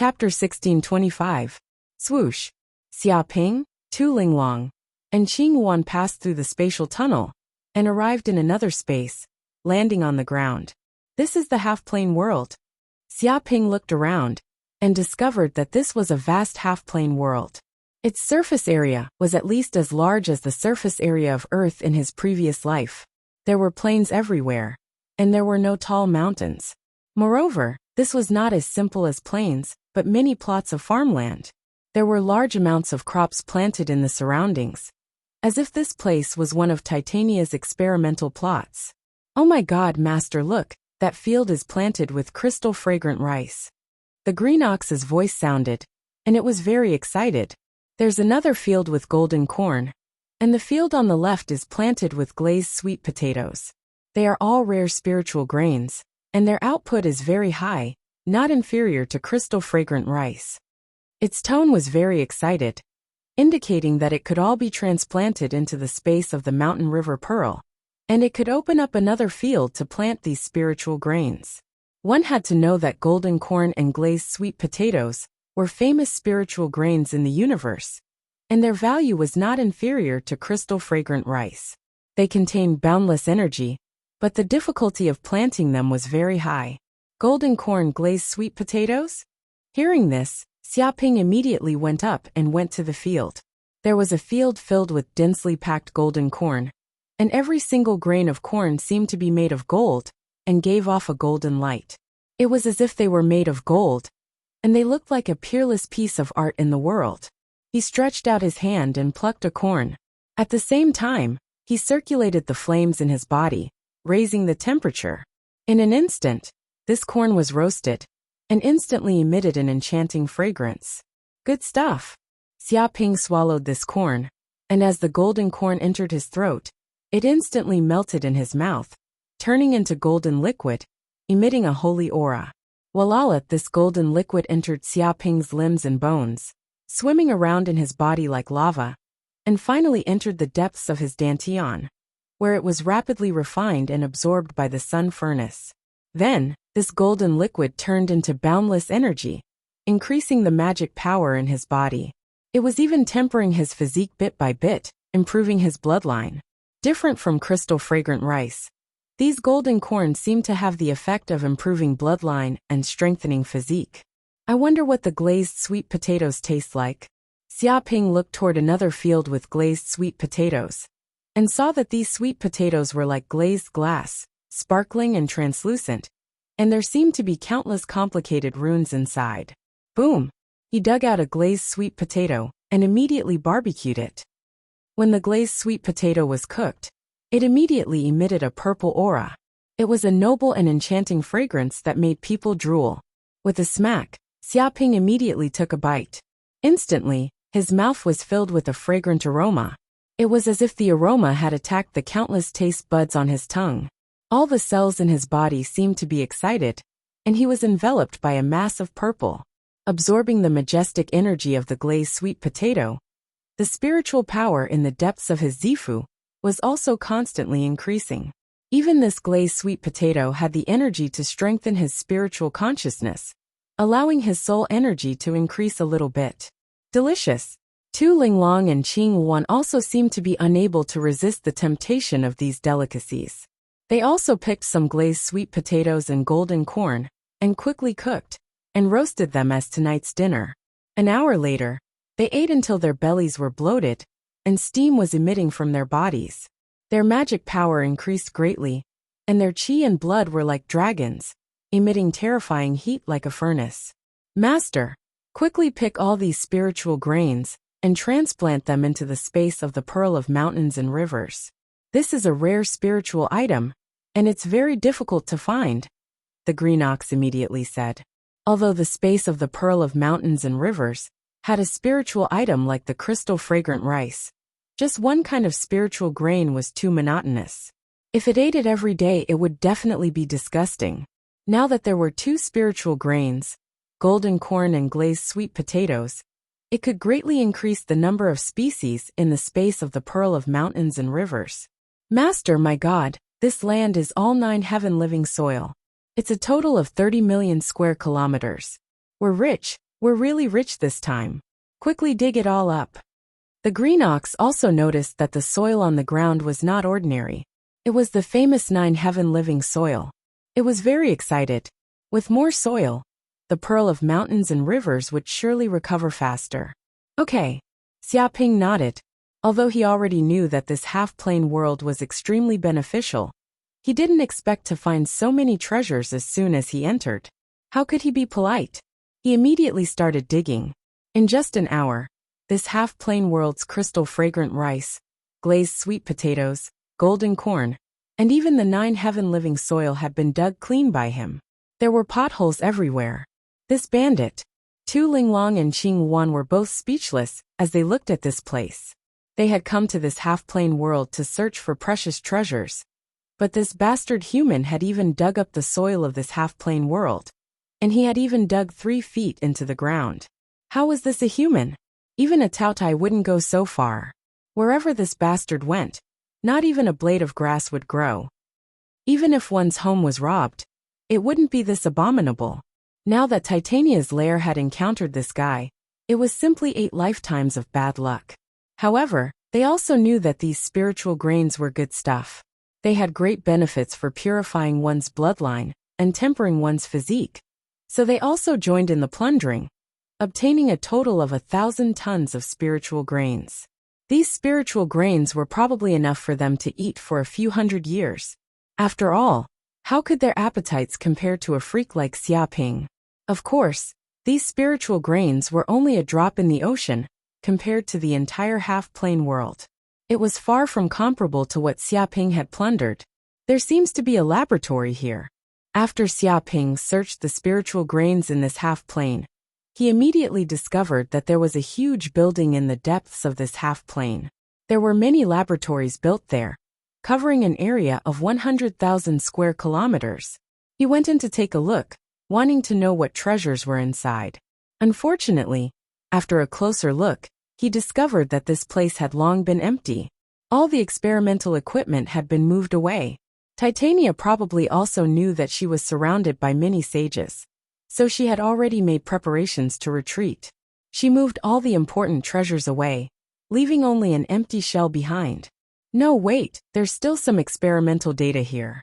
Chapter 1625. Swoosh. Xiaoping, Tu Linglong, and Qing Yuan passed through the spatial tunnel and arrived in another space, landing on the ground. This is the half-plane world. Xiaoping looked around and discovered that this was a vast half-plane world. Its surface area was at least as large as the surface area of Earth in his previous life. There were plains everywhere, and there were no tall mountains. Moreover, this was not as simple as plains, but many plots of farmland. There were large amounts of crops planted in the surroundings, as if this place was one of Titania's experimental plots. Oh my God, Master, look, that field is planted with crystal fragrant rice. The green ox's voice sounded, and it was very excited. There's another field with golden corn, and the field on the left is planted with glazed sweet potatoes. They are all rare spiritual grains, and their output is very high, not inferior to crystal fragrant rice. Its tone was very excited, indicating that it could all be transplanted into the space of the mountain river Pearl, and it could open up another field to plant these spiritual grains. One had to know that golden corn and glazed sweet potatoes were famous spiritual grains in the universe, and their value was not inferior to crystal fragrant rice. They contained boundless energy, but the difficulty of planting them was very high. Golden corn glazed sweet potatoes? Hearing this, Xiaoping immediately went up and went to the field. There was a field filled with densely packed golden corn, and every single grain of corn seemed to be made of gold and gave off a golden light. It was as if they were made of gold, and they looked like a peerless piece of art in the world. He stretched out his hand and plucked a corn. At the same time, he circulated the flames in his body, raising the temperature. In an instant, this corn was roasted, and instantly emitted an enchanting fragrance. Good stuff. Xiaoping swallowed this corn, and as the golden corn entered his throat, it instantly melted in his mouth, turning into golden liquid, emitting a holy aura. While this golden liquid entered Xiaoping's limbs and bones, swimming around in his body like lava, and finally entered the depths of his dantian, where it was rapidly refined and absorbed by the sun furnace. Then, this golden liquid turned into boundless energy, increasing the magic power in his body. It was even tempering his physique bit by bit, improving his bloodline. Different from crystal fragrant rice, these golden corn seemed to have the effect of improving bloodline and strengthening physique. I wonder what the glazed sweet potatoes taste like. Xiaoping looked toward another field with glazed sweet potatoes, and saw that these sweet potatoes were like glazed glass, sparkling and translucent, and there seemed to be countless complicated runes inside. Boom! He dug out a glazed sweet potato and immediately barbecued it. When the glazed sweet potato was cooked, it immediately emitted a purple aura. It was a noble and enchanting fragrance that made people drool. With a smack, Xiaoping immediately took a bite. Instantly, his mouth was filled with a fragrant aroma. It was as if the aroma had attacked the countless taste buds on his tongue. All the cells in his body seemed to be excited, and he was enveloped by a mass of purple. Absorbing the majestic energy of the glazed sweet potato, the spiritual power in the depths of his Zifu was also constantly increasing. Even this glazed sweet potato had the energy to strengthen his spiritual consciousness, allowing his soul energy to increase a little bit. Delicious. Tu Linglong and Qing Yuan also seemed to be unable to resist the temptation of these delicacies. They also picked some glazed sweet potatoes and golden corn, and quickly cooked and roasted them as tonight's dinner. An hour later, they ate until their bellies were bloated, and steam was emitting from their bodies. Their magic power increased greatly, and their qi and blood were like dragons, emitting terrifying heat like a furnace. Master, quickly pick all these spiritual grains and transplant them into the space of the Pearl of Mountains and Rivers. This is a rare spiritual item, and it's very difficult to find, the green ox immediately said. Although the space of the Pearl of Mountains and Rivers had a spiritual item like the crystal fragrant rice, just one kind of spiritual grain was too monotonous. If it ate it every day, it would definitely be disgusting. Now that there were two spiritual grains, golden corn and glazed sweet potatoes, it could greatly increase the number of species in the space of the Pearl of Mountains and Rivers. Master, my God, this land is all 9 heaven living soil. It's a total of 30 million square kilometers. We're rich, We're really rich this time. Quickly dig it all up. The green ox also noticed that the soil on the ground was not ordinary. It was the famous 9-heaven living soil. It was very excited. With more soil, the pearl of mountains and rivers would surely recover faster. Okay. Xiaoping nodded. Although he already knew that this half-plane world was extremely beneficial, he didn't expect to find so many treasures as soon as he entered. How could he be polite? He immediately started digging. In just an hour, this half-plane world's crystal fragrant rice, glazed sweet potatoes, golden corn, and even the 9-heaven living soil had been dug clean by him. There were potholes everywhere. This bandit, Tu Linglong and Qing Wan, were both speechless as they looked at this place. They had come to this half-plane world to search for precious treasures. But this bastard human had even dug up the soil of this half-plane world. And he had even dug 3 feet into the ground. How was this a human? Even a Taotai wouldn't go so far. Wherever this bastard went, not even a blade of grass would grow. Even if one's home was robbed, it wouldn't be this abominable. Now that Titania's lair had encountered this guy, it was simply 8 lifetimes of bad luck. However, they also knew that these spiritual grains were good stuff. They had great benefits for purifying one's bloodline and tempering one's physique. So they also joined in the plundering, obtaining a total of 1,000 tons of spiritual grains. These spiritual grains were probably enough for them to eat for a few hundred years. After all, how could their appetites compare to a freak like Xiaoping? Of course, these spiritual grains were only a drop in the ocean compared to the entire half-plane world. It was far from comparable to what Xiaoping had plundered. There seems to be a laboratory here. After Xiaoping searched the spiritual grains in this half-plane, he immediately discovered that there was a huge building in the depths of this half-plane. There were many laboratories built there, covering an area of 100,000 square kilometers. He went in to take a look, wanting to know what treasures were inside. Unfortunately, after a closer look, he discovered that this place had long been empty. All the experimental equipment had been moved away. Titania probably also knew that she was surrounded by many sages, so she had already made preparations to retreat. She moved all the important treasures away, leaving only an empty shell behind. No, wait, there's still some experimental data here.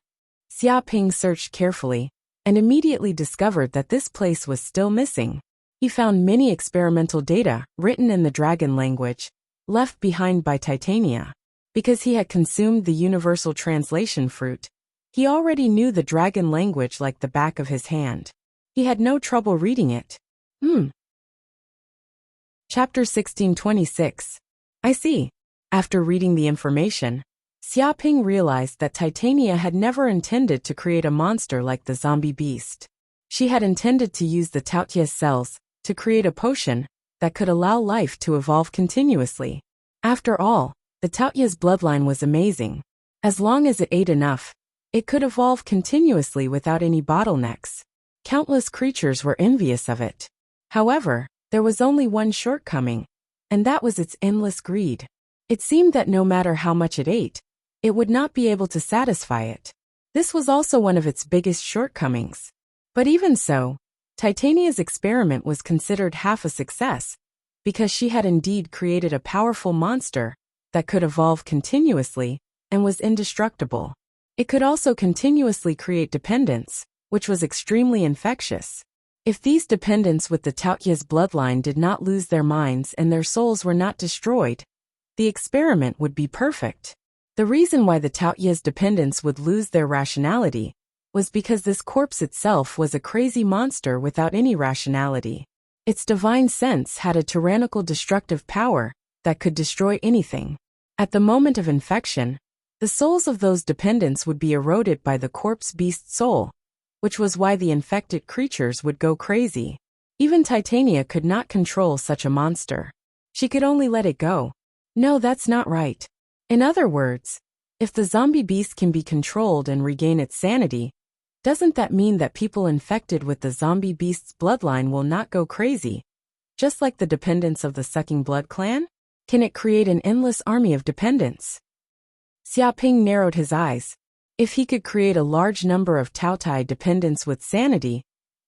Xiaoping searched carefully and immediately discovered that this place was still missing. He found many experimental data written in the dragon language, left behind by Titania. Because he had consumed the universal translation fruit, he already knew the dragon language like the back of his hand. He had no trouble reading it. Chapter 1626. I see. After reading the information, Xiaoping realized that Titania had never intended to create a monster like the zombie beast. She had intended to use the Taotia cells to create a potion that could allow life to evolve continuously. After all, the Taotia's bloodline was amazing. As long as it ate enough, it could evolve continuously without any bottlenecks. Countless creatures were envious of it. However, there was only one shortcoming, and that was its endless greed. It seemed that no matter how much it ate, it would not be able to satisfy it. This was also one of its biggest shortcomings. But even so, Titania's experiment was considered half a success, because she had indeed created a powerful monster that could evolve continuously and was indestructible. It could also continuously create dependents, which was extremely infectious. If these dependents with the Taotia's bloodline did not lose their minds and their souls were not destroyed, the experiment would be perfect. The reason why the Taotia's dependents would lose their rationality was because this corpse itself was a crazy monster without any rationality. Its divine sense had a tyrannical destructive power that could destroy anything. At the moment of infection, the souls of those dependents would be eroded by the corpse beast's soul, which was why the infected creatures would go crazy. Even Titania could not control such a monster. She could only let it go. No, that's not right. In other words, if the zombie beast can be controlled and regain its sanity, doesn't that mean that people infected with the zombie beast's bloodline will not go crazy, just like the dependents of the sucking blood clan? Can it create an endless army of dependents? Xiaoping narrowed his eyes. If he could create a large number of Taotai dependents with sanity,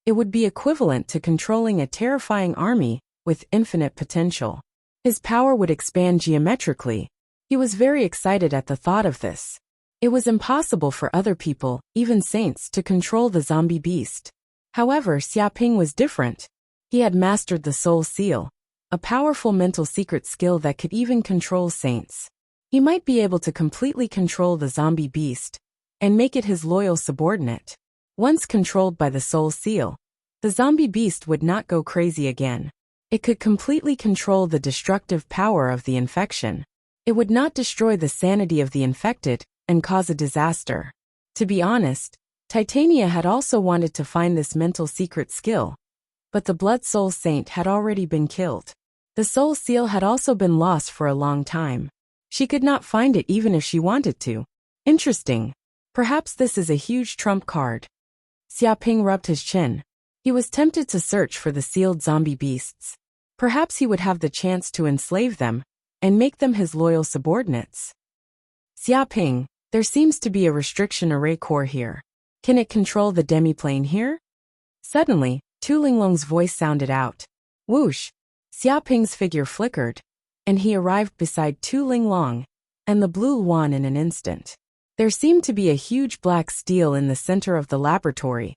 It would be equivalent to controlling a terrifying army with infinite potential. His power would expand geometrically. He was very excited at the thought of this. It was impossible for other people, even saints, to control the zombie beast. However, Xiaoping was different. He had mastered the soul seal, a powerful mental secret skill that could even control saints. He might be able to completely control the zombie beast and make it his loyal subordinate. Once controlled by the soul seal, the zombie beast would not go crazy again. It could completely control the destructive power of the infection. It would not destroy the sanity of the infected and cause a disaster. To be honest, Titania had also wanted to find this mental secret skill, but the Blood Soul Saint had already been killed. The soul seal had also been lost for a long time. She could not find it even if she wanted to. Interesting. Perhaps this is a huge trump card. Xiaoping rubbed his chin. He was tempted to search for the sealed zombie beasts. Perhaps he would have the chance to enslave them and make them his loyal subordinates. Xiaoping, there seems to be a restriction array core here. Can it control the demiplane here? Suddenly, Tu Linglong's voice sounded out. Whoosh! Xiaoping's figure flickered, and he arrived beside Tu Linglong and the blue Luan in an instant. There seemed to be a huge black stele in the center of the laboratory,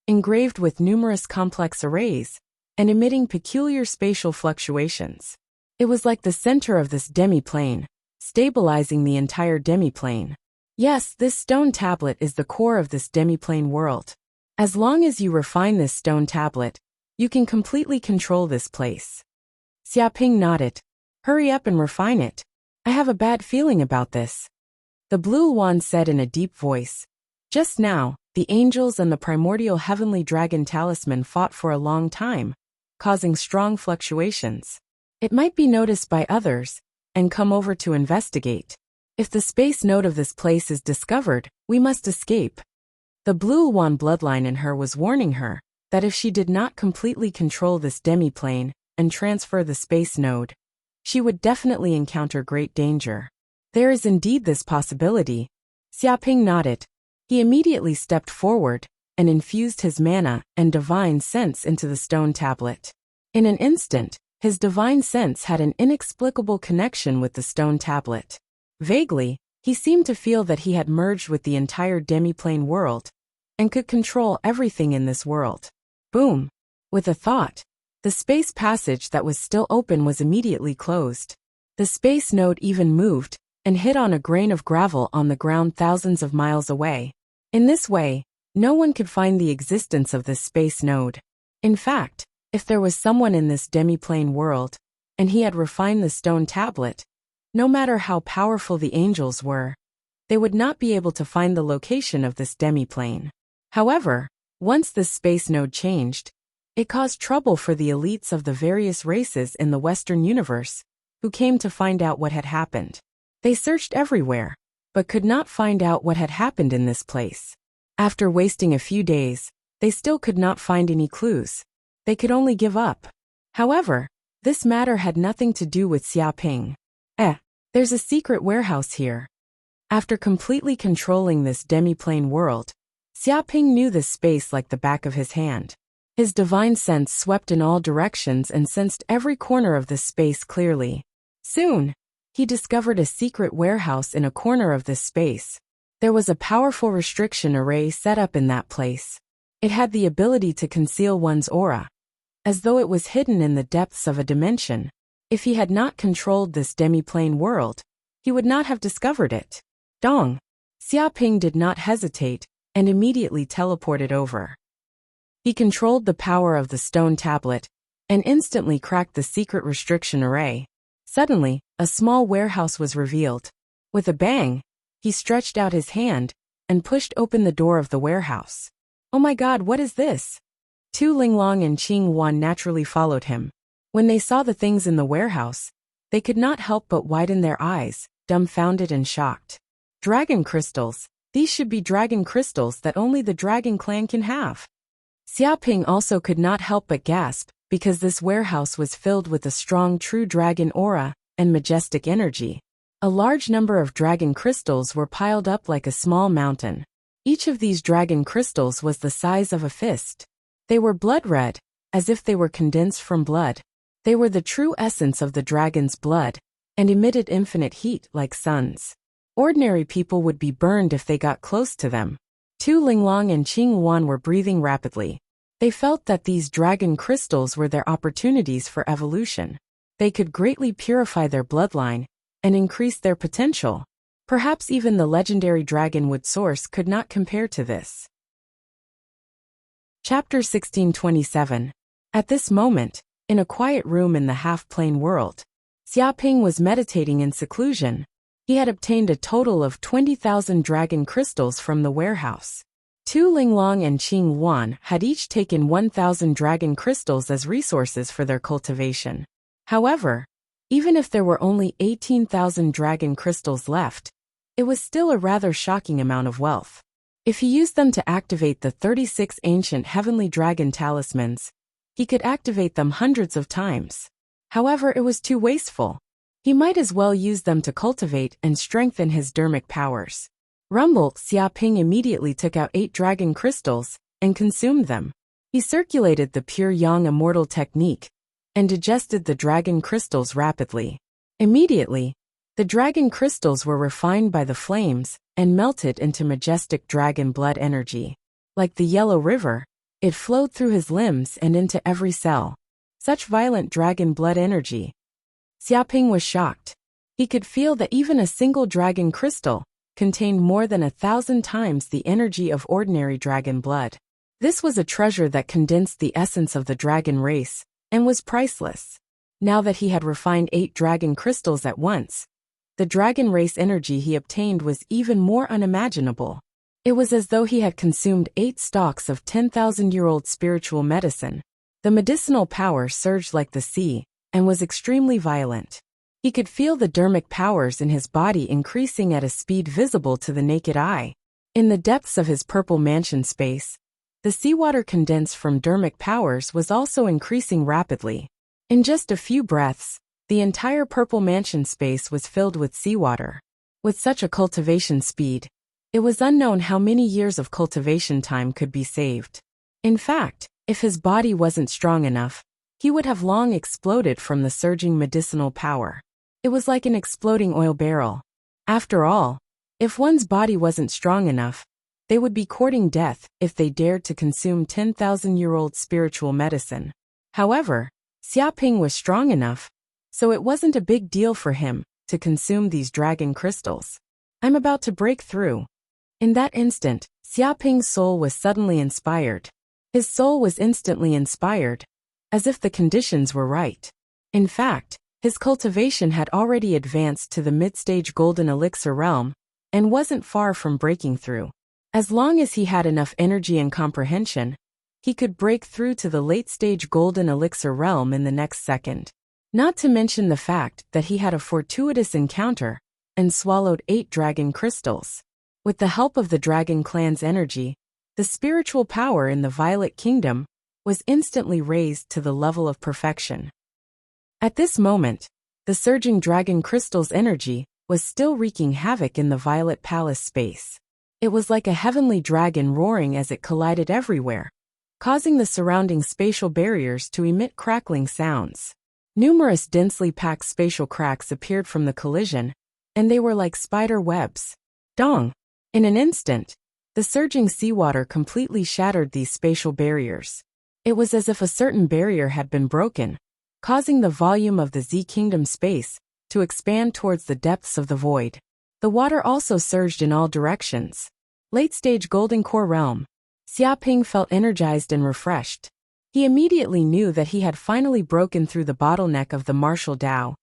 engraved with numerous complex arrays and emitting peculiar spatial fluctuations. It was like the center of this demiplane, stabilizing the entire demiplane. Yes, this stone tablet is the core of this demiplane world. As long as you refine this stone tablet, you can completely control this place. Xiaoping nodded. Hurry up and refine it. I have a bad feeling about this. The blue Luan said in a deep voice. Just now, the angels and the primordial heavenly dragon talisman fought for a long time, causing strong fluctuations. It might be noticed by others and come over to investigate. If the space node of this place is discovered, we must escape. The blue Luan bloodline in her was warning her that if she did not completely control this demiplane and transfer the space node, she would definitely encounter great danger. There is indeed this possibility. Xiaoping nodded. He immediately stepped forward and infused his mana and divine sense into the stone tablet. In an instant, his divine sense had an inexplicable connection with the stone tablet. Vaguely, he seemed to feel that he had merged with the entire demiplane world and could control everything in this world. Boom! With a thought, the space passage that was still open was immediately closed. The space node even moved and hit on a grain of gravel on the ground thousands of miles away. In this way, no one could find the existence of this space node. In fact, if there was someone in this demiplane world, and he had refined the stone tablet, no matter how powerful the angels were, they would not be able to find the location of this demiplane. However, once this space node changed, it caused trouble for the elites of the various races in the Western universe, who came to find out what had happened. They searched everywhere, but could not find out what had happened in this place. After wasting a few days, they still could not find any clues. They could only give up. However, this matter had nothing to do with Xiaoping. There's a secret warehouse here. After completely controlling this demiplane world, Xiaoping knew this space like the back of his hand. His divine sense swept in all directions and sensed every corner of this space clearly. Soon, he discovered a secret warehouse in a corner of this space. There was a powerful restriction array set up in that place. It had the ability to conceal one's aura, as though it was hidden in the depths of a dimension. If he had not controlled this demiplane world, he would not have discovered it. Dong! Xiaoping did not hesitate and immediately teleported over. He controlled the power of the stone tablet and instantly cracked the secret restriction array. Suddenly, a small warehouse was revealed. With a bang, he stretched out his hand and pushed open the door of the warehouse. Oh my God, what is this? Tu Linglong and Qing Wan naturally followed him. When they saw the things in the warehouse, they could not help but widen their eyes, dumbfounded and shocked. Dragon crystals. These should be dragon crystals that only the dragon clan can have. Xiaoping also could not help but gasp, because this warehouse was filled with a strong true dragon aura and majestic energy. A large number of dragon crystals were piled up like a small mountain. Each of these dragon crystals was the size of a fist. They were blood red, as if they were condensed from blood. They were the true essence of the dragon's blood, and emitted infinite heat like suns. Ordinary people would be burned if they got close to them. Tu Linglong and Qing Wan were breathing rapidly. They felt that these dragon crystals were their opportunities for evolution. They could greatly purify their bloodline and increase their potential. Perhaps even the legendary dragonwood source could not compare to this. Chapter 1627. At this moment, in a quiet room in the half-plane world, Xiaoping was meditating in seclusion. He had obtained a total of 20,000 dragon crystals from the warehouse. Tu Linglong and Qing Wan had each taken 1,000 dragon crystals as resources for their cultivation. However, even if there were only 18,000 dragon crystals left, it was still a rather shocking amount of wealth. If he used them to activate the 36 ancient heavenly dragon talismans, he could activate them hundreds of times. However, it was too wasteful. He might as well use them to cultivate and strengthen his dermic powers. Rumble Xiaoping immediately took out 8 dragon crystals and consumed them. He circulated the pure yang immortal technique and digested the dragon crystals rapidly. Immediately, the dragon crystals were refined by the flames and melted into majestic dragon blood energy. Like the yellow river, it flowed through his limbs and into every cell. Such violent dragon blood energy. Xiaoping was shocked. He could feel that even a single dragon crystal contained more than 1,000 times the energy of ordinary dragon blood. This was a treasure that condensed the essence of the dragon race and was priceless. Now that he had refined 8 dragon crystals at once, the dragon race energy he obtained was even more unimaginable. It was as though he had consumed 8 stalks of 10,000-year-old spiritual medicine. The medicinal power surged like the sea and was extremely violent. He could feel the dermic powers in his body increasing at a speed visible to the naked eye. In the depths of his purple mansion space, the seawater condensed from dermic powers was also increasing rapidly. In just a few breaths, the entire purple mansion space was filled with seawater. With such a cultivation speed, it was unknown how many years of cultivation time could be saved. In fact, if his body wasn't strong enough, he would have long exploded from the surging medicinal power. It was like an exploding oil barrel. After all, if one's body wasn't strong enough, they would be courting death if they dared to consume 10,000-year-old spiritual medicine. However, Xiaoping was strong enough, so it wasn't a big deal for him to consume these dragon crystals. I'm about to break through. In that instant, Xiaoping's soul was suddenly inspired. His soul was instantly inspired, as if the conditions were right. In fact, his cultivation had already advanced to the mid-stage golden elixir realm and wasn't far from breaking through. As long as he had enough energy and comprehension, he could break through to the late-stage golden elixir realm in the next second. Not to mention the fact that he had a fortuitous encounter and swallowed 8 dragon crystals. With the help of the dragon clan's energy, the spiritual power in the Violet Kingdom was instantly raised to the level of perfection. At this moment, the surging dragon crystal's energy was still wreaking havoc in the Violet Palace space. It was like a heavenly dragon roaring as it collided everywhere, causing the surrounding spatial barriers to emit crackling sounds. Numerous densely packed spatial cracks appeared from the collision, and they were like spider webs. Dong! In an instant, the surging seawater completely shattered these spatial barriers. It was as if a certain barrier had been broken, causing the volume of the Z Kingdom space to expand towards the depths of the void. The water also surged in all directions. Late-stage Golden Core Realm. Xiaoping felt energized and refreshed. He immediately knew that he had finally broken through the bottleneck of the martial Dao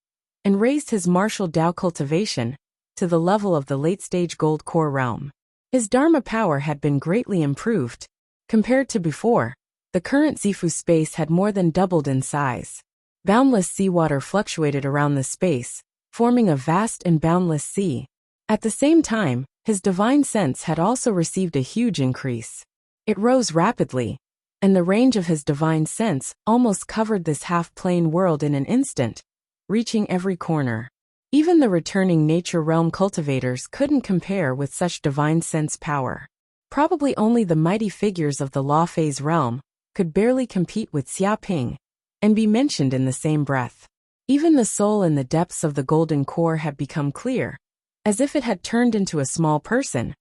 and raised his martial Dao cultivation to the level of the late-stage Gold Core Realm. His Dharma power had been greatly improved. Compared to before, the current Zifu space had more than doubled in size. Boundless seawater fluctuated around the space, forming a vast and boundless sea. At the same time, his divine sense had also received a huge increase. It rose rapidly, and the range of his divine sense almost covered this half-plane world in an instant, reaching every corner. Even the returning nature realm cultivators couldn't compare with such divine sense power. Probably only the mighty figures of the law phase realm could barely compete with Xiaoping and be mentioned in the same breath. Even the soul in the depths of the golden core had become clear, as if it had turned into a small person,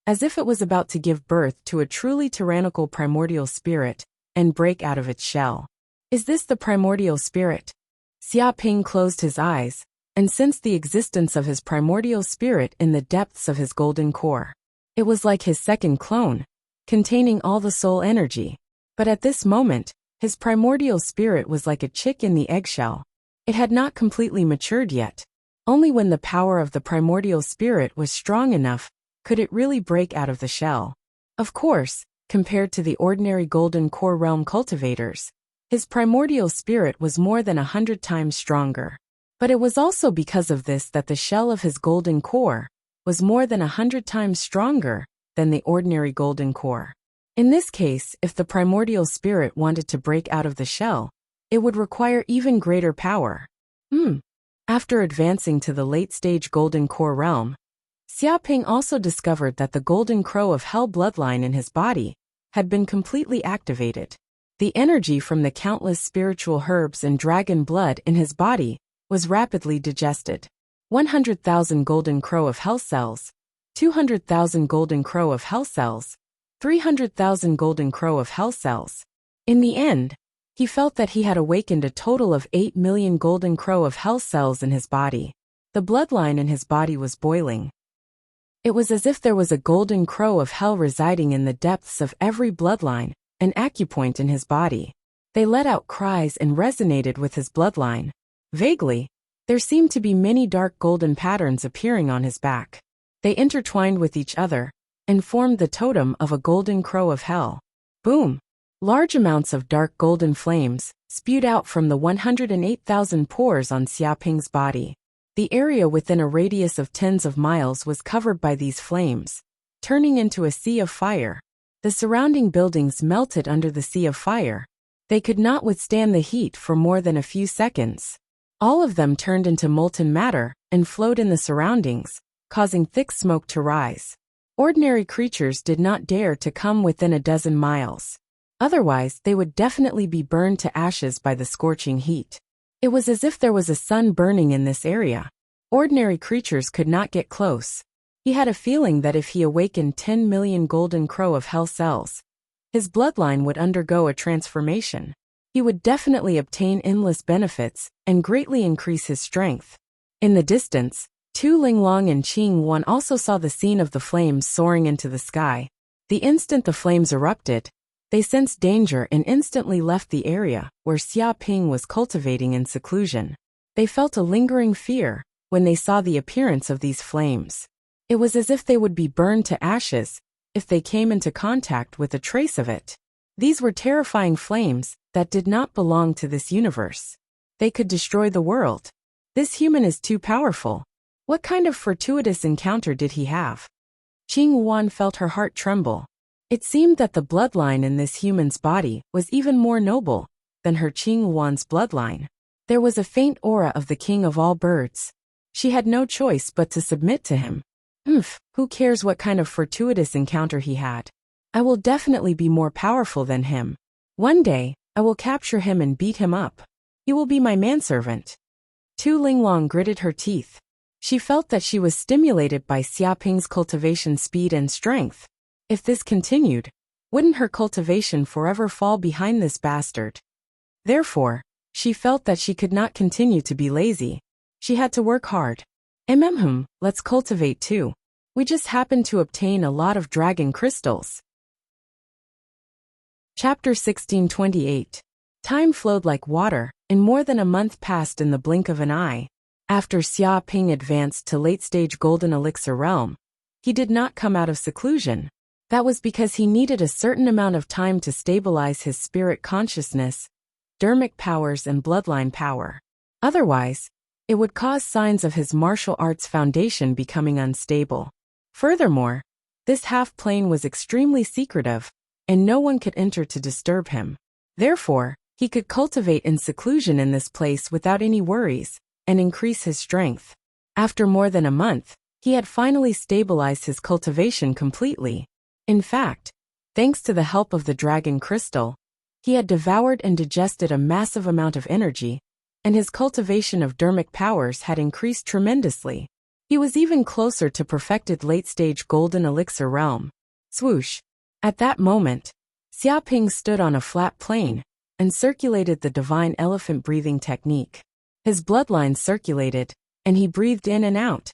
as if it was about to give birth to a truly tyrannical primordial spirit and break out of its shell. Is this the primordial spirit? Xiaoping closed his eyes and sensed the existence of his primordial spirit in the depths of his golden core. It was like his second clone, containing all the soul energy. But at this moment, his primordial spirit was like a chick in the eggshell. It had not completely matured yet. Only when the power of the primordial spirit was strong enough could it really break out of the shell. Of course, compared to the ordinary golden core realm cultivators, his primordial spirit was more than 100 times stronger. But it was also because of this that the shell of his golden core was more than 100 times stronger than the ordinary golden core. In this case, if the primordial spirit wanted to break out of the shell, it would require even greater power. After advancing to the late-stage golden core realm, Xiaoping also discovered that the golden crow of hell bloodline in his body had been completely activated. The energy from the countless spiritual herbs and dragon blood in his body was rapidly digested. 100,000 golden crow of hell cells, 200,000 golden crow of hell cells, 300,000 golden crow of hell cells. In the end, he felt that he had awakened a total of 8 million golden crow of hell cells in his body. The bloodline in his body was boiling. It was as if there was a golden crow of hell residing in the depths of every bloodline, an acupoint in his body. They let out cries and resonated with his bloodline. Vaguely, there seemed to be many dark golden patterns appearing on his back. They intertwined with each other and formed the totem of a golden crow of hell. Boom! Large amounts of dark golden flames spewed out from the 108,000 pores on Xiaoping's body. The area within a radius of tens of miles was covered by these flames, turning into a sea of fire. The surrounding buildings melted under the sea of fire. They could not withstand the heat for more than a few seconds. All of them turned into molten matter and flowed in the surroundings, causing thick smoke to rise. Ordinary creatures did not dare to come within a dozen miles. Otherwise, they would definitely be burned to ashes by the scorching heat. It was as if there was a sun burning in this area. Ordinary creatures could not get close. He had a feeling that if he awakened 10 million golden crow of hell cells, his bloodline would undergo a transformation. He would definitely obtain endless benefits and greatly increase his strength. In the distance, Tu Linglong and Qing Wan also saw the scene of the flames soaring into the sky. The instant the flames erupted, they sensed danger and instantly left the area where Xiaoping was cultivating in seclusion. They felt a lingering fear when they saw the appearance of these flames. It was as if they would be burned to ashes if they came into contact with a trace of it. These were terrifying flames that did not belong to this universe. They could destroy the world. This human is too powerful. What kind of fortuitous encounter did he have? Qing Wan felt her heart tremble. It seemed that the bloodline in this human's body was even more noble than her Qing Wan's bloodline. There was a faint aura of the king of all birds. She had no choice but to submit to him. Who cares what kind of fortuitous encounter he had? I will definitely be more powerful than him. One day, I will capture him and beat him up. He will be my manservant. Tu Linglong gritted her teeth. She felt that she was stimulated by Xiaoping's cultivation speed and strength. If this continued, wouldn't her cultivation forever fall behind this bastard? Therefore, she felt that she could not continue to be lazy. She had to work hard. Let's cultivate too. We just happened to obtain a lot of dragon crystals. Chapter 1628. Time flowed like water, and more than a month passed in the blink of an eye. After Xiaoping advanced to late-stage golden elixir realm, he did not come out of seclusion. That was because he needed a certain amount of time to stabilize his spirit consciousness, dermic powers and bloodline power. Otherwise, it would cause signs of his martial arts foundation becoming unstable. Furthermore, this half-plane was extremely secretive, and no one could enter to disturb him. Therefore, he could cultivate in seclusion in this place without any worries, and increase his strength. After more than a month, he had finally stabilized his cultivation completely. In fact, thanks to the help of the dragon crystal, He had devoured and digested a massive amount of energy, and his cultivation of dermic powers had increased tremendously. He was even closer to perfected late-stage golden elixir realm. Swoosh! At that moment, Xiaoping stood on a flat plain and circulated the divine elephant breathing technique. His bloodlines circulated, and he breathed in and out,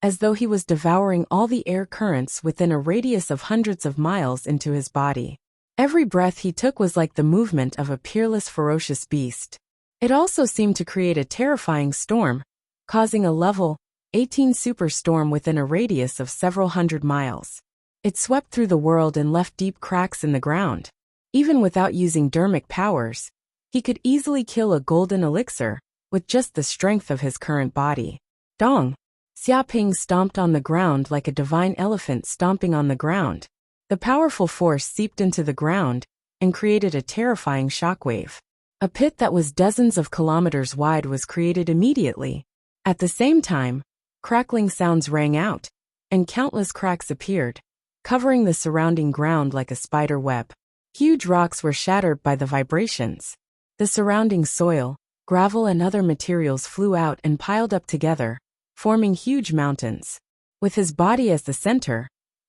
as though he was devouring all the air currents within a radius of hundreds of miles into his body. Every breath he took was like the movement of a peerless ferocious beast. It also seemed to create a terrifying storm, causing a level 18 superstorm within a radius of several hundred miles. It swept through the world and left deep cracks in the ground. Even without using dermic powers, he could easily kill a golden elixir with just the strength of his current body. Dong! Xiaoping stomped on the ground like a divine elephant stomping on the ground. The powerful force seeped into the ground and created a terrifying shockwave. A pit that was dozens of kilometers wide was created immediately. At the same time, crackling sounds rang out, and countless cracks appeared, covering the surrounding ground like a spider web. Huge rocks were shattered by the vibrations. The surrounding soil, gravel and other materials flew out and piled up together, forming huge mountains. With his body as the center,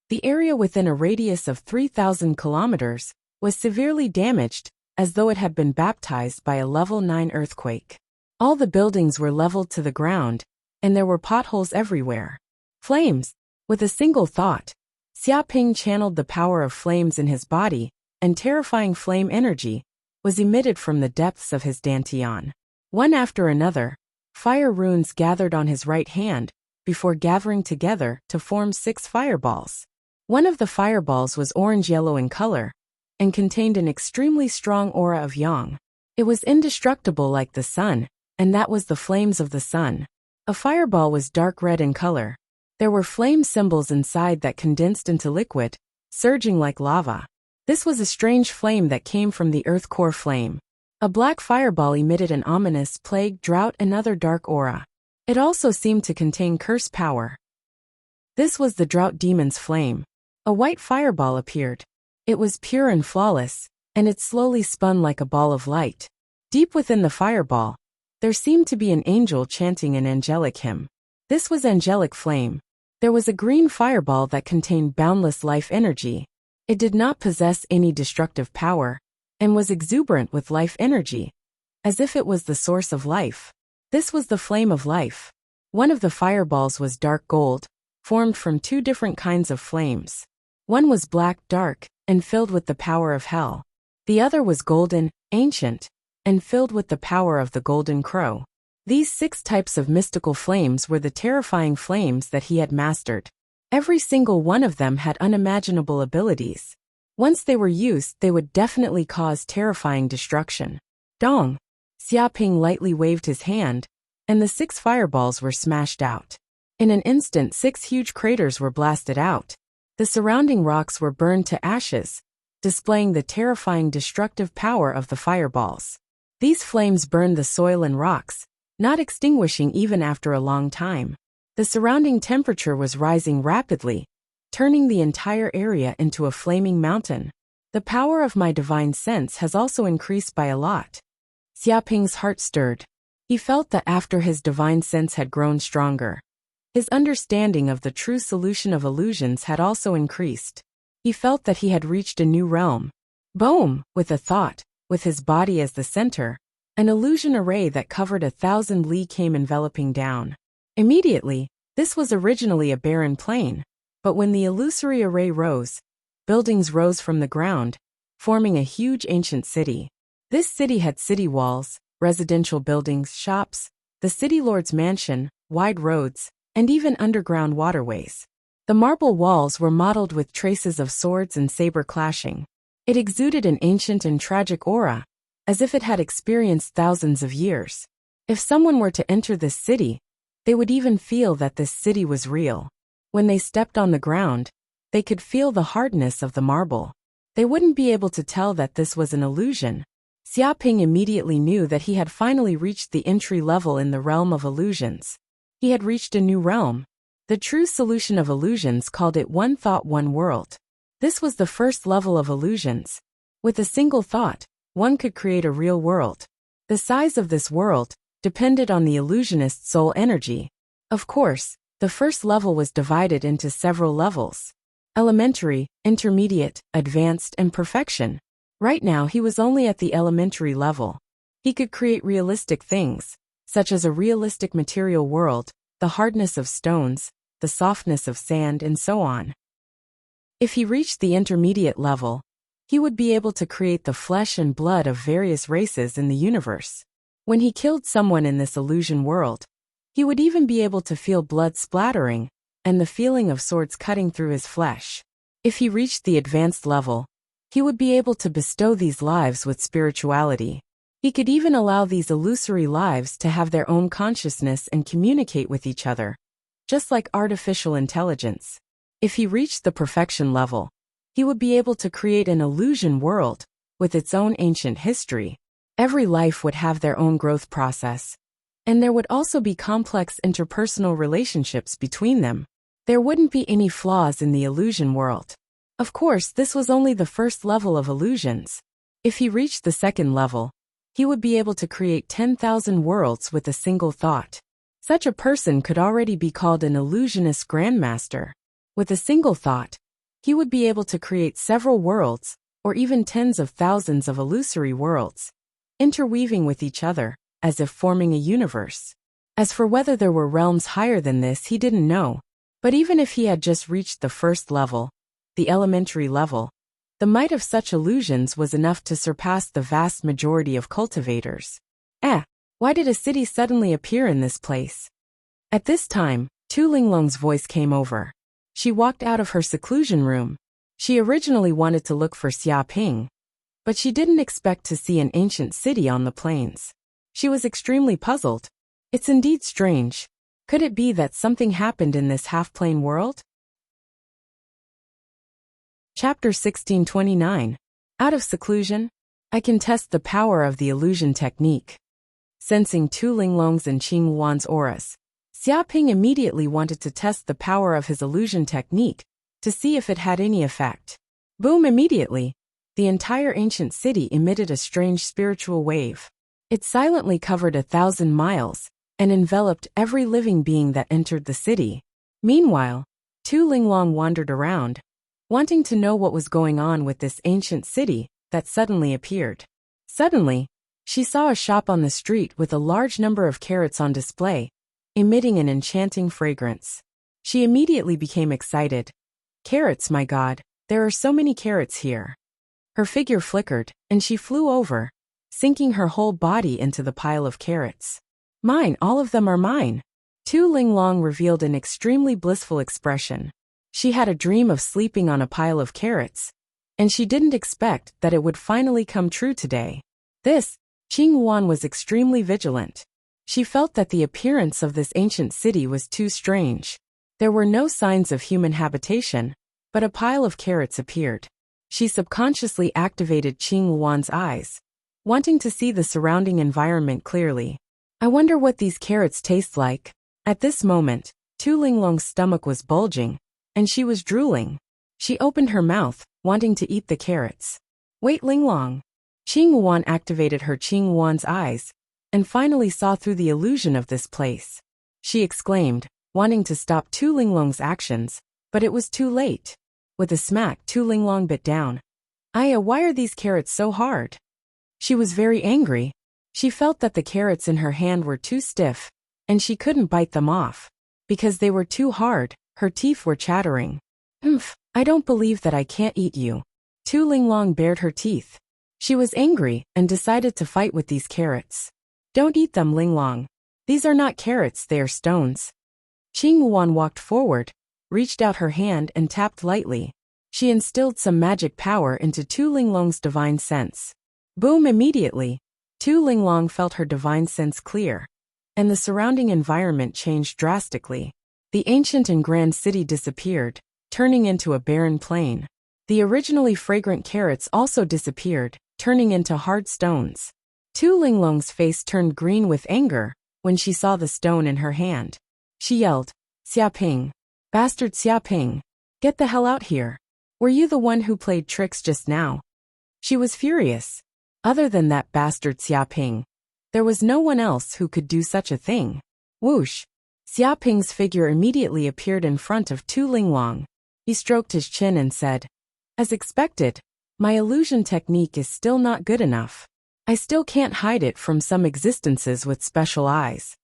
the area within a radius of 3,000 kilometers was severely damaged, as though it had been baptized by a level 9 earthquake. All the buildings were leveled to the ground, and there were potholes everywhere. Flames! With a single thought, Xiaoping channeled the power of flames in his body, and terrifying flame energy was emitted from the depths of his dantian. One after another, fire runes gathered on his right hand, before gathering together to form 6 fireballs. One of the fireballs was orange-yellow in color, and contained an extremely strong aura of yang. It was indestructible like the sun, and that was the flames of the sun. A fireball was dark red in color. There were flame symbols inside that condensed into liquid, surging like lava. This was a strange flame that came from the earth core flame. A black fireball emitted an ominous plague, drought, and other dark aura. It also seemed to contain curse power. This was the drought demon's flame. A white fireball appeared. It was pure and flawless, and it slowly spun like a ball of light. Deep within the fireball, there seemed to be an angel chanting an angelic hymn. This was angelic flame. There was a green fireball that contained boundless life energy. It did not possess any destructive power, and was exuberant with life energy, as if it was the source of life. This was the flame of life. One of the fireballs was dark gold, formed from 2 different kinds of flames. One was black, dark, and filled with the power of hell. The other was golden, ancient, and filled with the power of the golden crow. These 6 types of mystical flames were the terrifying flames that he had mastered. Every single one of them had unimaginable abilities. Once they were used, they would definitely cause terrifying destruction. Dong! Xiaoping lightly waved his hand, and the 6 fireballs were smashed out. In an instant, 6 huge craters were blasted out. The surrounding rocks were burned to ashes, displaying the terrifying destructive power of the fireballs. These flames burned the soil and rocks, not extinguishing even after a long time. The surrounding temperature was rising rapidly, turning the entire area into a flaming mountain. The power of my divine sense has also increased by a lot. Xiaoping's heart stirred. He felt that after his divine sense had grown stronger, his understanding of the true solution of illusions had also increased. He felt that he had reached a new realm. Boom! With a thought, with his body as the center, an illusion array that covered 1,000 li came enveloping down. Immediately, this was originally a barren plain, but when the illusory array rose, buildings rose from the ground, forming a huge ancient city. This city had city walls, residential buildings, shops, the city lord's mansion, wide roads, and even underground waterways. The marble walls were mottled with traces of swords and saber clashing. It exuded an ancient and tragic aura, as if it had experienced thousands of years. If someone were to enter this city, they would even feel that this city was real. When they stepped on the ground, they could feel the hardness of the marble. They wouldn't be able to tell that this was an illusion. Xiaoping immediately knew that he had finally reached the entry level in the realm of illusions. He had reached a new realm. The true solution of illusions called it one thought, one world. This was the first level of illusions. With a single thought, one could create a real world. The size of this world depended on the illusionist's soul energy. Of course, the first level was divided into several levels: elementary, intermediate, advanced, and perfection. Right now he was only at the elementary level. He could create realistic things, such as a realistic material world, the hardness of stones, the softness of sand, and so on. If he reached the intermediate level, he would be able to create the flesh and blood of various races in the universe. When he killed someone in this illusion world, he would even be able to feel blood splattering and the feeling of swords cutting through his flesh. If he reached the advanced level, he would be able to bestow these lives with spirituality. He could even allow these illusory lives to have their own consciousness and communicate with each other, just like artificial intelligence. If he reached the perfection level, he would be able to create an illusion world with its own ancient history. Every life would have their own growth process, and there would also be complex interpersonal relationships between them. There wouldn't be any flaws in the illusion world. Of course, this was only the first level of illusions. If he reached the second level, he would be able to create 10,000 worlds with a single thought. Such a person could already be called an illusionist grandmaster. With a single thought, he would be able to create several worlds, or even tens of thousands of illusory worlds, interweaving with each other, as if forming a universe. As for whether there were realms higher than this, he didn't know. But even if he had just reached the first level, the elementary level, the might of such illusions was enough to surpass the vast majority of cultivators. Why did a city suddenly appear in this place? At this time, Tu Linglong's voice came over. She walked out of her seclusion room. She originally wanted to look for Xia Ping, but she didn't expect to see an ancient city on the plains. She was extremely puzzled. It's indeed strange. Could it be that something happened in this half-plane world? Chapter 1629. Out of seclusion, I can test the power of the illusion technique. Sensing Tu Linglong's and Qing Wan's auras, Xia Ping immediately wanted to test the power of his illusion technique to see if it had any effect. Boom! Immediately, the entire ancient city emitted a strange spiritual wave. It silently covered 1,000 miles and enveloped every living being that entered the city. Meanwhile, Tu Linglong wandered around, wanting to know what was going on with this ancient city that suddenly appeared. Suddenly, she saw a shop on the street with a large number of carrots on display, emitting an enchanting fragrance. She immediately became excited. Carrots, my God, there are so many carrots here. Her figure flickered, and she flew over, sinking her whole body into the pile of carrots. Mine, all of them are mine. Tu Linglong revealed an extremely blissful expression. She had a dream of sleeping on a pile of carrots, and she didn't expect that it would finally come true today. Qing Wan was extremely vigilant. She felt that the appearance of this ancient city was too strange. There were no signs of human habitation, but a pile of carrots appeared. She subconsciously activated Qing Wan's eyes, wanting to see the surrounding environment clearly. I wonder what these carrots taste like. At this moment, Tu Linglong's stomach was bulging, and she was drooling. She opened her mouth, wanting to eat the carrots. Wait, Linglong. Qing Wan activated her Qing Wan's eyes, and finally saw through the illusion of this place. She exclaimed, wanting to stop Tu Linglong's actions, but it was too late. With a smack, Tu Linglong bit down. Why are these carrots so hard? She was very angry. She felt that the carrots in her hand were too stiff, and she couldn't bite them off. Because they were too hard, her teeth were chattering. I don't believe that I can't eat you. Tu Linglong bared her teeth. She was angry and decided to fight with these carrots. Don't eat them, Linglong. These are not carrots, they are stones. Qing Wan walked forward, reached out her hand and tapped lightly. She instilled some magic power into Tu Linglong's divine sense. Boom! Immediately, Tu Linglong felt her divine sense clear, and the surrounding environment changed drastically. The ancient and grand city disappeared, turning into a barren plain. The originally fragrant carrots also disappeared, turning into hard stones. Tu Linglong's face turned green with anger when she saw the stone in her hand. She yelled, Xia Ping! Bastard Xia Ping! Get the hell out here! Were you the one who played tricks just now? She was furious. Other than that bastard Xiaoping, there was no one else who could do such a thing. Whoosh! Xiaoping's figure immediately appeared in front of Tu Linglong. He stroked his chin and said, "As expected, my illusion technique is still not good enough. I still can't hide it from some existences with special eyes.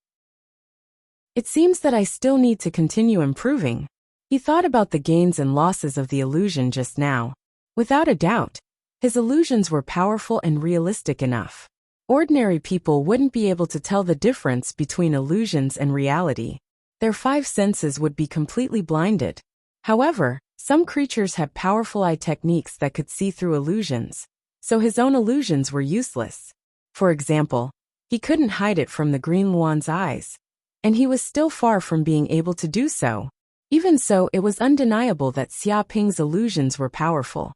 It seems that I still need to continue improving." He thought about the gains and losses of the illusion just now. Without a doubt, his illusions were powerful and realistic enough. Ordinary people wouldn't be able to tell the difference between illusions and reality. Their five senses would be completely blinded. However, some creatures had powerful eye techniques that could see through illusions, so his own illusions were useless. For example, he couldn't hide it from the Green Luan's eyes, and he was still far from being able to do so. Even so, it was undeniable that Xiaoping's illusions were powerful.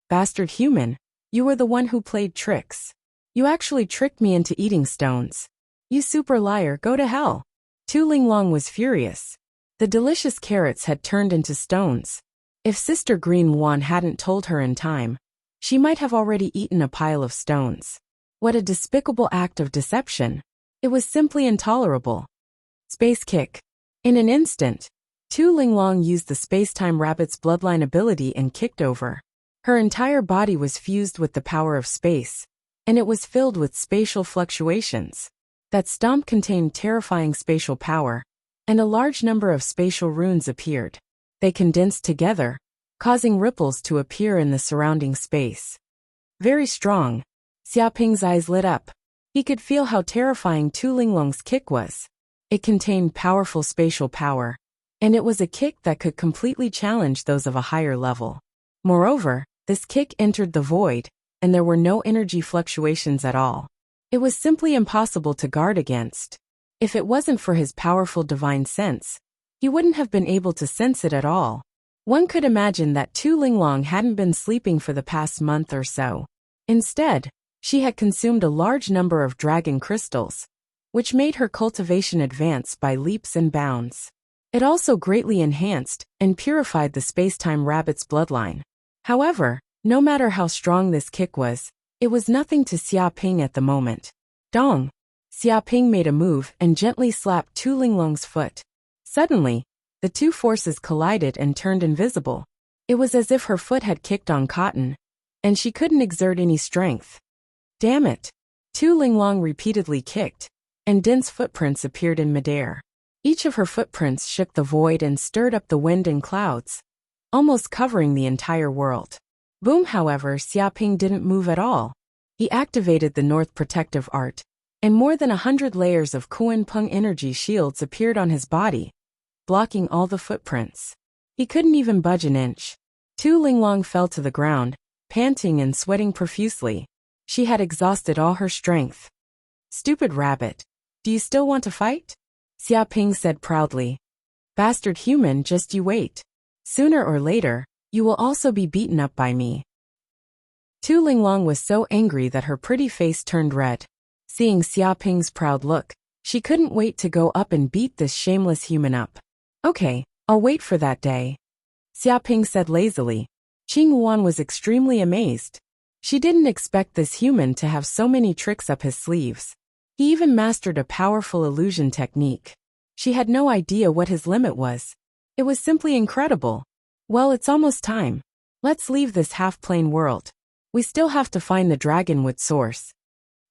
"Bastard human, you were the one who played tricks. You actually tricked me into eating stones. You super liar, go to hell." Tu Linglong was furious. The delicious carrots had turned into stones. If Sister Green Luan hadn't told her in time, she might have already eaten a pile of stones. What a despicable act of deception. It was simply intolerable. Space kick. In an instant, Tu Linglong used the Space-Time Rabbit's bloodline ability and kicked over. Her entire body was fused with the power of space, and it was filled with spatial fluctuations. That stomp contained terrifying spatial power, and a large number of spatial runes appeared. They condensed together, causing ripples to appear in the surrounding space. Very strong. Xiaoping's eyes lit up. He could feel how terrifying Tu Linglong's kick was. It contained powerful spatial power, and it was a kick that could completely challenge those of a higher level. Moreover, this kick entered the void, and there were no energy fluctuations at all. It was simply impossible to guard against. If it wasn't for his powerful divine sense, he wouldn't have been able to sense it at all. One could imagine that Tu Linglong hadn't been sleeping for the past month or so. Instead, she had consumed a large number of dragon crystals, which made her cultivation advance by leaps and bounds. It also greatly enhanced and purified the Space-Time Rabbit's bloodline. However, no matter how strong this kick was, it was nothing to Xiaoping at the moment. Dong! Xiaoping made a move and gently slapped Tu Linglong's foot. Suddenly, the two forces collided and turned invisible. It was as if her foot had kicked on cotton, and she couldn't exert any strength. Damn it! Tu Linglong repeatedly kicked, and dense footprints appeared in midair. Each of her footprints shook the void and stirred up the wind and clouds, almost covering the entire world. Boom! However, Xiaoping didn't move at all. He activated the North Protective Art, and more than 100 layers of Kuan-Peng energy shields appeared on his body, blocking all the footprints. He couldn't even budge an inch. Tu Linglong fell to the ground, panting and sweating profusely. She had exhausted all her strength. "Stupid rabbit. Do you still want to fight?" Xiaoping said proudly. "Bastard human, just you wait. Sooner or later, you will also be beaten up by me." Tu Linglong was so angry that her pretty face turned red. Seeing Xiaoping's proud look, she couldn't wait to go up and beat this shameless human up. "Okay, I'll wait for that day," Xiaoping said lazily. Qing Yuan was extremely amazed. She didn't expect this human to have so many tricks up his sleeves. He even mastered a powerful illusion technique. She had no idea what his limit was. It was simply incredible. "Well, it's almost time. Let's leave this half-plane world. We still have to find the dragonwood source."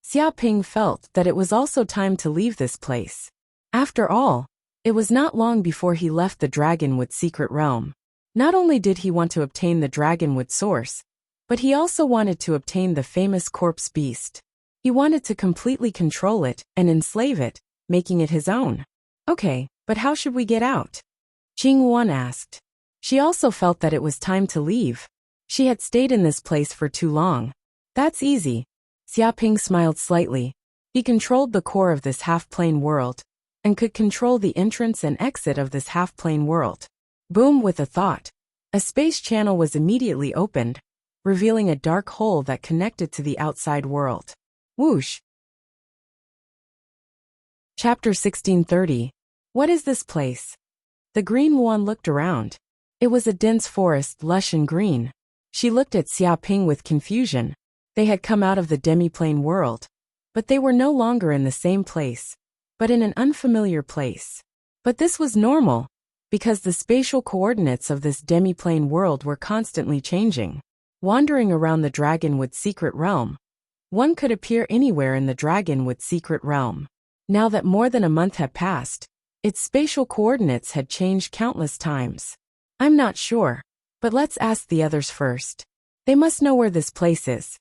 Xiaoping felt that it was also time to leave this place. After all, it was not long before he left the dragonwood secret realm. Not only did he want to obtain the dragonwood source, but he also wanted to obtain the famous corpse beast. He wanted to completely control it and enslave it, making it his own. "Okay, but how should we get out?" Qing Yuan asked. She also felt that it was time to leave. She had stayed in this place for too long. "That's easy." Xiaoping smiled slightly. He controlled the core of this half-plane world, and could control the entrance and exit of this half-plane world. Boom! With a thought, a space channel was immediately opened, revealing a dark hole that connected to the outside world. Whoosh! Chapter 1630. What is this place? The Green Luan looked around. It was a dense forest, lush and green. She looked at Xiaoping with confusion. They had come out of the demiplane world, but they were no longer in the same place, but in an unfamiliar place. But this was normal, because the spatial coordinates of this demiplane world were constantly changing. Wandering around the Dragonwood secret realm, one could appear anywhere in the Dragonwood secret realm. Now that more than a month had passed, its spatial coordinates had changed countless times. I'm not sure, but let's ask the others first. They must know where this place is.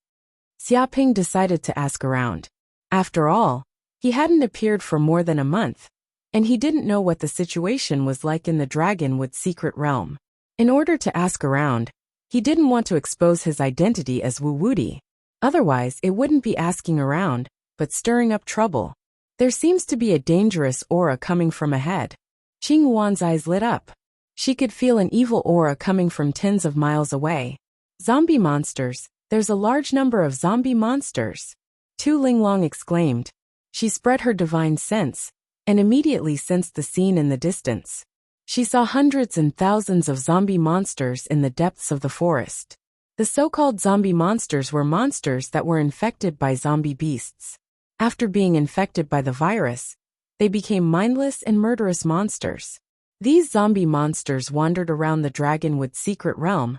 Xiaoping decided to ask around. After all, he hadn't appeared for more than a month, and he didn't know what the situation was like in the Dragonwood secret realm. In order to ask around, he didn't want to expose his identity as Wu Wudi. Otherwise, it wouldn't be asking around, but stirring up trouble. There seems to be a dangerous aura coming from ahead. Qing Wan's eyes lit up. She could feel an evil aura coming from tens of miles away. Zombie monsters, there's a large number of zombie monsters. Tu Linglong exclaimed. She spread her divine sense, and immediately sensed the scene in the distance. She saw hundreds and thousands of zombie monsters in the depths of the forest. The so-called zombie monsters were monsters that were infected by zombie beasts. After being infected by the virus, they became mindless and murderous monsters. These zombie monsters wandered around the Dragonwood secret realm,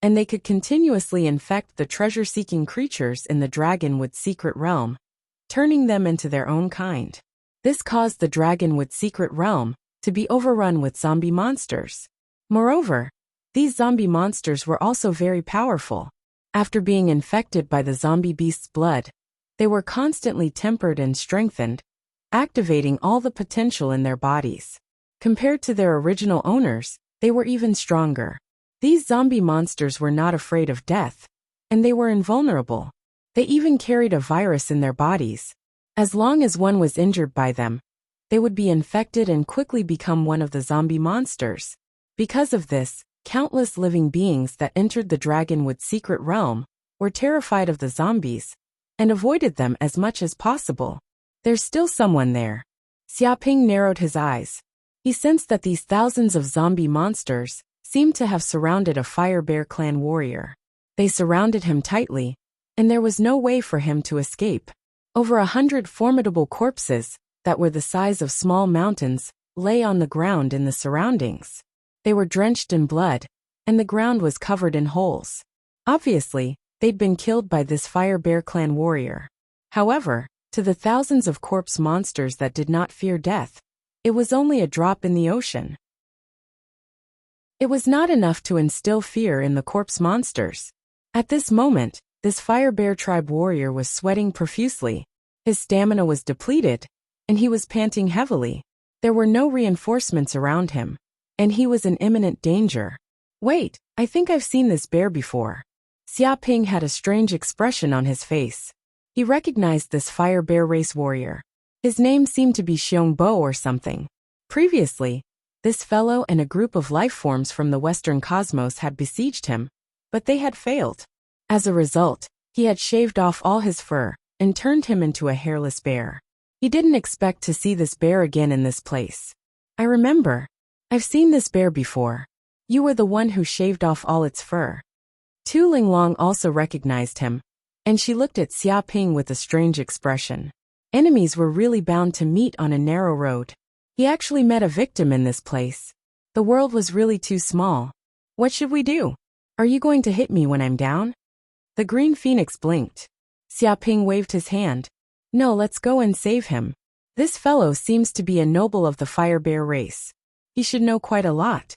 and they could continuously infect the treasure-seeking creatures in the Dragonwood secret realm, turning them into their own kind. This caused the Dragonwood secret realm to be overrun with zombie monsters. Moreover, these zombie monsters were also very powerful. After being infected by the zombie beast's blood, they were constantly tempered and strengthened, activating all the potential in their bodies. Compared to their original owners, they were even stronger. These zombie monsters were not afraid of death, and they were invulnerable. They even carried a virus in their bodies. As long as one was injured by them, they would be infected and quickly become one of the zombie monsters. Because of this, countless living beings that entered the Dragonwood secret realm were terrified of the zombies and avoided them as much as possible. There's still someone there. Xiaoping narrowed his eyes. He sensed that these thousands of zombie monsters seemed to have surrounded a Fire Bear clan warrior. They surrounded him tightly, and there was no way for him to escape. Over 100 formidable corpses, that were the size of small mountains, lay on the ground in the surroundings. They were drenched in blood, and the ground was covered in holes. Obviously, they'd been killed by this Fire Bear clan warrior. However, to the thousands of corpse monsters that did not fear death, it was only a drop in the ocean. It was not enough to instill fear in the corpse monsters. At this moment, this Fire Bear tribe warrior was sweating profusely. His stamina was depleted, and he was panting heavily. There were no reinforcements around him, and he was in imminent danger. Wait, I think I've seen this bear before. Xiaoping had a strange expression on his face. He recognized this Fire Bear race warrior. His name seemed to be Xiongbo or something. Previously, this fellow and a group of life forms from the Western cosmos had besieged him, but they had failed. As a result, he had shaved off all his fur and turned him into a hairless bear. He didn't expect to see this bear again in this place. I remember. I've seen this bear before. You were the one who shaved off all its fur. Tu Linglong also recognized him, and she looked at Xiaoping with a strange expression. Enemies were really bound to meet on a narrow road. He actually met a victim in this place. The world was really too small. What should we do? Are you going to hit me when I'm down? The green phoenix blinked. Xiaoping waved his hand. No, let's go and save him. This fellow seems to be a noble of the Fire Bear race. He should know quite a lot.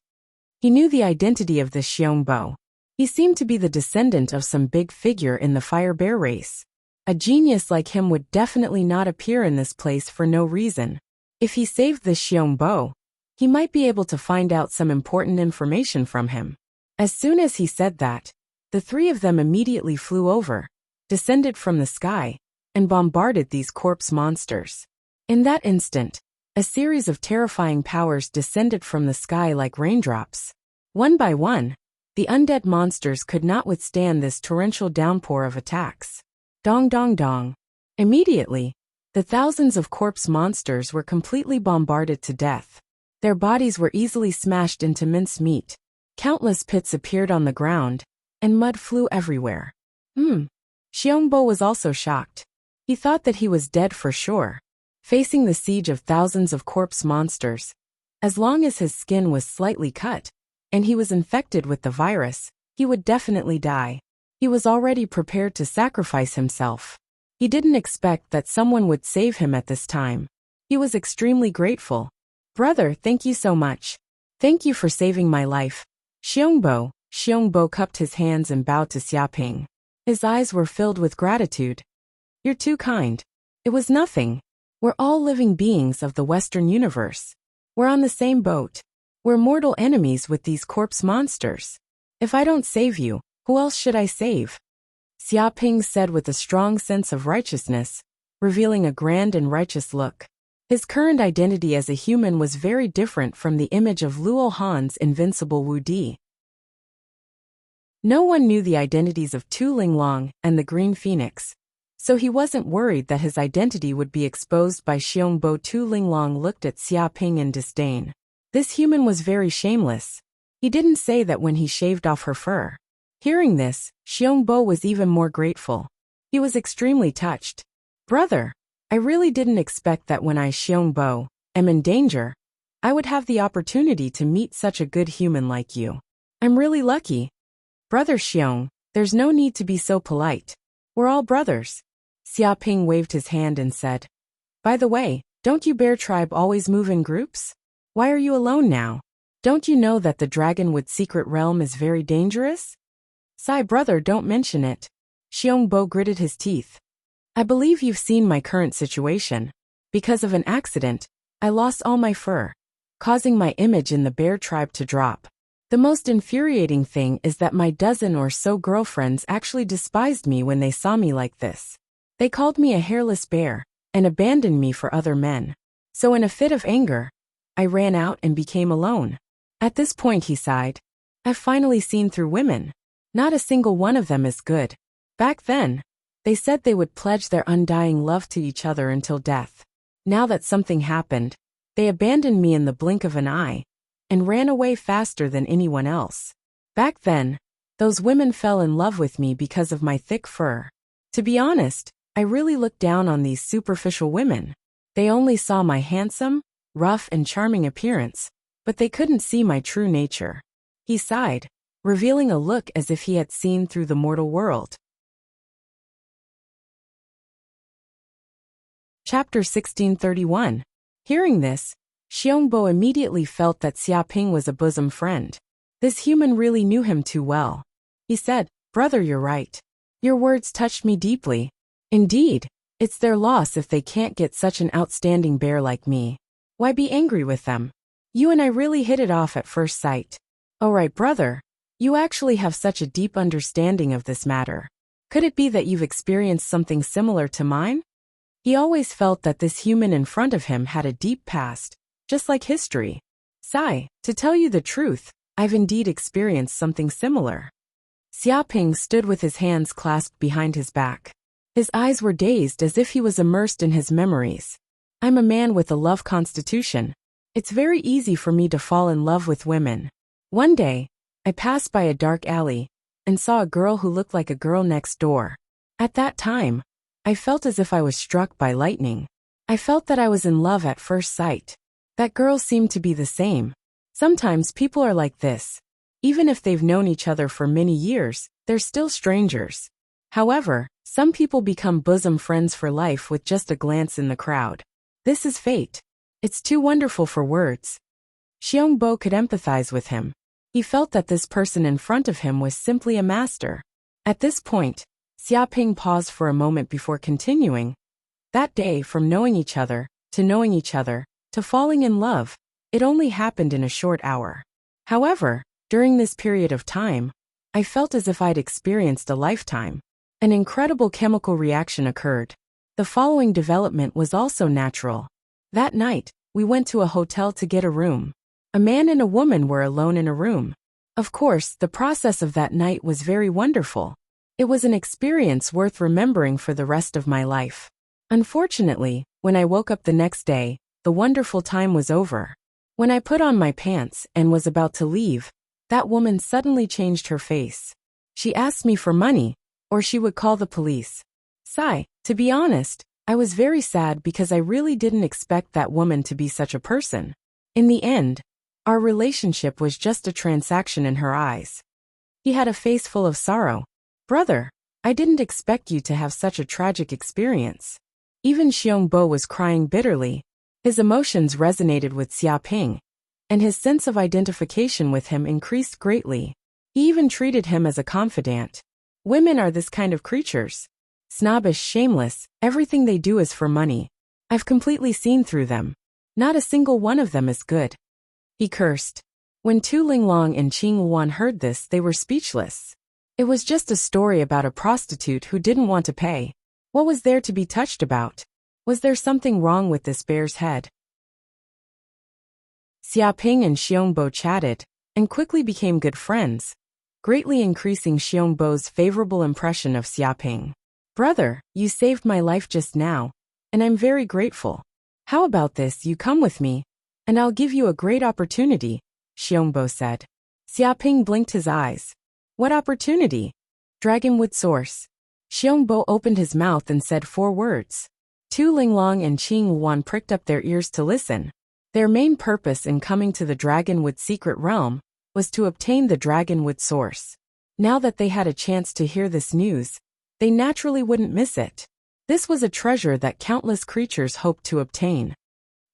He knew the identity of this Xiongbo. He seemed to be the descendant of some big figure in the Fire Bear race. A genius like him would definitely not appear in this place for no reason. If he saved this Xiongbo, he might be able to find out some important information from him. As soon as he said that, the three of them immediately flew over, descended from the sky, and bombarded these corpse monsters. In that instant, a series of terrifying powers descended from the sky like raindrops. One by one, the undead monsters could not withstand this torrential downpour of attacks. Dong dong dong. Immediately, the thousands of corpse monsters were completely bombarded to death. Their bodies were easily smashed into mincemeat. Countless pits appeared on the ground, and mud flew everywhere. Xiongbo was also shocked. He thought that he was dead for sure, facing the siege of thousands of corpse monsters. As long as his skin was slightly cut, and he was infected with the virus, he would definitely die. He was already prepared to sacrifice himself. He didn't expect that someone would save him at this time. He was extremely grateful. Brother, thank you so much. Thank you for saving my life. Xiongbo cupped his hands and bowed to Xiaping. His eyes were filled with gratitude. You're too kind. It was nothing. We're all living beings of the Western universe. We're on the same boat. We're mortal enemies with these corpse monsters. If I don't save you, who else should I save? Xiaping said with a strong sense of righteousness, revealing a grand and righteous look. His current identity as a human was very different from the image of Luo Han's invincible Wu Di. No one knew the identities of Tu Linglong and the Green Phoenix, so he wasn't worried that his identity would be exposed by Xiongbo. Tu Linglong looked at Xiaping in disdain. This human was very shameless. He didn't say that when he shaved off her fur. Hearing this, Xiongbo was even more grateful. He was extremely touched. Brother, I really didn't expect that when I, Xiongbo, am in danger, I would have the opportunity to meet such a good human like you. I'm really lucky. Brother Xiong, there's no need to be so polite. We're all brothers. Xiaping waved his hand and said, By the way, don't you Bear Tribe always move in groups? Why are you alone now? Don't you know that the Dragonwood secret realm is very dangerous? Sai brother, don't mention it. Xiongbo gritted his teeth. I believe you've seen my current situation. Because of an accident, I lost all my fur, causing my image in the Bear Tribe to drop. The most infuriating thing is that my dozen or so girlfriends actually despised me when they saw me like this. They called me a hairless bear and abandoned me for other men. So in a fit of anger, I ran out and became alone. At this point he sighed. I've finally seen through women. Not a single one of them is good. Back then, they said they would pledge their undying love to each other until death. Now that something happened, they abandoned me in the blink of an eye and ran away faster than anyone else. Back then, those women fell in love with me because of my thick fur. To be honest, I really looked down on these superficial women. They only saw my handsome, rough and charming appearance, but they couldn't see my true nature. He sighed, revealing a look as if he had seen through the mortal world. Chapter 1631. Hearing this, Xiongbo immediately felt that Xiaping was a bosom friend. This human really knew him too well. He said, Brother, you're right. Your words touched me deeply. Indeed, it's their loss if they can't get such an outstanding bear like me. Why be angry with them? You and I really hit it off at first sight. Oh right, brother. You actually have such a deep understanding of this matter. Could it be that you've experienced something similar to mine? He always felt that this human in front of him had a deep past, just like history. Sai, to tell you the truth, I've indeed experienced something similar. Xiaping stood with his hands clasped behind his back. His eyes were dazed as if he was immersed in his memories. I'm a man with a love constitution. It's very easy for me to fall in love with women. One day, I passed by a dark alley and saw a girl who looked like a girl next door. At that time, I felt as if I was struck by lightning. I felt that I was in love at first sight. That girl seemed to be the same. Sometimes people are like this. Even if they've known each other for many years, they're still strangers. However, some people become bosom friends for life with just a glance in the crowd. This is fate. It's too wonderful for words. Xiongbo could empathize with him. He felt that this person in front of him was simply a master. At this point, Xiaping paused for a moment before continuing. That day, from knowing each other, to falling in love, it only happened in a short hour. However, during this period of time, I felt as if I'd experienced a lifetime. An incredible chemical reaction occurred. The following development was also natural. That night, we went to a hotel to get a room. A man and a woman were alone in a room. Of course, the process of that night was very wonderful. It was an experience worth remembering for the rest of my life. Unfortunately, when I woke up the next day, the wonderful time was over. When I put on my pants and was about to leave, that woman suddenly changed her face. She asked me for money, or she would call the police. Sigh. To be honest, I was very sad because I really didn't expect that woman to be such a person. In the end, our relationship was just a transaction in her eyes. He had a face full of sorrow. Brother, I didn't expect you to have such a tragic experience. Even Xiongbo was crying bitterly. His emotions resonated with Xiaoping, and his sense of identification with him increased greatly. He even treated him as a confidant. Women are this kind of creatures. Snobbish, shameless, everything they do is for money. I've completely seen through them. Not a single one of them is good. He cursed. When Tu Linglong and Qing Wan heard this, they were speechless. It was just a story about a prostitute who didn't want to pay. What was there to be touched about? Was there something wrong with this bear's head? Xiaoping and Xiongbo chatted, and quickly became good friends, greatly increasing Xiongbo's favorable impression of Xiaoping. Brother, you saved my life just now, and I'm very grateful. How about this, you come with me, and I'll give you a great opportunity, Xiongbo said. Xiaoping blinked his eyes. What opportunity? Dragonwood source. Xiongbo opened his mouth and said 4 words. Tu Linglong and Qing Wan pricked up their ears to listen. Their main purpose in coming to the Dragonwood secret realm was to obtain the Dragonwood source. Now that they had a chance to hear this news, they naturally wouldn't miss it. This was a treasure that countless creatures hoped to obtain.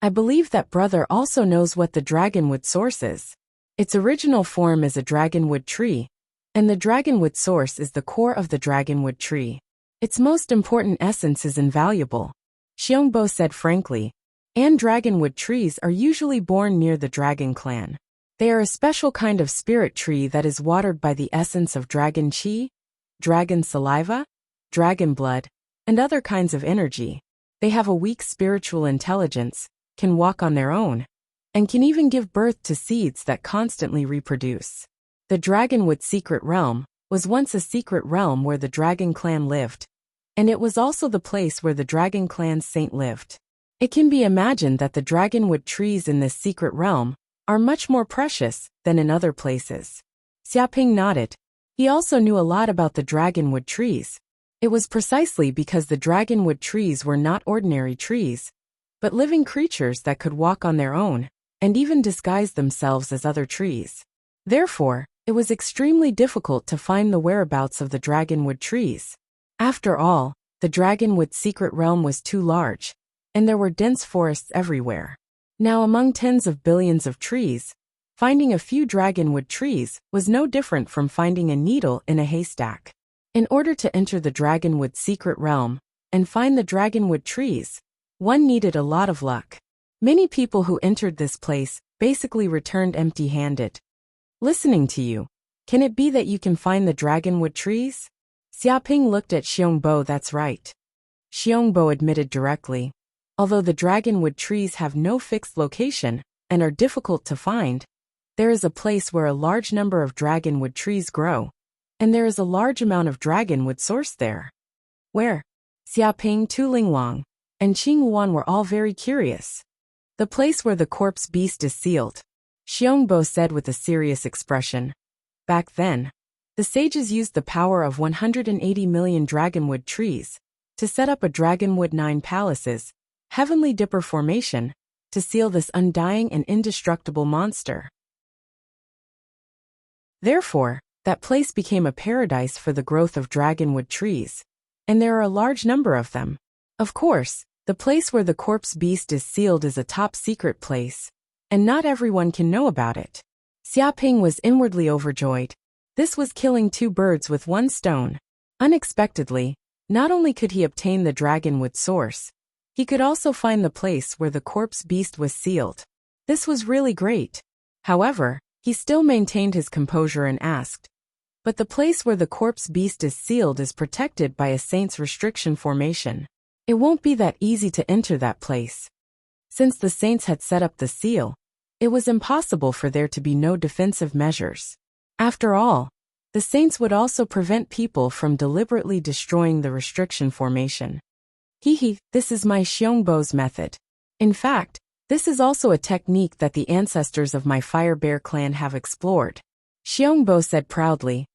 I believe that brother also knows what the Dragonwood source is. Its original form is a dragonwood tree, and the Dragonwood source is the core of the Dragonwood tree. Its most important essence is invaluable, Xiongbo said frankly. And Dragonwood trees are usually born near the Dragon clan. They are a special kind of spirit tree that is watered by the essence of dragon qi, dragon saliva, dragon blood, and other kinds of energy. They have a weak spiritual intelligence, can walk on their own, and can even give birth to seeds that constantly reproduce. The Dragonwood secret realm was once a secret realm where the Dragon clan lived, and it was also the place where the Dragon clan's saint lived. It can be imagined that the Dragonwood trees in this secret realm are much more precious than in other places. Xiaoping nodded. He also knew a lot about the Dragonwood trees. It was precisely because the Dragonwood trees were not ordinary trees, but living creatures that could walk on their own, and even disguise themselves as other trees. Therefore, it was extremely difficult to find the whereabouts of the Dragonwood trees. After all, the Dragonwood secret realm was too large, and there were dense forests everywhere. Now among tens of billions of trees, finding a few Dragonwood trees was no different from finding a needle in a haystack. In order to enter the Dragonwood secret realm and find the Dragonwood trees, one needed a lot of luck. Many people who entered this place basically returned empty-handed. Listening to you, can it be that you can find the Dragonwood trees? Xiaoping looked at Xiongbo. That's right. Xiongbo admitted directly. Although the Dragonwood trees have no fixed location and are difficult to find, there is a place where a large number of Dragonwood trees grow, and there is a large amount of Dragonwood source there. Where? Xiaoping, Tu Linglong, and Qing Wan were all very curious. The place where the corpse beast is sealed, Xiongbo said with a serious expression. Back then, the sages used the power of 180 million Dragonwood trees to set up a Dragonwood 9 palaces, heavenly dipper formation, to seal this undying and indestructible monster. Therefore, that place became a paradise for the growth of Dragonwood trees, and there are a large number of them. Of course, the place where the corpse beast is sealed is a top secret place, and not everyone can know about it. Xiaoping was inwardly overjoyed. This was killing 2 birds with 1 stone. Unexpectedly, not only could he obtain the Dragonwood source, he could also find the place where the corpse beast was sealed. This was really great. However, he still maintained his composure and asked, "But the place where the corpse beast is sealed is protected by a saint's restriction formation. It won't be that easy to enter that place." Since the saints had set up the seal, it was impossible for there to be no defensive measures. After all, the saints would also prevent people from deliberately destroying the restriction formation. This is my Xiongbo's method. In fact, this is also a technique that the ancestors of my Fire Bear clan have explored, Xiongbo said proudly.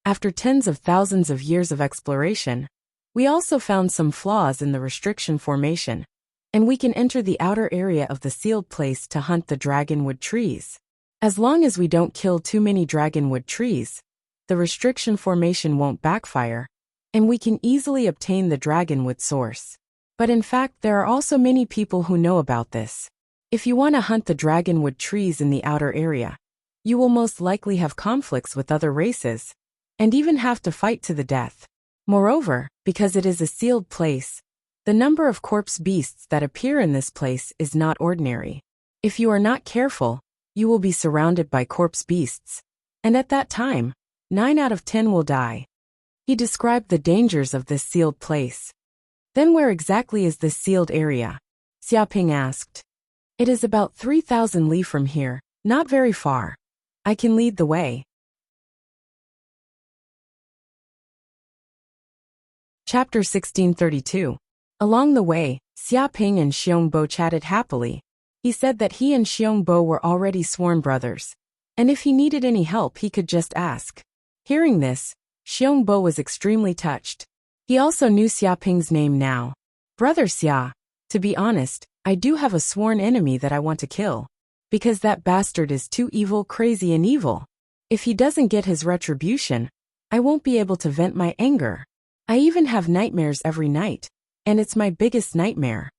After tens of thousands of years of exploration, we also found some flaws in the restriction formation, and we can enter the outer area of the sealed place to hunt the dragonwood trees. As long as we don't kill too many dragonwood trees, the restriction formation won't backfire, and we can easily obtain the dragonwood source. But in fact, there are also many people who know about this. If you want to hunt the dragonwood trees in the outer area, you will most likely have conflicts with other races, and even have to fight to the death. Moreover, because it is a sealed place, the number of corpse beasts that appear in this place is not ordinary. If you are not careful, you will be surrounded by corpse beasts, and at that time, 9 out of 10 will die. He described the dangers of this sealed place. Then where exactly is this sealed area? Xiaoping asked. It is about 3,000 li from here, not very far. I can lead the way. Chapter 1632. Along the way, Xiaoping and Xiongbo chatted happily. He said that he and Xiongbo were already sworn brothers, and if he needed any help he could just ask. Hearing this, Xiongbo was extremely touched. He also knew Xiaoping's name now. Brother Xia, to be honest, I do have a sworn enemy that I want to kill. Because that bastard is too evil, crazy and evil. If he doesn't get his retribution, I won't be able to vent my anger. I even have nightmares every night, and it's my biggest nightmare.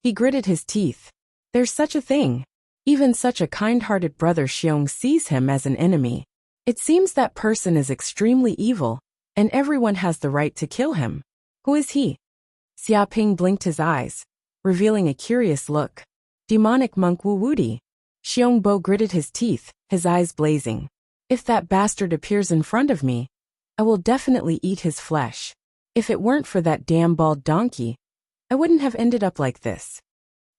He gritted his teeth. There's such a thing. Even such a kind-hearted brother Xiong sees him as an enemy. It seems that person is extremely evil, and everyone has the right to kill him. Who is he? Xiaoping blinked his eyes, revealing a curious look. Demonic monk Wu Wudi. Xiongbo gritted his teeth, his eyes blazing. If that bastard appears in front of me, I will definitely eat his flesh. If it weren't for that damn bald donkey, I wouldn't have ended up like this.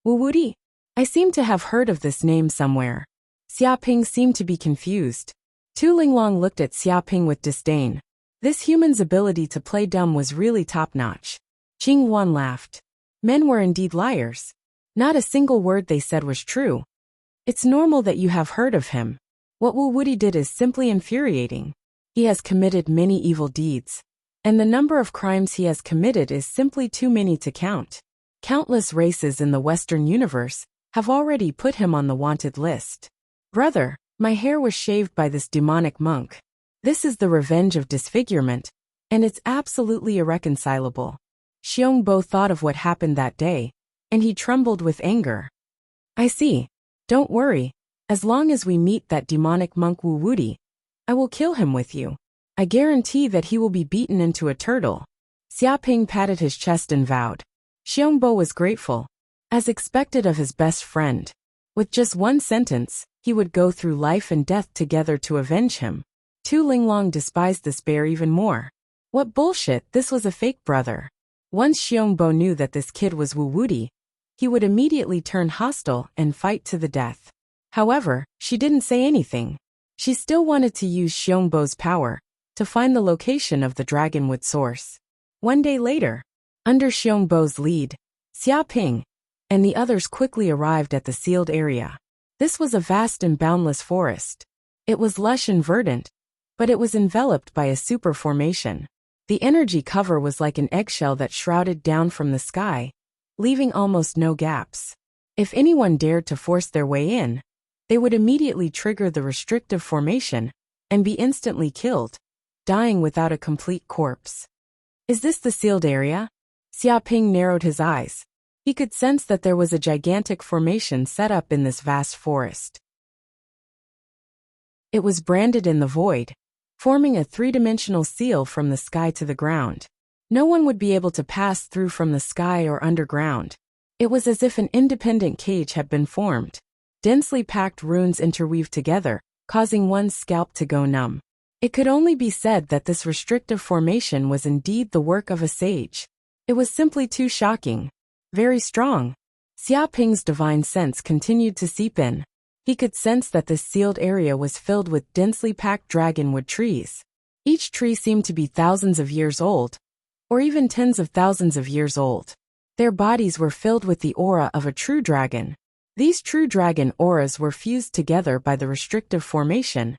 Wu Wudi? I seem to have heard of this name somewhere. Xiaoping seemed to be confused. Tu Linglong looked at Xiaoping with disdain. This human's ability to play dumb was really top-notch. Jing Wan laughed. Men were indeed liars. Not a single word they said was true. It's normal that you have heard of him. What Wu Wudi did is simply infuriating. He has committed many evil deeds, and the number of crimes he has committed is simply too many to count. Countless races in the Western universe have already put him on the wanted list. Brother, my hair was shaved by this demonic monk. This is the revenge of disfigurement, and it's absolutely irreconcilable. Xiongbo thought of what happened that day, and he trembled with anger. I see. Don't worry. As long as we meet that demonic monk Wu Wudi, I will kill him with you. I guarantee that he will be beaten into a turtle. Xiaoping patted his chest and vowed. Xiongbo was grateful, as expected of his best friend. With just one sentence, he would go through life and death together to avenge him. Tu Linglong despised this bear even more. What bullshit, this was a fake brother. Once Xiongbo knew that this kid was Wu Wudi, he would immediately turn hostile and fight to the death. However, she didn't say anything. She still wanted to use Xiongbo's power to find the location of the dragonwood source. One day later, under Xiongbo's lead, Xiaoping and the others quickly arrived at the sealed area. This was a vast and boundless forest. It was lush and verdant, but it was enveloped by a super formation. The energy cover was like an eggshell that shrouded down from the sky, leaving almost no gaps. If anyone dared to force their way in, they would immediately trigger the restrictive formation and be instantly killed, dying without a complete corpse. Is this the sealed area? Xiaoping narrowed his eyes. He could sense that there was a gigantic formation set up in this vast forest. It was branded in the void, forming a three-dimensional seal from the sky to the ground. No one would be able to pass through from the sky or underground. It was as if an independent cage had been formed. Densely packed runes interweaved together, causing one's scalp to go numb. It could only be said that this restrictive formation was indeed the work of a sage. It was simply too shocking. Very strong. Xiaoping's divine sense continued to seep in. He could sense that this sealed area was filled with densely packed dragonwood trees. Each tree seemed to be thousands of years old, or even tens of thousands of years old. Their bodies were filled with the aura of a true dragon. These true dragon auras were fused together by the restrictive formation,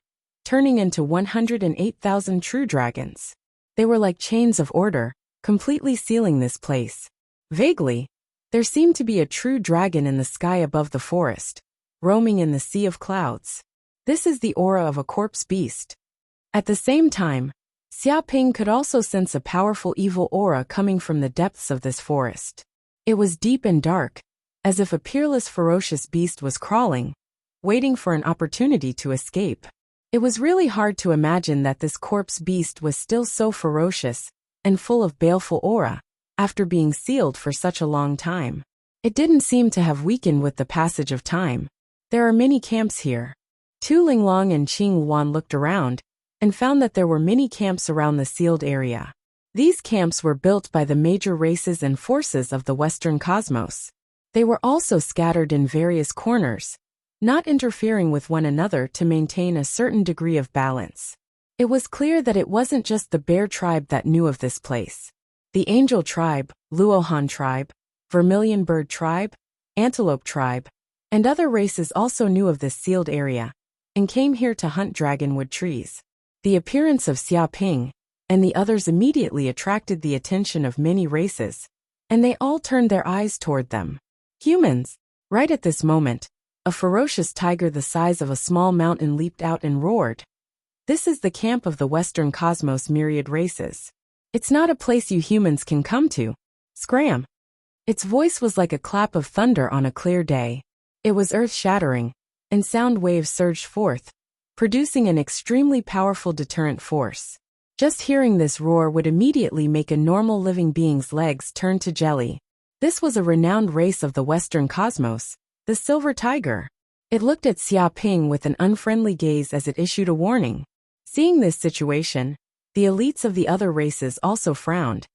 turning into 108,000 true dragons. They were like chains of order, completely sealing this place. Vaguely, there seemed to be a true dragon in the sky above the forest, roaming in the sea of clouds. This is the aura of a corpse beast. At the same time, Xiaoping could also sense a powerful evil aura coming from the depths of this forest. It was deep and dark, as if a peerless ferocious beast was crawling, waiting for an opportunity to escape. It was really hard to imagine that this corpse beast was still so ferocious and full of baleful aura, after being sealed for such a long time. It didn't seem to have weakened with the passage of time. There are many camps here. Tu Linglong and Qing Yuan looked around and found that there were many camps around the sealed area. These camps were built by the major races and forces of the Western cosmos. They were also scattered in various corners, not interfering with one another to maintain a certain degree of balance. It was clear that it wasn't just the bear tribe that knew of this place. The angel tribe, Luohan tribe, vermilion bird tribe, antelope tribe, and other races also knew of this sealed area, and came here to hunt dragonwood trees. The appearance of Xiaoping and the others immediately attracted the attention of many races, and they all turned their eyes toward them. Humans. Right at this moment, a ferocious tiger the size of a small mountain leaped out and roared. This is the camp of the Western cosmos myriad races. It's not a place you humans can come to. Scram! Its voice was like a clap of thunder on a clear day. It was earth-shattering, and sound waves surged forth, producing an extremely powerful deterrent force. Just hearing this roar would immediately make a normal living being's legs turn to jelly. This was a renowned race of the Western cosmos, the Silver Tiger. It looked at Xiaoping with an unfriendly gaze as it issued a warning. Seeing this situation, the elites of the other races also frowned,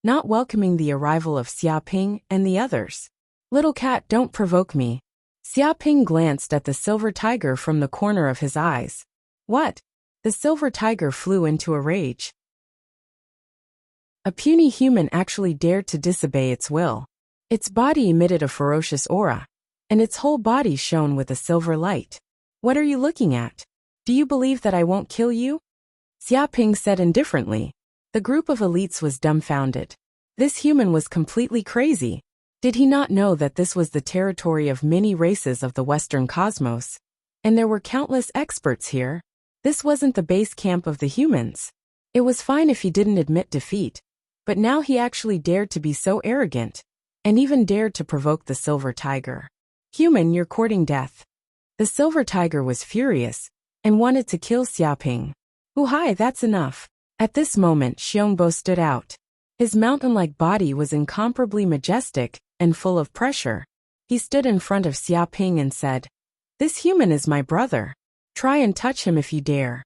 not welcoming the arrival of Xiaoping and the others. Little cat, don't provoke me. Xiaoping glanced at the Silver Tiger from the corner of his eyes. What? The Silver Tiger flew into a rage. A puny human actually dared to disobey its will. Its body emitted a ferocious aura, and its whole body shone with a silver light. What are you looking at? Do you believe that I won't kill you? Xiaoping said indifferently. The group of elites was dumbfounded. This human was completely crazy. Did he not know that this was the territory of many races of the Western cosmos? And there were countless experts here. This wasn't the base camp of the humans. It was fine if he didn't admit defeat, but now he actually dared to be so arrogant, and even dared to provoke the Silver Tiger. Human, you're courting death. The Silver Tiger was furious, and wanted to kill Xiaoping. Hi, that's enough. At this moment Xiongbo stood out. His mountain-like body was incomparably majestic and full of pressure. He stood in front of Xiaoping and said, "This human is my brother. Try and touch him if you dare."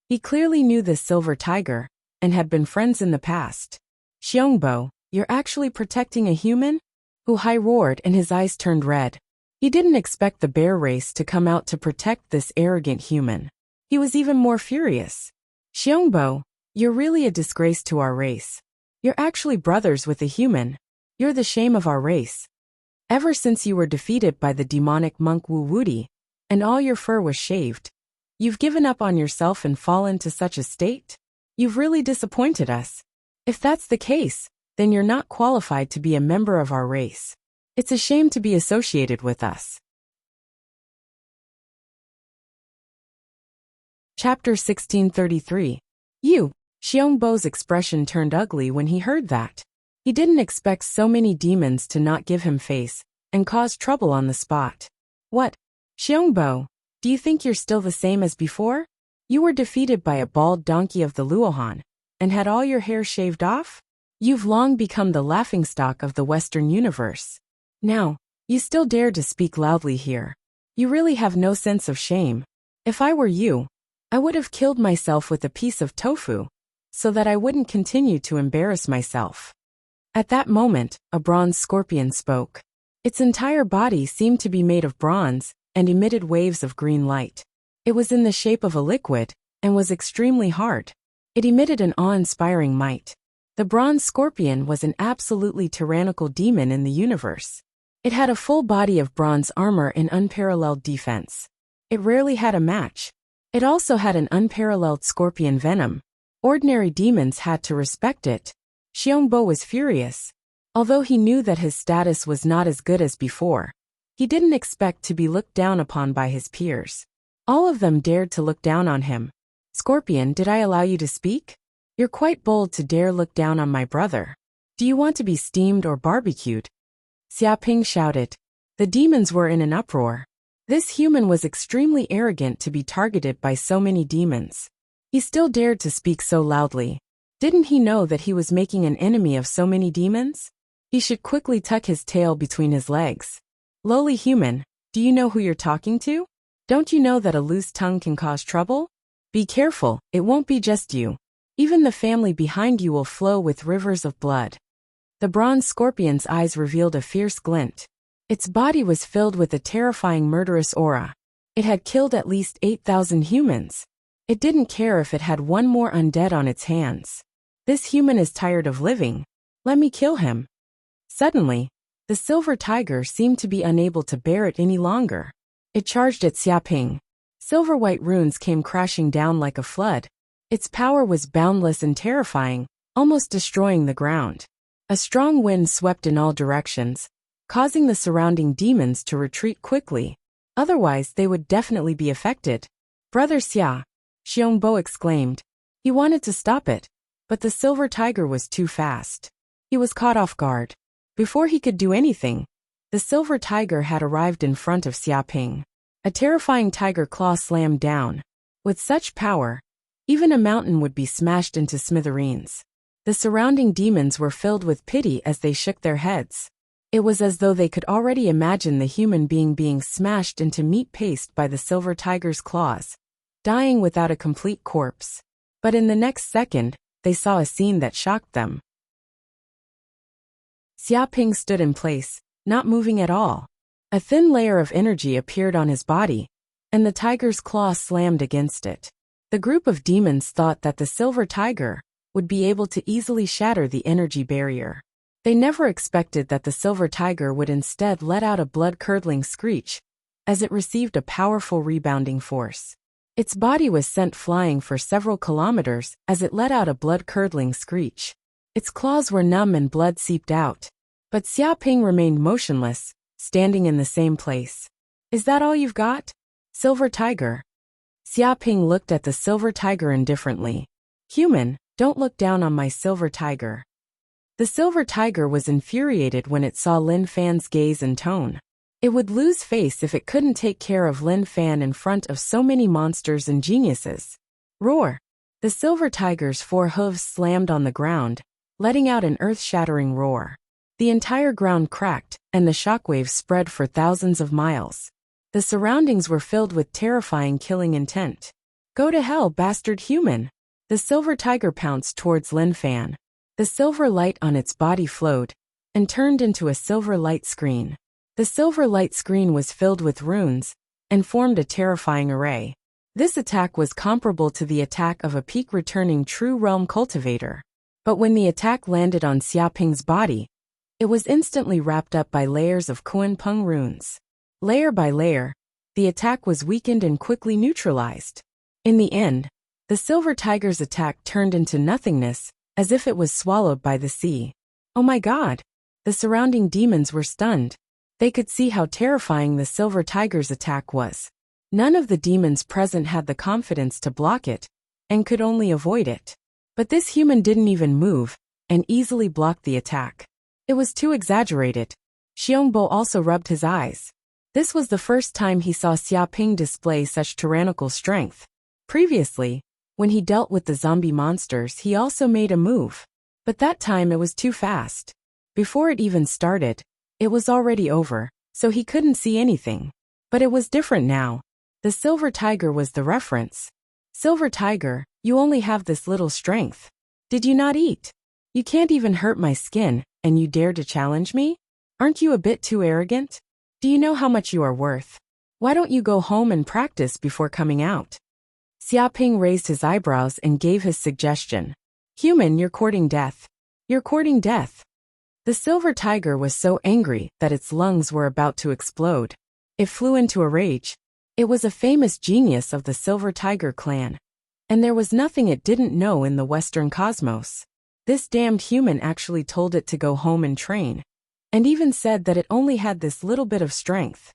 He clearly knew this Silver Tiger, and had been friends in the past. "Xiongbo, you're actually protecting a human?" Hai roared and his eyes turned red. He didn't expect the bear race to come out to protect this arrogant human. He was even more furious. "Xiongbo, you're really a disgrace to our race. You're actually brothers with a human. You're the shame of our race. Ever since you were defeated by the demonic monk Wu Wudi, and all your fur was shaved, you've given up on yourself and fallen to such a state? You've really disappointed us. If that's the case, then you're not qualified to be a member of our race. It's a shame to be associated with us." Chapter 1633. Xiongbo's expression turned ugly when he heard that. He didn't expect so many demons to not give him face, and cause trouble on the spot. "What? Xiongbo, do you think you're still the same as before? You were defeated by a bald donkey of the Luohan, and had all your hair shaved off? You've long become the laughingstock of the Western universe. Now, you still dare to speak loudly here. You really have no sense of shame. If I were you, I would have killed myself with a piece of tofu, so that I wouldn't continue to embarrass myself." At that moment, a bronze scorpion spoke. Its entire body seemed to be made of bronze, and emitted waves of green light. It was in the shape of a liquid, and was extremely hard. It emitted an awe-inspiring might. The bronze scorpion was an absolutely tyrannical demon in the universe. It had a full body of bronze armor and unparalleled defense. It rarely had a match. It also had an unparalleled scorpion venom. Ordinary demons had to respect it. Xiongbo was furious. Although he knew that his status was not as good as before, he didn't expect to be looked down upon by his peers. All of them dared to look down on him. Scorpion, did I allow you to speak? You're quite bold to dare look down on my brother. Do you want to be steamed or barbecued? Xiaoping shouted. The demons were in an uproar. This human was extremely arrogant to be targeted by so many demons. He still dared to speak so loudly. Didn't he know that he was making an enemy of so many demons? He should quickly tuck his tail between his legs. Lowly human, do you know who you're talking to? Don't you know that a loose tongue can cause trouble? Be careful, it won't be just you. Even the family behind you will flow with rivers of blood. The bronze scorpion's eyes revealed a fierce glint. Its body was filled with a terrifying murderous aura. It had killed at least 8,000 humans. It didn't care if it had one more undead on its hands. This human is tired of living. Let me kill him. Suddenly, the silver tiger seemed to be unable to bear it any longer. It charged at Xiaoping. Silver-white runes came crashing down like a flood. Its power was boundless and terrifying, almost destroying the ground. A strong wind swept in all directions, causing the surrounding demons to retreat quickly. Otherwise, they would definitely be affected. Brother Xia, Xiongbo exclaimed. He wanted to stop it, but the silver tiger was too fast. He was caught off guard. Before he could do anything, the silver tiger had arrived in front of Xiaoping. A terrifying tiger claw slammed down. With such power, even a mountain would be smashed into smithereens. The surrounding demons were filled with pity as they shook their heads. It was as though they could already imagine the human being smashed into meat paste by the silver tiger's claws, dying without a complete corpse. But in the next second, they saw a scene that shocked them. Xiaoping stood in place, not moving at all. A thin layer of energy appeared on his body, and the tiger's claw slammed against it. The group of demons thought that the silver tiger would be able to easily shatter the energy barrier. They never expected that the silver tiger would instead let out a blood-curdling screech, as it received a powerful rebounding force. Its body was sent flying for several kilometers as it let out a blood-curdling screech. Its claws were numb and blood seeped out. But Xiaoping remained motionless, standing in the same place. Is that all you've got? Silver tiger. Xiaoping looked at the silver tiger indifferently. Human, don't look down on my silver tiger. The silver tiger was infuriated when it saw Lin Fan's gaze and tone. It would lose face if it couldn't take care of Lin Fan in front of so many monsters and geniuses. Roar! The silver tiger's 4 hooves slammed on the ground, letting out an earth-shattering roar. The entire ground cracked, and the shockwaves spread for thousands of miles. The surroundings were filled with terrifying killing intent. Go to hell, bastard human! The silver tiger pounced towards Lin Fan. The silver light on its body flowed, and turned into a silver light screen. The silver light screen was filled with runes, and formed a terrifying array. This attack was comparable to the attack of a peak-returning True Realm cultivator. But when the attack landed on Xiaoping's body, it was instantly wrapped up by layers of Kunpeng runes. Layer by layer, the attack was weakened and quickly neutralized. In the end, the silver tiger's attack turned into nothingness, as if it was swallowed by the sea. Oh my god! The surrounding demons were stunned. They could see how terrifying the silver tiger's attack was. None of the demons present had the confidence to block it, and could only avoid it. But this human didn't even move, and easily blocked the attack. It was too exaggerated. Xiongbo also rubbed his eyes. This was the first time he saw Xiaoping display such tyrannical strength. Previously, when he dealt with the zombie monsters, he also made a move. But that time it was too fast. Before it even started, it was already over, so he couldn't see anything. But it was different now. The silver tiger was the reference. Silver tiger, you only have this little strength. Did you not eat? You can't even hurt my skin, and you dare to challenge me? Aren't you a bit too arrogant? Do you know how much you are worth? Why don't you go home and practice before coming out? Xiaoping raised his eyebrows and gave his suggestion. Human, you're courting death. You're courting death. The silver tiger was so angry that its lungs were about to explode. It flew into a rage. It was a famous genius of the Silver Tiger clan, and there was nothing it didn't know in the Western cosmos. This damned human actually told it to go home and train, and even said that it only had this little bit of strength.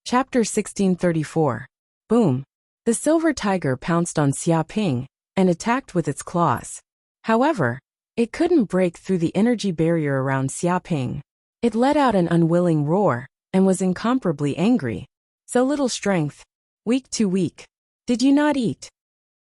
Chapter 1634. Boom. The Silver Tiger pounced on Xia Ping and attacked with its claws. However, it couldn't break through the energy barrier around Xia Ping. It let out an unwilling roar and was incomparably angry. So little strength. Weak too weak. Did you not eat?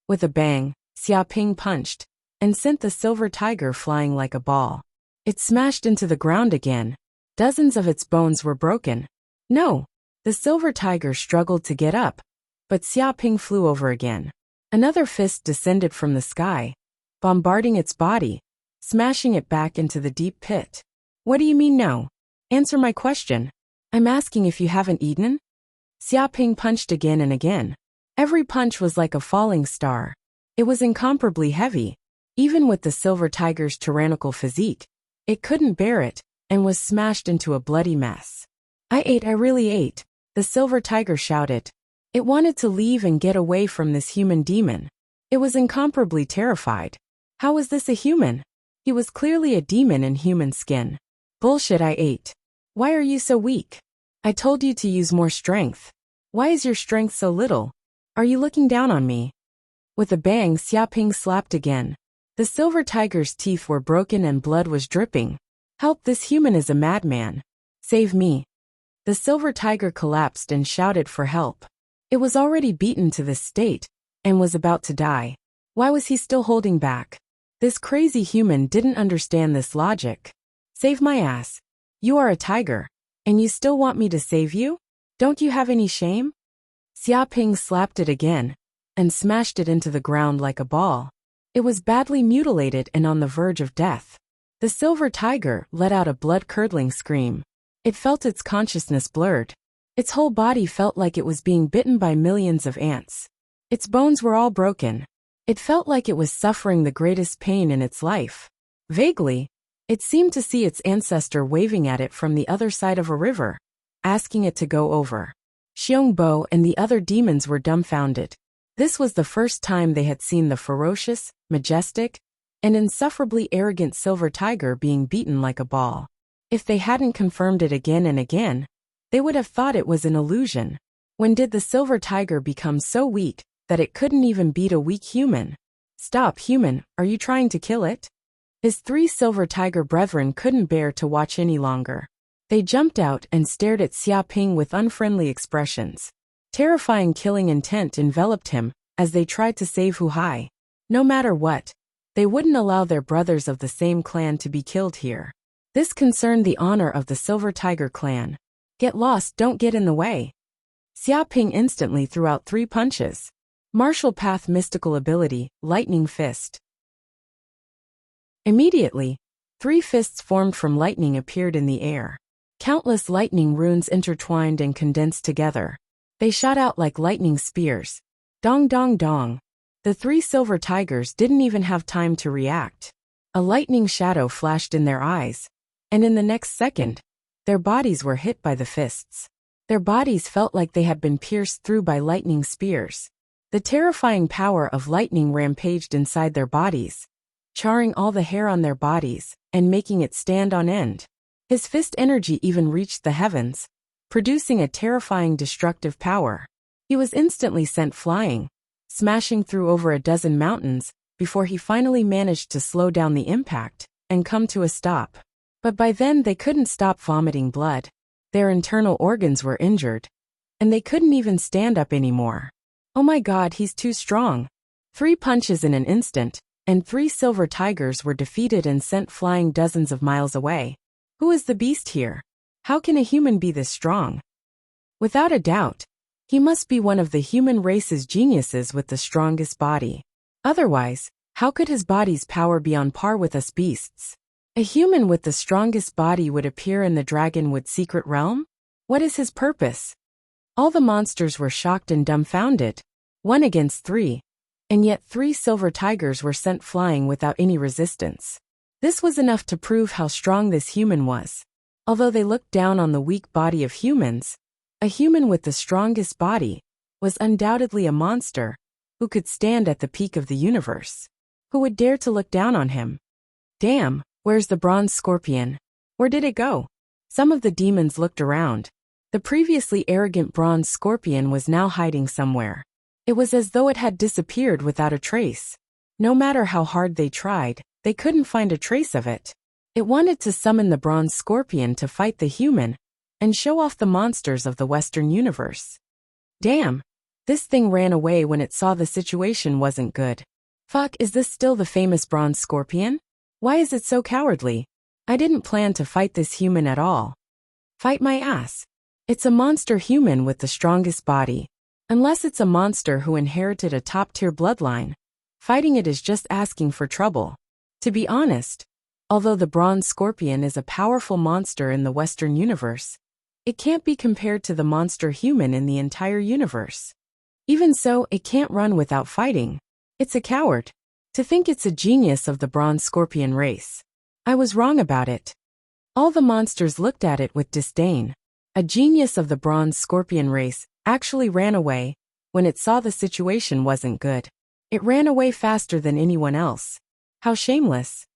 With a bang, Xia Ping punched and sent the Silver Tiger flying like a ball. It smashed into the ground again. Dozens of its bones were broken. No. The Silver Tiger struggled to get up, but Xia Ping flew over again. Another fist descended from the sky, bombarding its body, smashing it back into the deep pit. What do you mean no? Answer my question. I'm asking if you haven't eaten? Xia Ping punched again and again. Every punch was like a falling star. It was incomparably heavy. Even with the Silver Tiger's tyrannical physique, it couldn't bear it, and was smashed into a bloody mess. I really ate, the Silver Tiger shouted. It wanted to leave and get away from this human demon. It was incomparably terrified. How was this a human? He was clearly a demon in human skin. Bullshit, I ate. Why are you so weak? I told you to use more strength. Why is your strength so little? Are you looking down on me? With a bang, Xia Ping slapped again. The Silver Tiger's teeth were broken and blood was dripping. Help, this human is a madman. Save me. The Silver Tiger collapsed and shouted for help. It was already beaten to this state, and was about to die. Why was he still holding back? This crazy human didn't understand this logic. Save my ass. You are a tiger, and you still want me to save you? Don't you have any shame? Xia Ping slapped it again, and smashed it into the ground like a ball. It was badly mutilated and on the verge of death. The Silver Tiger let out a blood-curdling scream. It felt its consciousness blurred. Its whole body felt like it was being bitten by millions of ants. Its bones were all broken. It felt like it was suffering the greatest pain in its life. Vaguely, it seemed to see its ancestor waving at it from the other side of a river, asking it to go over. Xiongbo and the other demons were dumbfounded. This was the first time they had seen the ferocious, majestic, and insufferably arrogant Silver Tiger being beaten like a ball. If they hadn't confirmed it again and again, they would have thought it was an illusion. When did the Silver Tiger become so weak that it couldn't even beat a weak human? Stop, human, are you trying to kill it? His 3 Silver Tiger brethren couldn't bear to watch any longer. They jumped out and stared at Xia Ping with unfriendly expressions. Terrifying killing intent enveloped him as they tried to save Hu Hai. No matter what, they wouldn't allow their brothers of the same clan to be killed here. This concerned the honor of the Silver Tiger clan. Get lost, don't get in the way. Xia Ping instantly threw out 3 punches. Martial Path mystical ability, Lightning Fist. Immediately, 3 fists formed from lightning appeared in the air. Countless lightning runes intertwined and condensed together. They shot out like lightning spears. Dong dong dong. The 3 Silver Tigers didn't even have time to react. A lightning shadow flashed in their eyes, and in the next second, their bodies were hit by the fists. Their bodies felt like they had been pierced through by lightning spears. The terrifying power of lightning rampaged inside their bodies, charring all the hair on their bodies and making it stand on end. His fist energy even reached the heavens, producing a terrifying destructive power. He was instantly sent flying, smashing through over a dozen mountains before he finally managed to slow down the impact and come to a stop. But by then they couldn't stop vomiting blood. Their internal organs were injured, and they couldn't even stand up anymore. Oh my God, he's too strong. 3 punches in an instant, and 3 Silver Tigers were defeated and sent flying dozens of miles away. Who is the beast here? How can a human be this strong? Without a doubt, he must be one of the human race's geniuses with the strongest body. Otherwise, how could his body's power be on par with us beasts? A human with the strongest body would appear in the Dragonwood secret realm? What is his purpose? All the monsters were shocked and dumbfounded. 1 against 3. And yet 3 Silver Tigers were sent flying without any resistance. This was enough to prove how strong this human was. Although they looked down on the weak body of humans, a human with the strongest body was undoubtedly a monster who could stand at the peak of the universe. Who would dare to look down on him? Damn, where's the bronze scorpion? Where did it go? Some of the demons looked around. The previously arrogant bronze scorpion was now hiding somewhere. It was as though it had disappeared without a trace. No matter how hard they tried, they couldn't find a trace of it. It wanted to summon the bronze scorpion to fight the human and show off the monsters of the Western universe. Damn, this thing ran away when it saw the situation wasn't good. Fuck, is this still the famous bronze scorpion? Why is it so cowardly? I didn't plan to fight this human at all. Fight my ass. It's a monster human with the strongest body. Unless it's a monster who inherited a top-tier bloodline, fighting it is just asking for trouble. To be honest, although the bronze scorpion is a powerful monster in the Western universe, it can't be compared to the monster human in the entire universe. Even so, it can't run without fighting. It's a coward. To think it's a genius of the bronze scorpion race. I was wrong about it. All the monsters looked at it with disdain. A genius of the bronze scorpion race actually ran away when it saw the situation wasn't good. It ran away faster than anyone else. How shameless.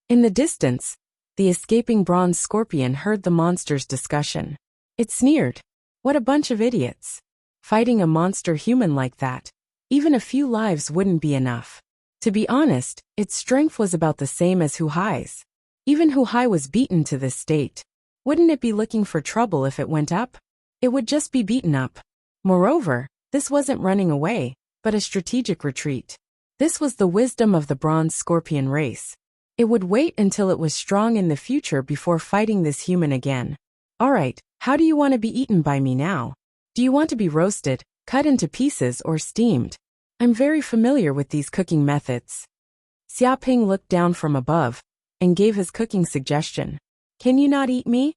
In the distance, the escaping bronze scorpion heard the monster's discussion. It sneered. What a bunch of idiots. Fighting a monster human like that, even a few lives wouldn't be enough. To be honest, its strength was about the same as Wuxia's. Even Wuxia was beaten to this state. Wouldn't it be looking for trouble if it went up? It would just be beaten up. Moreover, this wasn't running away, but a strategic retreat. This was the wisdom of the bronze scorpion race. It would wait until it was strong in the future before fighting this human again. Alright, how do you want to be eaten by me now? Do you want to be roasted, cut into pieces, or steamed? I'm very familiar with these cooking methods. Xiaoping looked down from above and gave his cooking suggestion. Can you not eat me?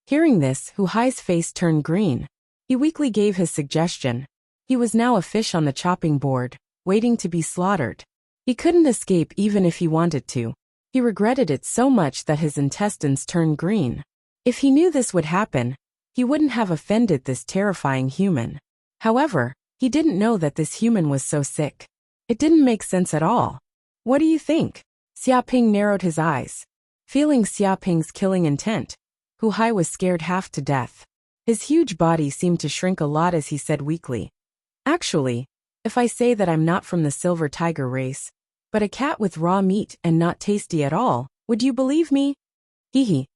Hearing this, Wuxia's face turned green. He weakly gave his suggestion. He was now a fish on the chopping board, waiting to be slaughtered. He couldn't escape even if he wanted to. He regretted it so much that his intestines turned green. If he knew this would happen, he wouldn't have offended this terrifying human. However, he didn't know that this human was so sick. It didn't make sense at all. What do you think? Xiaoping narrowed his eyes. Feeling Xiaoping's killing intent, Wuxia was scared half to death. His huge body seemed to shrink a lot as he said weakly. Actually, if I say that I'm not from the silver tiger race, but a cat with raw meat and not tasty at all, would you believe me? Hee.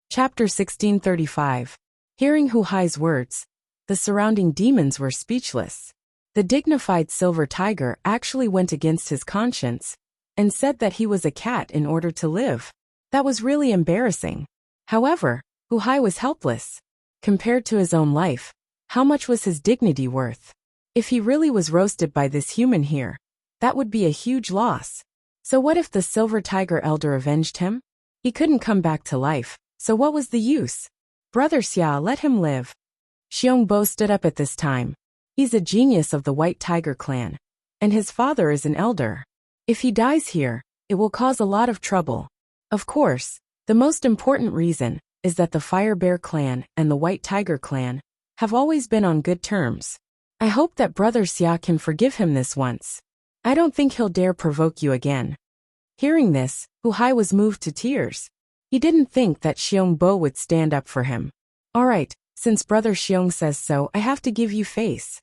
Chapter 1635. Hearing Wuxia's words, the surrounding demons were speechless. The dignified silver tiger actually went against his conscience and said that he was a cat in order to live. That was really embarrassing. However, Wuxia was helpless. Compared to his own life, how much was his dignity worth? If he really was roasted by this human here, that would be a huge loss. So what if the silver tiger elder avenged him? He couldn't come back to life, so what was the use? Brother Xia, let him live. Xiongbo stood up at this time. He's a genius of the White Tiger clan, and his father is an elder. If he dies here, it will cause a lot of trouble. Of course, the most important reason is that the Fire Bear clan and the White Tiger clan have always been on good terms. I hope that Brother Xia can forgive him this once. I don't think he'll dare provoke you again. Hearing this, Wuxia was moved to tears. He didn't think that Xiongbo would stand up for him. Alright, since Brother Xiong says so, I have to give you face.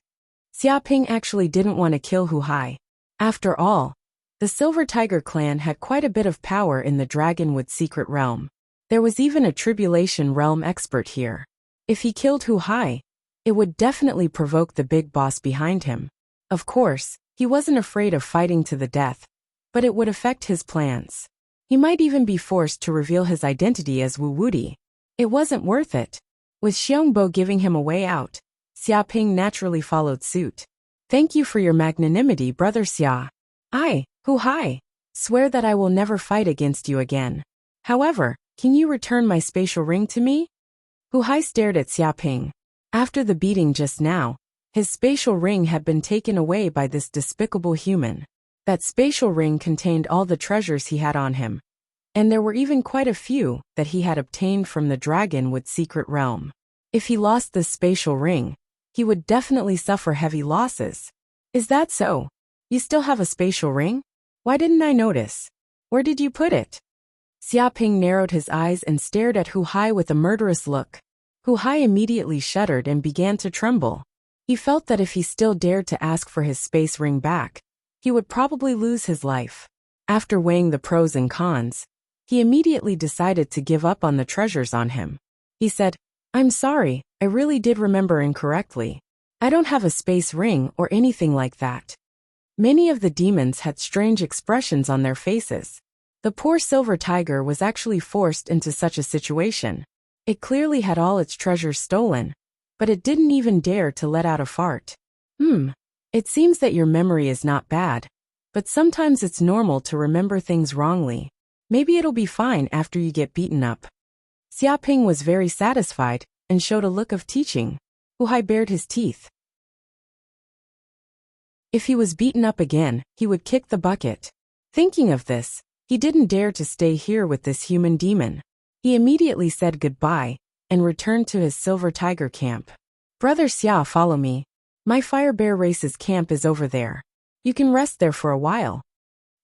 Xiaoping actually didn't want to kill Wuxia. After all, the Silver Tiger clan had quite a bit of power in the Dragonwood secret realm. There was even a Tribulation realm expert here. If he killed Wuxia, it would definitely provoke the big boss behind him. Of course, he wasn't afraid of fighting to the death, but it would affect his plans. He might even be forced to reveal his identity as Wu Wudi. It wasn't worth it. With Xiongbo giving him a way out, Xiaoping naturally followed suit. Thank you for your magnanimity, Brother Xia. I, Wuxia, swear that I will never fight against you again. However, can you return my spatial ring to me? Wuxia stared at Xiaoping. After the beating just now, his spatial ring had been taken away by this despicable human. That spatial ring contained all the treasures he had on him. And there were even quite a few that he had obtained from the Dragonwood secret realm. If he lost this spatial ring, he would definitely suffer heavy losses. Is that so? You still have a spatial ring? Why didn't I notice? Where did you put it? Xiaoping narrowed his eyes and stared at Hu Hai with a murderous look. Hu Hai immediately shuddered and began to tremble. He felt that if he still dared to ask for his space ring back, he would probably lose his life. After weighing the pros and cons, he immediately decided to give up on the treasures on him. He said, "I'm sorry, I really did remember incorrectly. I don't have a space ring or anything like that." Many of the demons had strange expressions on their faces. The poor silver tiger was actually forced into such a situation. It clearly had all its treasures stolen, but it didn't even dare to let out a fart. It seems that your memory is not bad, but sometimes it's normal to remember things wrongly. Maybe it'll be fine after you get beaten up. Xiaoping was very satisfied and showed a look of teaching. Hu Hai bared his teeth. If he was beaten up again, he would kick the bucket. Thinking of this, he didn't dare to stay here with this human demon. He immediately said goodbye and returned to his silver tiger camp. "Brother Xia, follow me. My fire bear race's camp is over there. You can rest there for a while."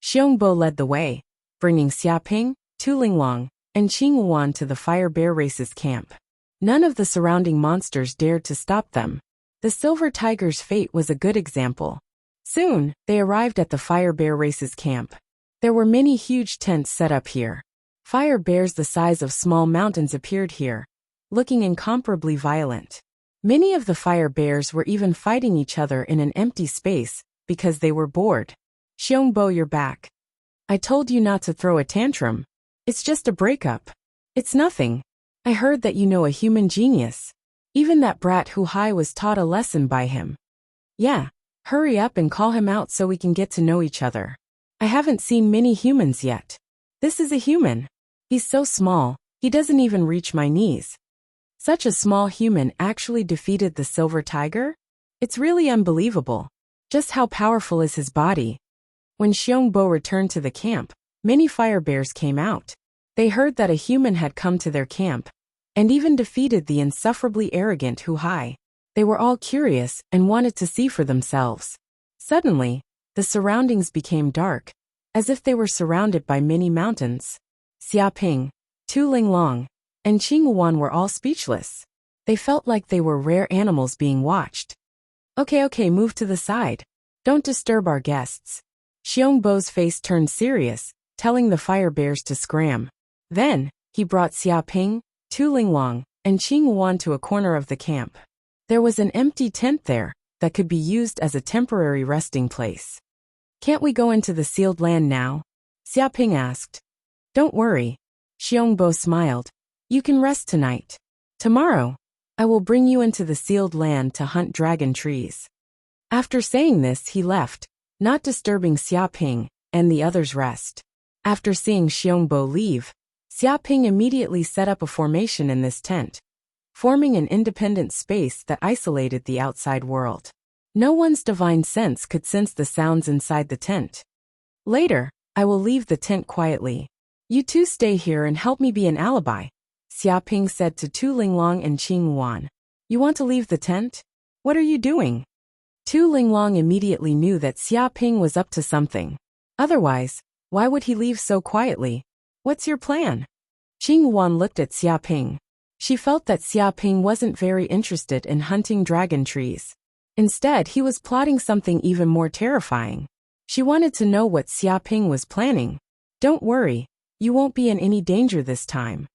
Xiongbo led the way, bringing Xiaoping, Tu Linglong, and Qing Wuan to the fire bear race's camp. None of the surrounding monsters dared to stop them. The silver tiger's fate was a good example. Soon, they arrived at the fire bear race's camp. There were many huge tents set up here. Fire bears the size of small mountains appeared here, looking incomparably violent. Many of the fire bears were even fighting each other in an empty space because they were bored. "Xiongbo, you're back. I told you not to throw a tantrum. It's just a breakup. It's nothing. I heard that you know a human genius. Even that brat Hu Hai was taught a lesson by him. Yeah, hurry up and call him out so we can get to know each other. I haven't seen many humans yet. This is a human. He's so small, he doesn't even reach my knees." Such a small human actually defeated the silver tiger? It's really unbelievable. Just how powerful is his body? When Xiongbo returned to the camp, many fire bears came out. They heard that a human had come to their camp, and even defeated the insufferably arrogant Hu Hai. They were all curious and wanted to see for themselves. Suddenly, the surroundings became dark, as if they were surrounded by many mountains. Xiaoping, Tu Linglong, and Qing Wuan were all speechless. They felt like they were rare animals being watched. Okay, move to the side. Don't disturb our guests." Xiongbo's face turned serious, telling the fire bears to scram. Then, he brought Xiaoping, Tu Linglong, and Qing Wuan to a corner of the camp. There was an empty tent there that could be used as a temporary resting place. "Can't we go into the sealed land now?" Xiaoping asked. "Don't worry." Xiongbo smiled. "You can rest tonight. Tomorrow, I will bring you into the sealed land to hunt dragon trees." After saying this, he left, not disturbing Xiaoping and the others' rest. After seeing Xiongbo leave, Xiaoping immediately set up a formation in this tent, forming an independent space that isolated the outside world. No one's divine sense could sense the sounds inside the tent. "Later, I will leave the tent quietly. You two stay here and help me be an alibi," Xiaoping said to Tu Linglong and Qing Wuan. "You want to leave the tent? What are you doing?" Tu Linglong immediately knew that Xiaoping was up to something. Otherwise, why would he leave so quietly? "What's your plan?" Qing Wuan looked at Xiaoping. She felt that Xiaoping wasn't very interested in hunting dragon trees. Instead, he was plotting something even more terrifying. She wanted to know what Xiaoping was planning. "Don't worry, you won't be in any danger this time.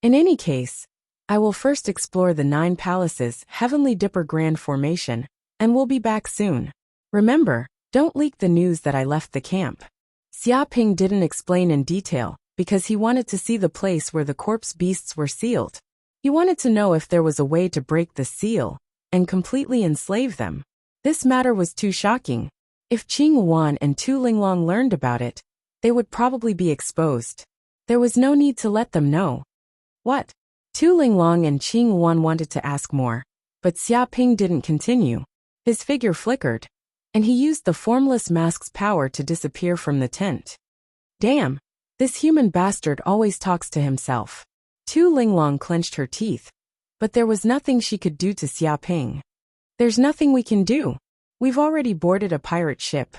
In any case, I will first explore the 9 palaces Heavenly Dipper Grand Formation, and we'll be back soon. Remember, don't leak the news that I left the camp." Xiaoping didn't explain in detail, because he wanted to see the place where the corpse beasts were sealed. He wanted to know if there was a way to break the seal and completely enslave them. This matter was too shocking. If Qing Wuan and Tu Linglong learned about it, they would probably be exposed. There was no need to let them know. What? Tu Linglong and Qing Wuan wanted to ask more, but Xiaoping didn't continue. His figure flickered. and he used the formless mask's power to disappear from the tent. Damn, this human bastard always talks to himself. Tu Linglong clenched her teeth, but there was nothing she could do to Xia Ping. There's nothing we can do. We've already boarded a pirate ship.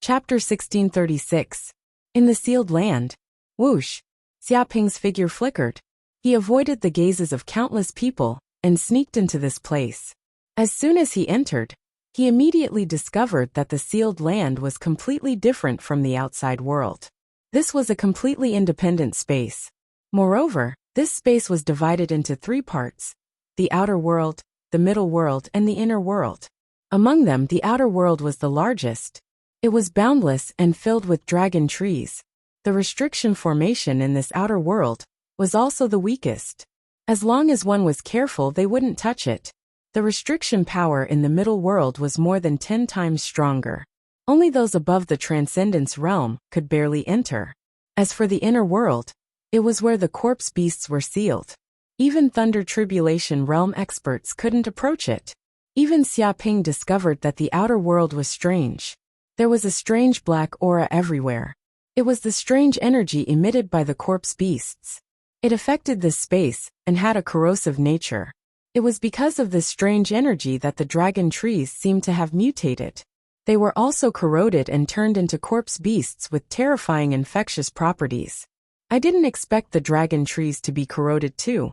Chapter 1636. In the Sealed Land. Whoosh. Xia Ping's figure flickered. He avoided the gazes of countless people and sneaked into this place. As soon as he entered, he immediately discovered that the Sealed Land was completely different from the outside world. This was a completely independent space. Moreover, this space was divided into 3 parts: the outer world, the middle world, and the inner world. Among them, the outer world was the largest. It was boundless and filled with dragon trees. The restriction formation in this outer world was also the weakest. As long as one was careful, they wouldn't touch it. The restriction power in the middle world was more than 10 times stronger. Only those above the Transcendence realm could barely enter. As for the inner world, it was where the corpse beasts were sealed. Even Thunder Tribulation realm experts couldn't approach it. Even Xia Ping discovered that the outer world was strange. There was a strange black aura everywhere. It was the strange energy emitted by the corpse beasts. It affected this space and had a corrosive nature. It was because of this strange energy that the dragon trees seemed to have mutated. They were also corroded and turned into corpse beasts with terrifying infectious properties. I didn't expect the dragon trees to be corroded too.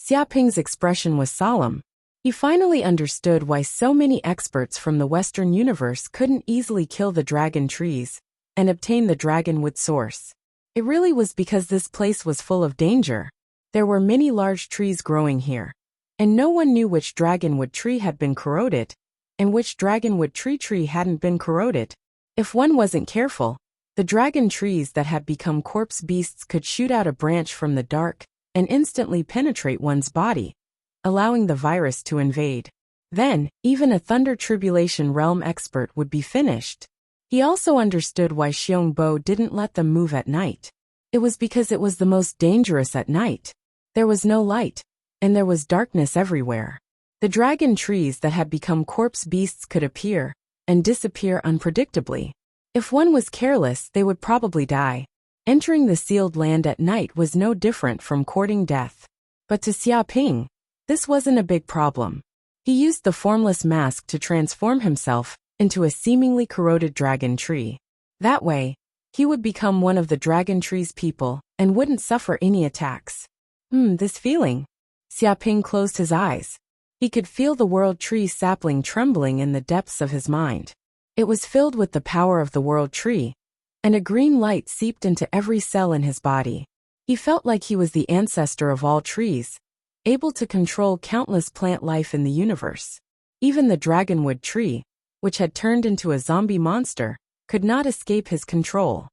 Xia Ping's expression was solemn. He finally understood why so many experts from the Western universe couldn't easily kill the dragon trees and obtain the dragonwood source. It really was because this place was full of danger. There were many large trees growing here, and no one knew which dragonwood tree had been corroded and which dragonwood tree hadn't been corroded. If one wasn't careful, the dragon trees that had become corpse beasts could shoot out a branch from the dark and instantly penetrate one's body, allowing the virus to invade. Then, even a Thunder Tribulation realm expert would be finished. He also understood why Xiong Bo didn't let them move at night. It was because it was the most dangerous at night. There was no light, and there was darkness everywhere. The dragon trees that had become corpse beasts could appear and disappear unpredictably. If one was careless, they would probably die. Entering the Sealed Land at night was no different from courting death. But to Xia Ping, this wasn't a big problem. He used the formless mask to transform himself into a seemingly corroded dragon tree. That way, he would become one of the dragon tree's people and wouldn't suffer any attacks. This feeling. Xiaoping closed his eyes. He could feel the world tree sapling trembling in the depths of his mind. It was filled with the power of the world tree, and a green light seeped into every cell in his body. He felt like he was the ancestor of all trees, able to control countless plant life in the universe. Even the dragonwood tree, which had turned into a zombie monster, could not escape his control.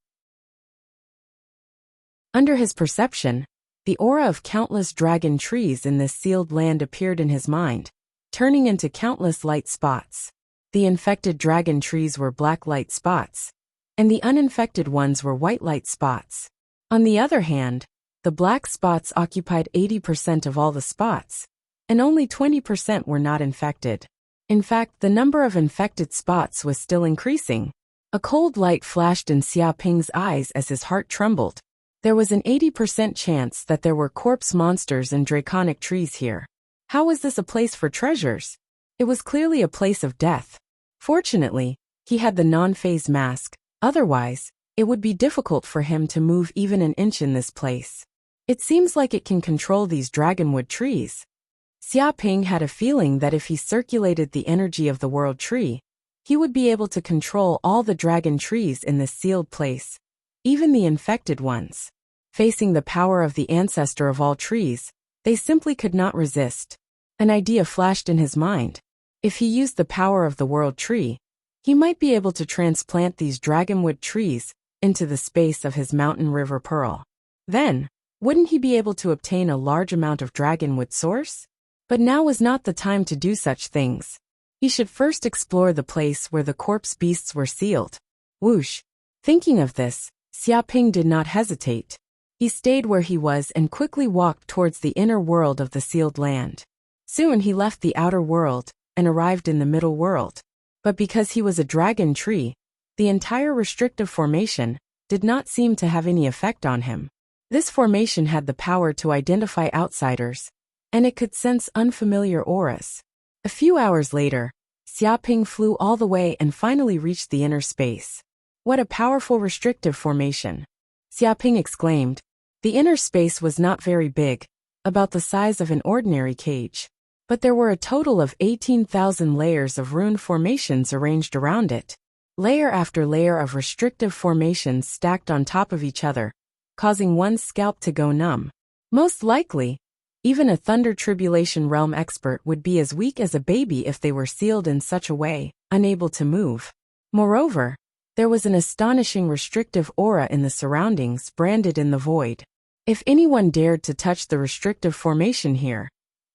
Under his perception, the aura of countless dragon trees in this sealed land appeared in his mind, turning into countless light spots. The infected dragon trees were black light spots, and the uninfected ones were white light spots. On the other hand, the black spots occupied 80% of all the spots, and only 20% were not infected. In fact, the number of infected spots was still increasing. A cold light flashed in Xiaoping's eyes as his heart trembled. There was an 80% chance that there were corpse monsters and draconic trees here. How was this a place for treasures? It was clearly a place of death. Fortunately, he had the non-phase mask, otherwise, it would be difficult for him to move even an inch in this place. It seems like it can control these dragonwood trees. Xiaoping had a feeling that if he circulated the energy of the world tree, he would be able to control all the dragon trees in this sealed place, even the infected ones. Facing the power of the ancestor of all trees, they simply could not resist. An idea flashed in his mind. If he used the power of the world tree, he might be able to transplant these dragonwood trees into the space of his mountain river pearl. Then, wouldn't he be able to obtain a large amount of dragonwood source? But now was not the time to do such things. He should first explore the place where the corpse beasts were sealed. Whoosh! Thinking of this, Xiaoping did not hesitate. He stayed where he was and quickly walked towards the inner world of the sealed land. Soon he left the outer world and arrived in the middle world. But because he was a dragon tree, the entire restrictive formation did not seem to have any effect on him. This formation had the power to identify outsiders, and it could sense unfamiliar auras. A few hours later, Xiaoping flew all the way and finally reached the inner space. What a powerful restrictive formation! Xiaoping exclaimed. The inner space was not very big, about the size of an ordinary cage. But there were a total of 18,000 layers of rune formations arranged around it. Layer after layer of restrictive formations stacked on top of each other, causing one's scalp to go numb. Most likely, even a Thunder Tribulation Realm expert would be as weak as a baby if they were sealed in such a way, unable to move. Moreover, there was an astonishing restrictive aura in the surroundings branded in the void. If anyone dared to touch the restrictive formation here,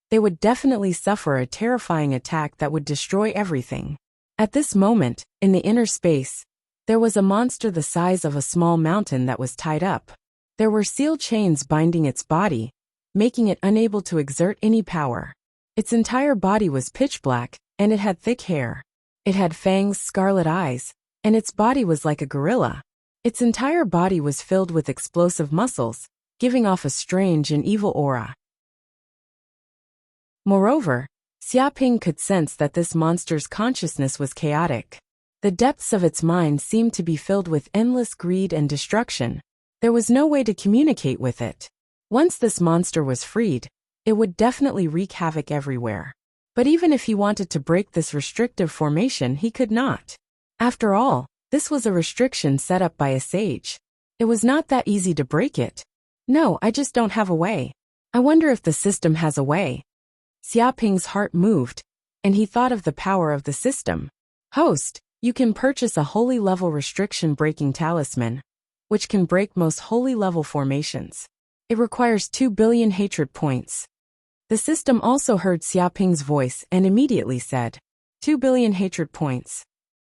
they would definitely suffer a terrifying attack that would destroy everything. At this moment, in the inner space, there was a monster the size of a small mountain that was tied up. There were seal chains binding its body, making it unable to exert any power. Its entire body was pitch black, and it had thick hair. It had fangs, scarlet eyes, and its body was like a gorilla. Its entire body was filled with explosive muscles, giving off a strange and evil aura. Moreover, Xiaoping could sense that this monster's consciousness was chaotic. The depths of its mind seemed to be filled with endless greed and destruction. There was no way to communicate with it. Once this monster was freed, it would definitely wreak havoc everywhere. But even if he wanted to break this restrictive formation, he could not. After all, this was a restriction set up by a sage. It was not that easy to break it. No, I just don't have a way. I wonder if the system has a way. Xiaoping's heart moved, and he thought of the power of the system. Host, you can purchase a holy level restriction breaking talisman, which can break most holy level formations. It requires 2 billion hatred points. The system also heard Xiaoping's voice and immediately said, 2 billion hatred points.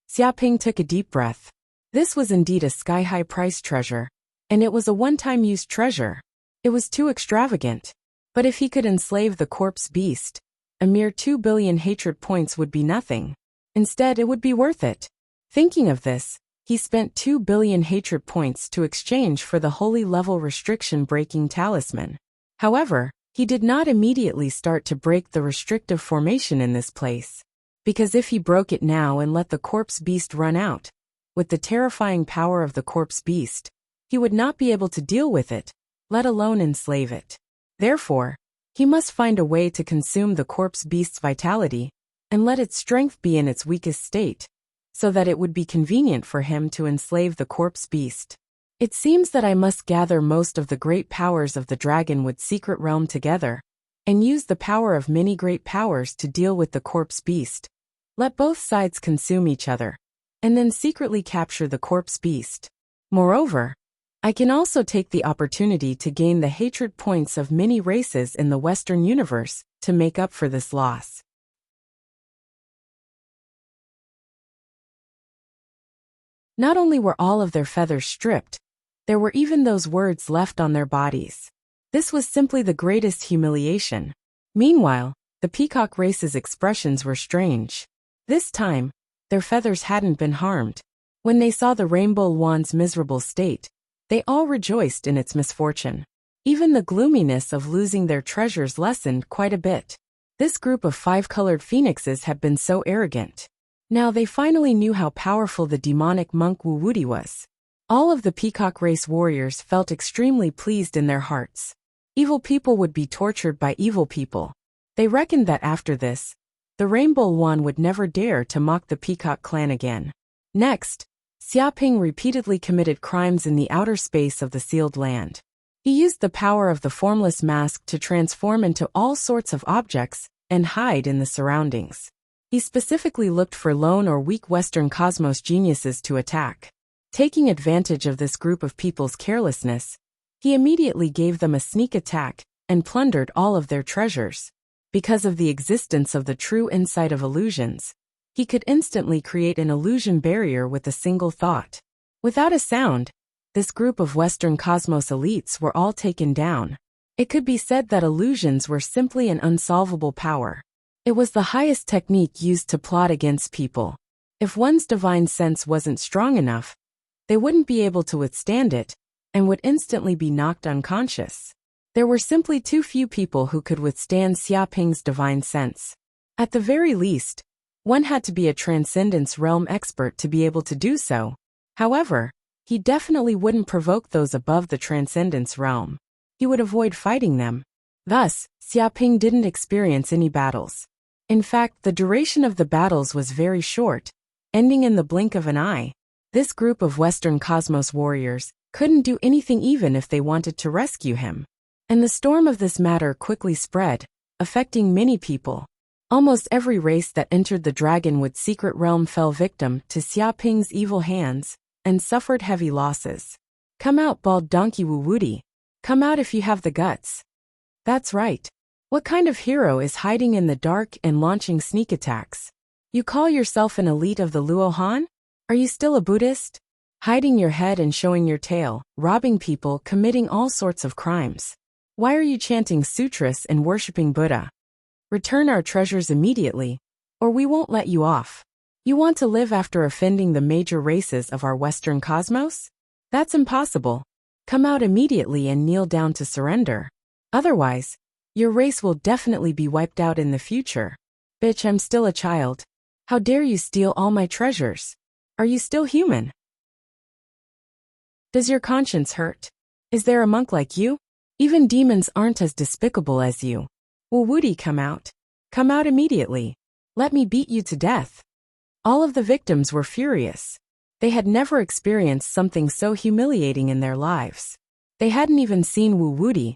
Xiaoping took a deep breath. This was indeed a sky-high price treasure, and it was a one-time use treasure. It was too extravagant. But if he could enslave the corpse beast, a mere 2 billion hatred points would be nothing. Instead, it would be worth it. Thinking of this, he spent 2 billion hatred points to exchange for the holy level restriction breaking talisman. However, He did not immediately start to break the restrictive formation in this place. Because if he broke it now and let the corpse beast run out, with the terrifying power of the corpse beast, he would not be able to deal with it, let alone enslave it. Therefore, he must find a way to consume the corpse beast's vitality, and let its strength be in its weakest state, so that it would be convenient for him to enslave the corpse beast. It seems that I must gather most of the great powers of the Dragonwood secret realm together, and use the power of many great powers to deal with the corpse beast. Let both sides consume each other, and then secretly capture the corpse beast. Moreover, I can also take the opportunity to gain the hatred points of many races in the Western universe to make up for this loss. Not only were all of their feathers stripped, there were even those words left on their bodies. This was simply the greatest humiliation. Meanwhile, the peacock race's expressions were strange. This time, their feathers hadn't been harmed. When they saw the rainbow wand's miserable state, they all rejoiced in its misfortune. Even the gloominess of losing their treasures lessened quite a bit. This group of 5-colored phoenixes had been so arrogant. Now they finally knew how powerful the demonic monk Wuwudi was. All of the peacock race warriors felt extremely pleased in their hearts. Evil people would be tortured by evil people. They reckoned that after this, the Rainbow One would never dare to mock the Peacock clan again. Next, Xiaoping repeatedly committed crimes in the outer space of the sealed land. He used the power of the formless mask to transform into all sorts of objects and hide in the surroundings. He specifically looked for lone or weak Western cosmos geniuses to attack. Taking advantage of this group of people's carelessness, he immediately gave them a sneak attack and plundered all of their treasures. Because of the existence of the true insight of illusions, he could instantly create an illusion barrier with a single thought. Without a sound, this group of Western cosmos elites were all taken down. It could be said that illusions were simply an unsolvable power. It was the highest technique used to plot against people. If one's divine sense wasn't strong enough, they wouldn't be able to withstand it, and would instantly be knocked unconscious. There were simply too few people who could withstand Xiaoping's divine sense. At the very least, one had to be a Transcendence Realm expert to be able to do so. However, he definitely wouldn't provoke those above the Transcendence Realm. He would avoid fighting them. Thus, Xiaoping didn't experience any battles. In fact, the duration of the battles was very short, ending in the blink of an eye. This group of Western cosmos warriors couldn't do anything even if they wanted to rescue him. And the storm of this matter quickly spread, affecting many people. Almost every race that entered the Dragonwood secret realm fell victim to Xiaoping's evil hands and suffered heavy losses. Come out, bald donkey Wuwudi. Come out if you have the guts. That's right. What kind of hero is hiding in the dark and launching sneak attacks? You call yourself an elite of the Luo Han? Are you still a Buddhist? Hiding your head and showing your tail, robbing people, committing all sorts of crimes. Why are you chanting sutras and worshipping Buddha? Return our treasures immediately, or we won't let you off. You want to live after offending the major races of our Western cosmos? That's impossible. Come out immediately and kneel down to surrender. Otherwise, your race will definitely be wiped out in the future. Bitch, I'm still a child. How dare you steal all my treasures? Are you still human? Does your conscience hurt? Is there a monk like you? Even demons aren't as despicable as you. Wuwudi, come out. Come out immediately. Let me beat you to death. All of the victims were furious. They had never experienced something so humiliating in their lives. They hadn't even seen Wuwudi,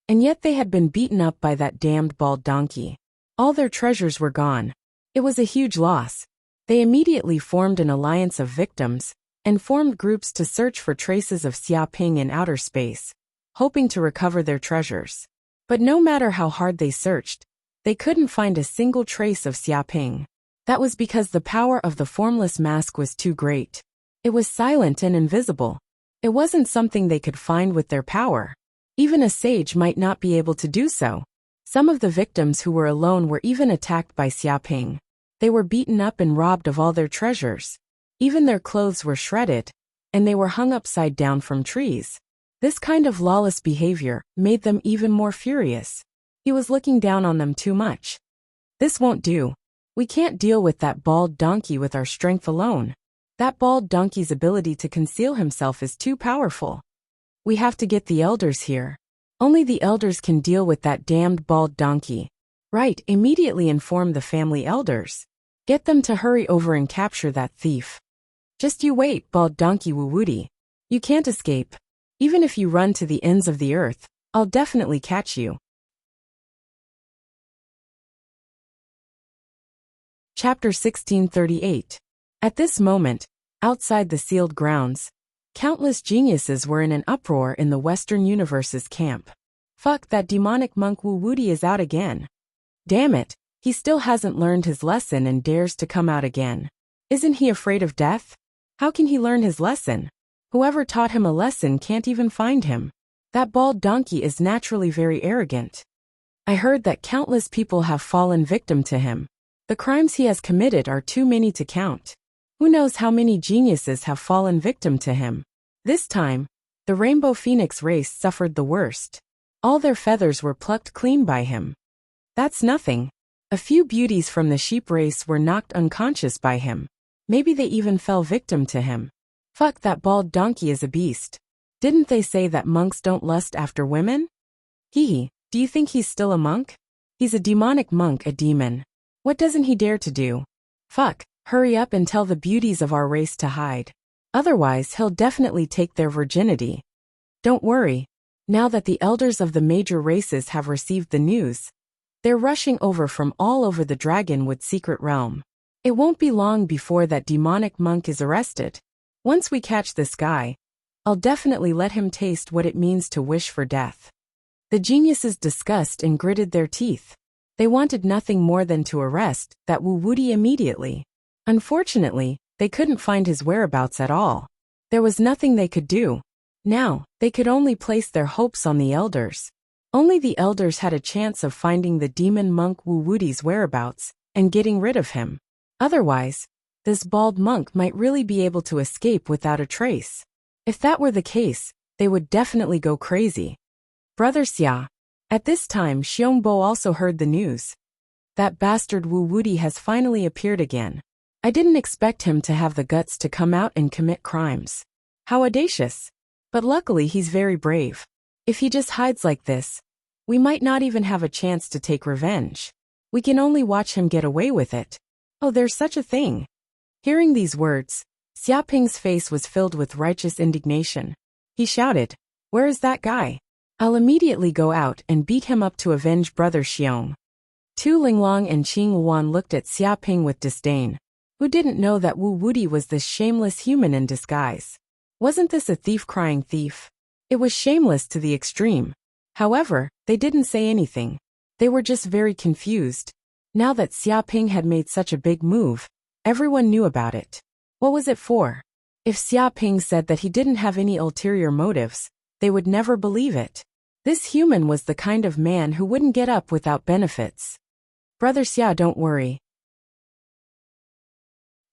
and yet they had been beaten up by that damned bald donkey. All their treasures were gone. It was a huge loss. They immediately formed an alliance of victims and formed groups to search for traces of Xiaoping in outer space, hoping to recover their treasures. But no matter how hard they searched, they couldn't find a single trace of Xiaoping. That was because the power of the formless mask was too great. It was silent and invisible. It wasn't something they could find with their power. Even a sage might not be able to do so. Some of the victims who were alone were even attacked by Xiaoping. They were beaten up and robbed of all their treasures. Even their clothes were shredded, and they were hung upside down from trees. This kind of lawless behavior made them even more furious. He was looking down on them too much. This won't do. We can't deal with that bald donkey with our strength alone. That bald donkey's ability to conceal himself is too powerful. We have to get the elders here. Only the elders can deal with that damned bald donkey. Right, immediately inform the family elders. Get them to hurry over and capture that thief. Just you wait, bald donkey Wuwudi. You can't escape. Even if you run to the ends of the earth, I'll definitely catch you. Chapter 1638. At this moment, outside the sealed grounds, countless geniuses were in an uproar in the Western Universe's camp. Fuck, that demonic monk Wuwudi is out again. Damn it, he still hasn't learned his lesson and dares to come out again. Isn't he afraid of death? How can he learn his lesson? Whoever taught him a lesson can't even find him. That bald donkey is naturally very arrogant. I heard that countless people have fallen victim to him. The crimes he has committed are too many to count. Who knows how many geniuses have fallen victim to him? This time, the Rainbow Phoenix race suffered the worst. All their feathers were plucked clean by him. That's nothing. A few beauties from the sheep race were knocked unconscious by him. Maybe they even fell victim to him. Fuck, that bald donkey is a beast. Didn't they say that monks don't lust after women? Hee, do you think he's still a monk? He's a demonic monk, a demon. What doesn't he dare to do? Fuck, hurry up and tell the beauties of our race to hide. Otherwise he'll definitely take their virginity. Don't worry. Now that the elders of the major races have received the news, they're rushing over from all over the Dragonwood secret realm. It won't be long before that demonic monk is arrested. Once we catch this guy, I'll definitely let him taste what it means to wish for death. The geniuses discussed and gritted their teeth. They wanted nothing more than to arrest that Wuwudi immediately. Unfortunately, they couldn't find his whereabouts at all. There was nothing they could do. Now, they could only place their hopes on the elders. Only the elders had a chance of finding the demon monk Wuwudi's whereabouts and getting rid of him. Otherwise, this bald monk might really be able to escape without a trace. If that were the case, they would definitely go crazy. Brother Xia. At this time, Xiongbo also heard the news. That bastard Wuwudi has finally appeared again. I didn't expect him to have the guts to come out and commit crimes. How audacious. But luckily he's very brave. If he just hides like this, we might not even have a chance to take revenge. We can only watch him get away with it. Oh, there's such a thing. Hearing these words, Xiaoping's face was filled with righteous indignation. He shouted, "Where is that guy? I'll immediately go out and beat him up to avenge Brother Xiong." Tu Linglong and Qing Wan looked at Xiaoping with disdain. Who didn't know that Wuwudi was this shameless human in disguise? Wasn't this a thief crying thief? It was shameless to the extreme. However, they didn't say anything. They were just very confused. Now that Xiaoping had made such a big move, everyone knew about it. What was it for? If Xiaoping said that he didn't have any ulterior motives, they would never believe it. This human was the kind of man who wouldn't get up without benefits. Brother Xia, don't worry.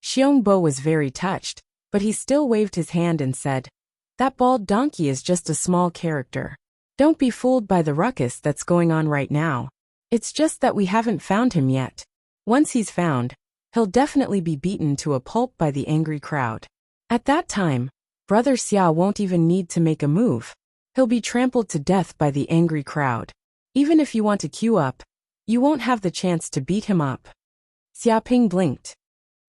Xiongbo was very touched, but he still waved his hand and said, "That bald donkey is just a small character. Don't be fooled by the ruckus that's going on right now. It's just that we haven't found him yet. Once he's found, he'll definitely be beaten to a pulp by the angry crowd. At that time, Brother Xia won't even need to make a move. He'll be trampled to death by the angry crowd. Even if you want to queue up, you won't have the chance to beat him up." Xiaoping blinked.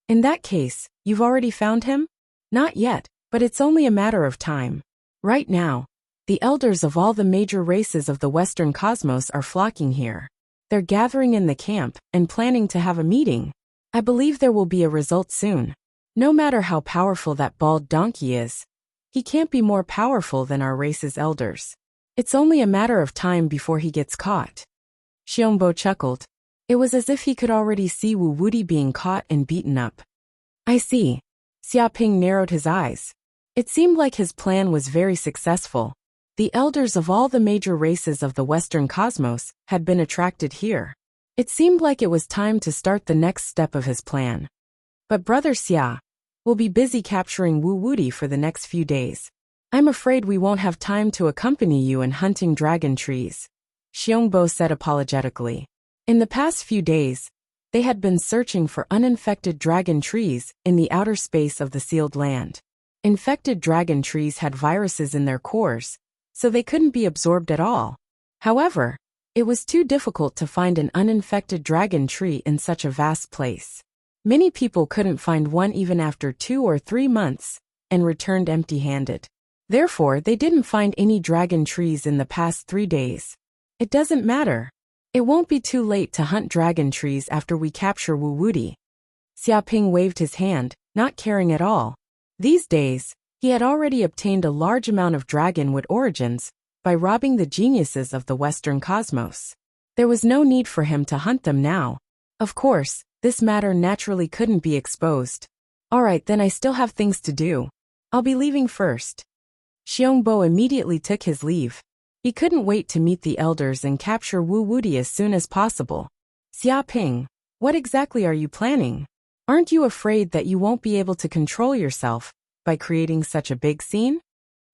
"In that case, you've already found him?" "Not yet, but it's only a matter of time. Right now, the elders of all the major races of the Western cosmos are flocking here. They're gathering in the camp and planning to have a meeting. I believe there will be a result soon. No matter how powerful that bald donkey is, he can't be more powerful than our race's elders. It's only a matter of time before he gets caught." Xiongbo chuckled. It was as if he could already see Wuwudi being caught and beaten up. "I see." Xiaoping narrowed his eyes. It seemed like his plan was very successful. The elders of all the major races of the Western cosmos had been attracted here. It seemed like it was time to start the next step of his plan. "But Brother Xia, we'll be busy capturing Wuwudi for the next few days. I'm afraid we won't have time to accompany you in hunting dragon trees." Xiongbo said apologetically. In the past few days, they had been searching for uninfected dragon trees in the outer space of the sealed land. Infected dragon trees had viruses in their cores, so they couldn't be absorbed at all. However, it was too difficult to find an uninfected dragon tree in such a vast place. Many people couldn't find one even after 2 or 3 months, and returned empty-handed. Therefore, they didn't find any dragon trees in the past 3 days. It doesn't matter. It won't be too late to hunt dragon trees after we capture Wu Wuti. Xiaoping waved his hand, not caring at all. These days, he had already obtained a large amount of dragonwood origins by robbing the geniuses of the Western cosmos. There was no need for him to hunt them now. Of course, this matter naturally couldn't be exposed. Alright, then I still have things to do. I'll be leaving first. Xiongbo immediately took his leave. He couldn't wait to meet the elders and capture Wu Wuti as soon as possible. Xiaoping, what exactly are you planning? Aren't you afraid that you won't be able to control yourself by creating such a big scene?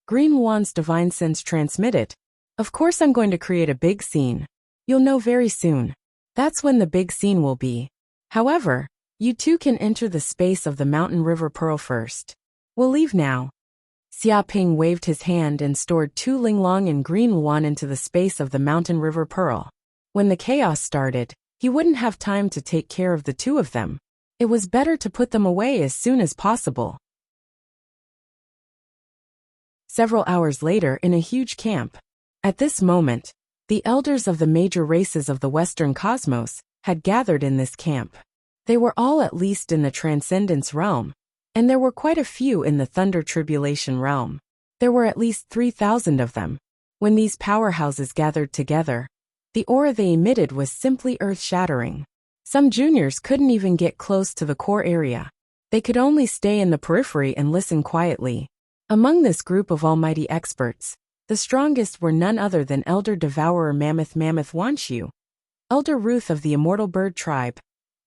Green Wan's divine sense transmitted. Of course I'm going to create a big scene. You'll know very soon. That's when the big scene will be. However, you two can enter the space of the mountain river pearl first. We'll leave now. Xiaoping waved his hand and stored 2 Linglong and Green Wan into the space of the mountain river pearl. When the chaos started, he wouldn't have time to take care of the 2 of them. It was better to put them away as soon as possible. Several hours later in a huge camp. At this moment, the elders of the major races of the Western cosmos had gathered in this camp. They were all at least in the Transcendence realm, and there were quite a few in the Thunder Tribulation realm. There were at least 3,000 of them. When these powerhouses gathered together, the aura they emitted was simply earth-shattering. Some juniors couldn't even get close to the core area. They could only stay in the periphery and listen quietly. Among this group of almighty experts, the strongest were none other than Elder Devourer Mammoth Wanxiu, Elder Ruth of the Immortal Bird Tribe,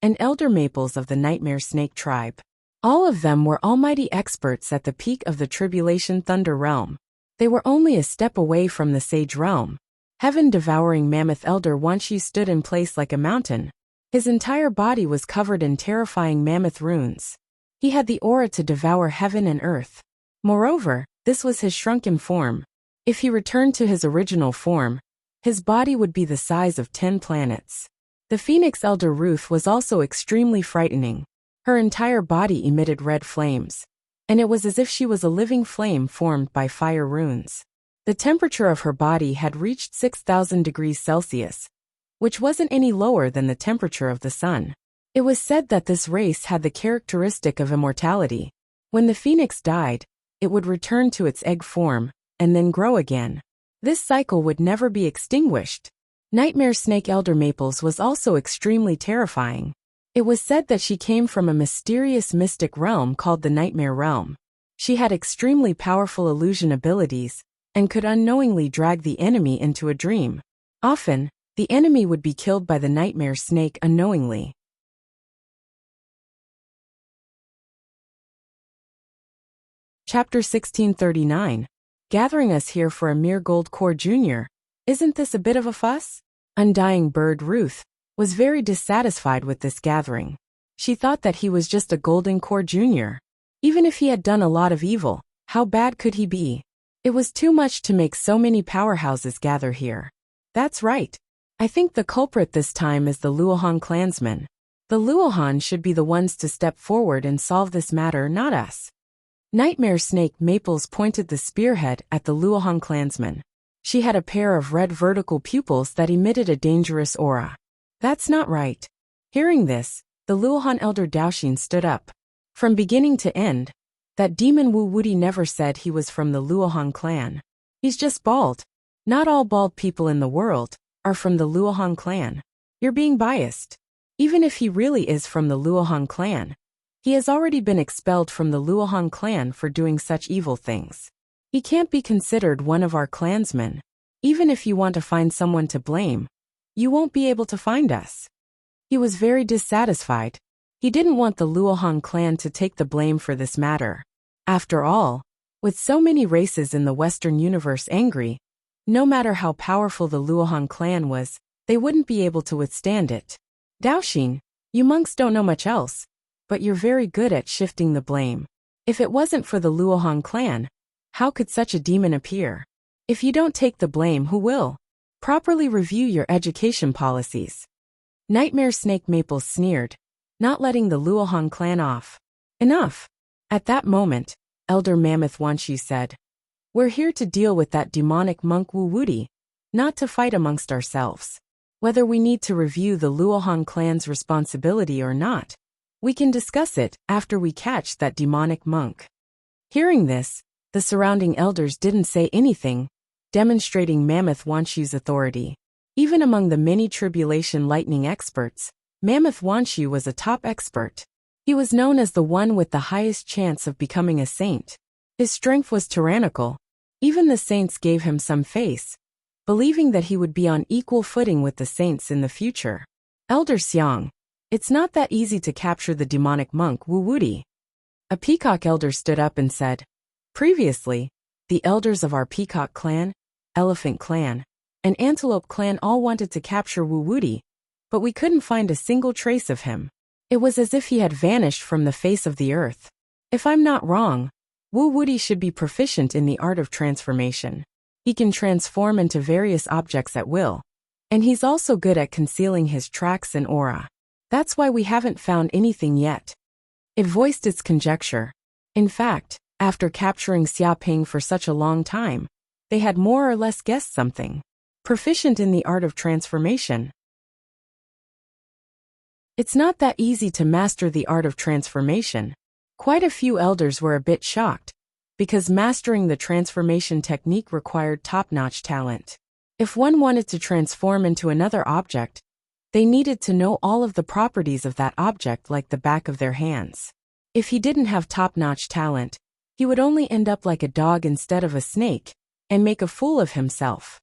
and Elder Maples of the Nightmare Snake Tribe. All of them were almighty experts at the peak of the Tribulation Thunder realm. They were only a step away from the Sage realm. Heaven-devouring Mammoth Elder Wanxiu stood in place like a mountain. His entire body was covered in terrifying mammoth runes. He had the aura to devour heaven and earth. Moreover, this was his shrunken form. If he returned to his original form, his body would be the size of 10 planets. The Phoenix Elder Ruth was also extremely frightening. Her entire body emitted red flames, and it was as if she was a living flame formed by fire runes. The temperature of her body had reached 6,000 degrees Celsius, which wasn't any lower than the temperature of the sun. It was said that this race had the characteristic of immortality. When the phoenix died, it would return to its egg form, and then grow again. This cycle would never be extinguished. Nightmare Snake Elder Maples was also extremely terrifying. It was said that she came from a mysterious mystic realm called the Nightmare Realm. She had extremely powerful illusion abilities, and could unknowingly drag the enemy into a dream. Often, the enemy would be killed by the Nightmare Snake unknowingly. Chapter 1639. Gathering us here for a mere gold core junior. Isn't this a bit of a fuss? Undying Bird Ruth was very dissatisfied with this gathering. She thought that he was just a golden core junior. Even if he had done a lot of evil, how bad could he be? It was too much to make so many powerhouses gather here. That's right. I think the culprit this time is the Luohan clansmen. The Luohan should be the ones to step forward and solve this matter, not us. Nightmare Snake Maples pointed the spearhead at the Luohan clansman. She had a pair of red vertical pupils that emitted a dangerous aura. That's not right. Hearing this, the Luohan Elder Daoxin stood up. From beginning to end, that demon Wu Wuti never said he was from the Luohan clan. He's just bald. Not all bald people in the world are from the Luohan clan. You're being biased. Even if he really is from the Luohan clan, he has already been expelled from the Luohan clan for doing such evil things. He can't be considered one of our clansmen. Even if you want to find someone to blame, you won't be able to find us. He was very dissatisfied. He didn't want the Luohan clan to take the blame for this matter. After all, with so many races in the Western universe angry, No matter how powerful the Luohan clan was, they wouldn't be able to withstand it. Daoxin, you monks don't know much else, but you're very good at shifting the blame. If it wasn't for the Luohan clan, how could such a demon appear? If you don't take the blame, who will? Properly review your education policies. Nightmare Snake Maple sneered, not letting the Luohan clan off. Enough. At that moment, Elder Mammoth Wanshi said, we're here to deal with that demonic monk Wu Wuti, not to fight amongst ourselves. Whether we need to review the Luohan clan's responsibility or not, we can discuss it after we catch that demonic monk. Hearing this, the surrounding elders didn't say anything, demonstrating Mammoth Wanshi's authority. Even among the many tribulation lightning experts, Mammoth Wanshi was a top expert. He was known as the one with the highest chance of becoming a saint. His strength was tyrannical. Even the saints gave him some face, believing that he would be on equal footing with the saints in the future. Elder Xiang, it's not that easy to capture the demonic monk Wu Wuti. A peacock elder stood up and said, previously, the elders of our peacock clan, elephant clan, and antelope clan all wanted to capture Wu Wuti, but we couldn't find a single trace of him. It was as if he had vanished from the face of the earth. If I'm not wrong, Wu Wuti should be proficient in the art of transformation. He can transform into various objects at will, and he's also good at concealing his tracks and aura. That's why we haven't found anything yet. It voiced its conjecture. In fact, after capturing Xia Ping for such a long time, they had more or less guessed something. Proficient in the art of transformation. It's not that easy to master the art of transformation. Quite a few elders were a bit shocked, because mastering the transformation technique required top-notch talent. If one wanted to transform into another object, they needed to know all of the properties of that object like the back of their hands. If he didn't have top-notch talent, he would only end up like a dog instead of a snake, and make a fool of himself.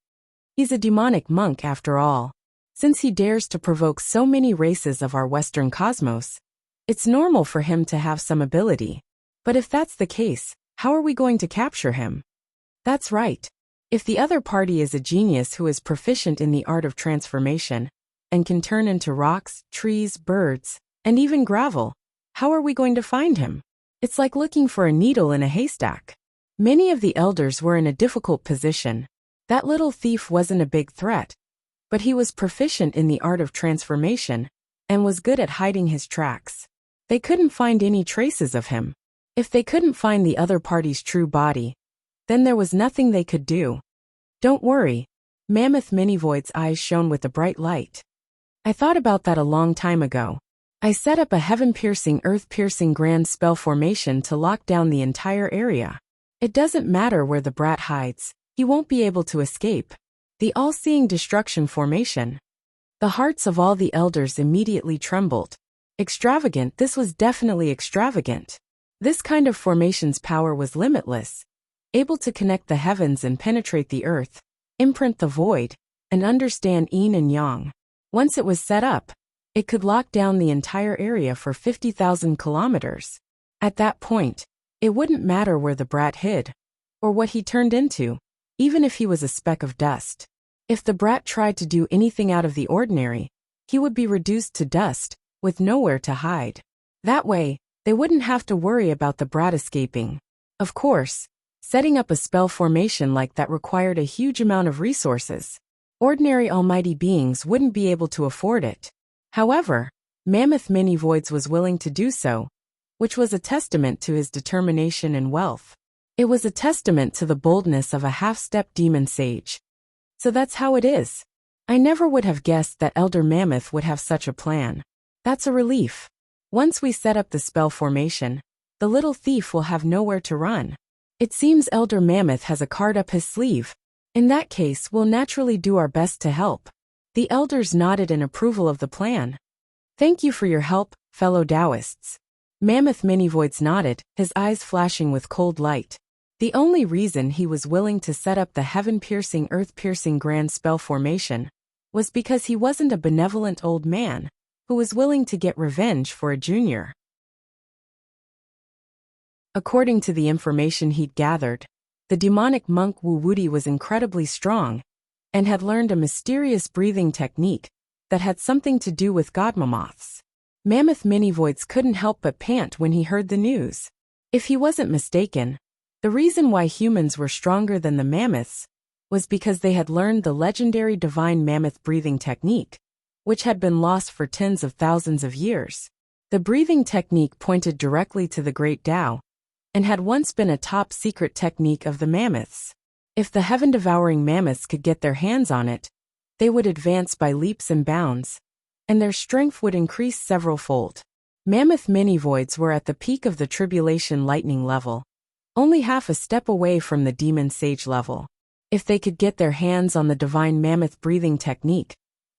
He's a demonic monk after all. Since he dares to provoke so many races of our Western cosmos, it's normal for him to have some ability. But if that's the case, how are we going to capture him? That's right. If the other party is a genius who is proficient in the art of transformation, and can turn into rocks, trees, birds, and even gravel, how are we going to find him? It's like looking for a needle in a haystack. Many of the elders were in a difficult position. That little thief wasn't a big threat, but he was proficient in the art of transformation, and was good at hiding his tracks. They couldn't find any traces of him. If they couldn't find the other party's true body, then there was nothing they could do. Don't worry. Mammoth Minivoid's eyes shone with a bright light. I thought about that a long time ago. I set up a heaven-piercing, earth-piercing grand spell formation to lock down the entire area. It doesn't matter where the brat hides, he won't be able to escape. The all-seeing destruction formation. The hearts of all the elders immediately trembled. Extravagant, this was definitely extravagant. This kind of formation's power was limitless, able to connect the heavens and penetrate the earth, imprint the void, and understand yin and yang. Once it was set up, it could lock down the entire area for 50,000 kilometers. At that point, it wouldn't matter where the brat hid, or what he turned into, even if he was a speck of dust. If the brat tried to do anything out of the ordinary, he would be reduced to dust, with nowhere to hide. That way, they wouldn't have to worry about the brat escaping. Of course, setting up a spell formation like that required a huge amount of resources. Ordinary almighty beings wouldn't be able to afford it. However, Mammoth Minivoids was willing to do so, which was a testament to his determination and wealth. It was a testament to the boldness of a half-step demon sage. So that's how it is. I never would have guessed that Elder Mammoth would have such a plan. That's a relief. Once we set up the spell formation, the little thief will have nowhere to run. It seems Elder Mammoth has a card up his sleeve. In that case, we'll naturally do our best to help. The elders nodded in approval of the plan. Thank you for your help, fellow Taoists. Mammoth Minivoids nodded, his eyes flashing with cold light. The only reason he was willing to set up the heaven-piercing, earth-piercing grand spell formation was because he wasn't a benevolent old man who was willing to get revenge for a junior. According to the information he'd gathered, The demonic monk Wu Wudi was incredibly strong and had learned a mysterious breathing technique that had something to do with godmamoths. Mammoth Minivoids couldn't help but pant when he heard the news. If he wasn't mistaken, the reason why humans were stronger than the mammoths was because they had learned the legendary divine mammoth breathing technique, which had been lost for tens of thousands of years. The breathing technique pointed directly to the Great Tao, and had once been a top-secret technique of the mammoths. If the heaven-devouring mammoths could get their hands on it, they would advance by leaps and bounds, and their strength would increase several-fold. Mammoth Minivoids were at the peak of the tribulation lightning level, only half a step away from the demon sage level. If they could get their hands on the divine mammoth breathing technique,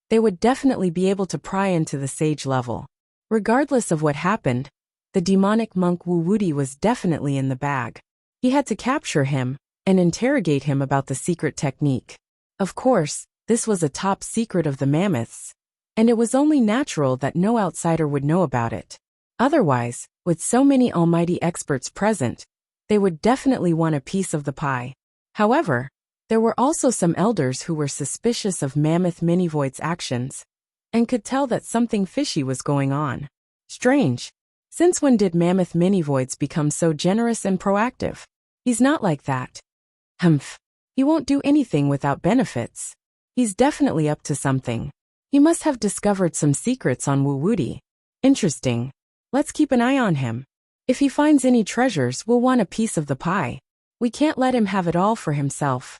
they would definitely be able to pry into the sage level. Regardless of what happened, the demonic monk Wu Wudi was definitely in the bag. He had to capture him and interrogate him about the secret technique. Of course, this was a top secret of the mammoths, and it was only natural that no outsider would know about it. Otherwise, with so many almighty experts present, they would definitely want a piece of the pie. However, there were also some elders who were suspicious of Mammoth Minivoid's actions and could tell that something fishy was going on. Strange. Since when did Mammoth Minivoids become so generous and proactive? He's not like that. Humph. He won't do anything without benefits. He's definitely up to something. He must have discovered some secrets on Wu Wudi. Interesting. Let's keep an eye on him. If he finds any treasures, we'll want a piece of the pie. We can't let him have it all for himself.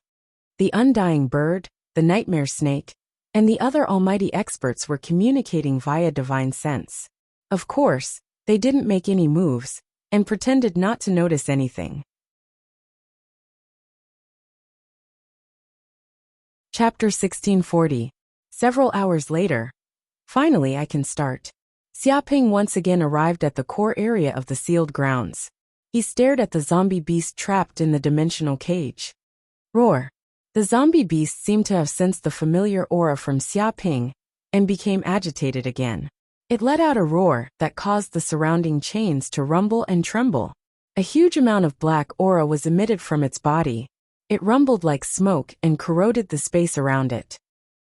The undying bird, the nightmare snake, and the other almighty experts were communicating via divine sense. Of course, they didn't make any moves and pretended not to notice anything. Chapter 1640. Several hours later. Finally, I can start. Xiaoping once again arrived at the core area of the sealed grounds. He stared at the zombie beast trapped in the dimensional cage. Roar. The zombie beast seemed to have sensed the familiar aura from Xiaoping and became agitated again. It let out a roar that caused the surrounding chains to rumble and tremble. A huge amount of black aura was emitted from its body. It rumbled like smoke and corroded the space around it.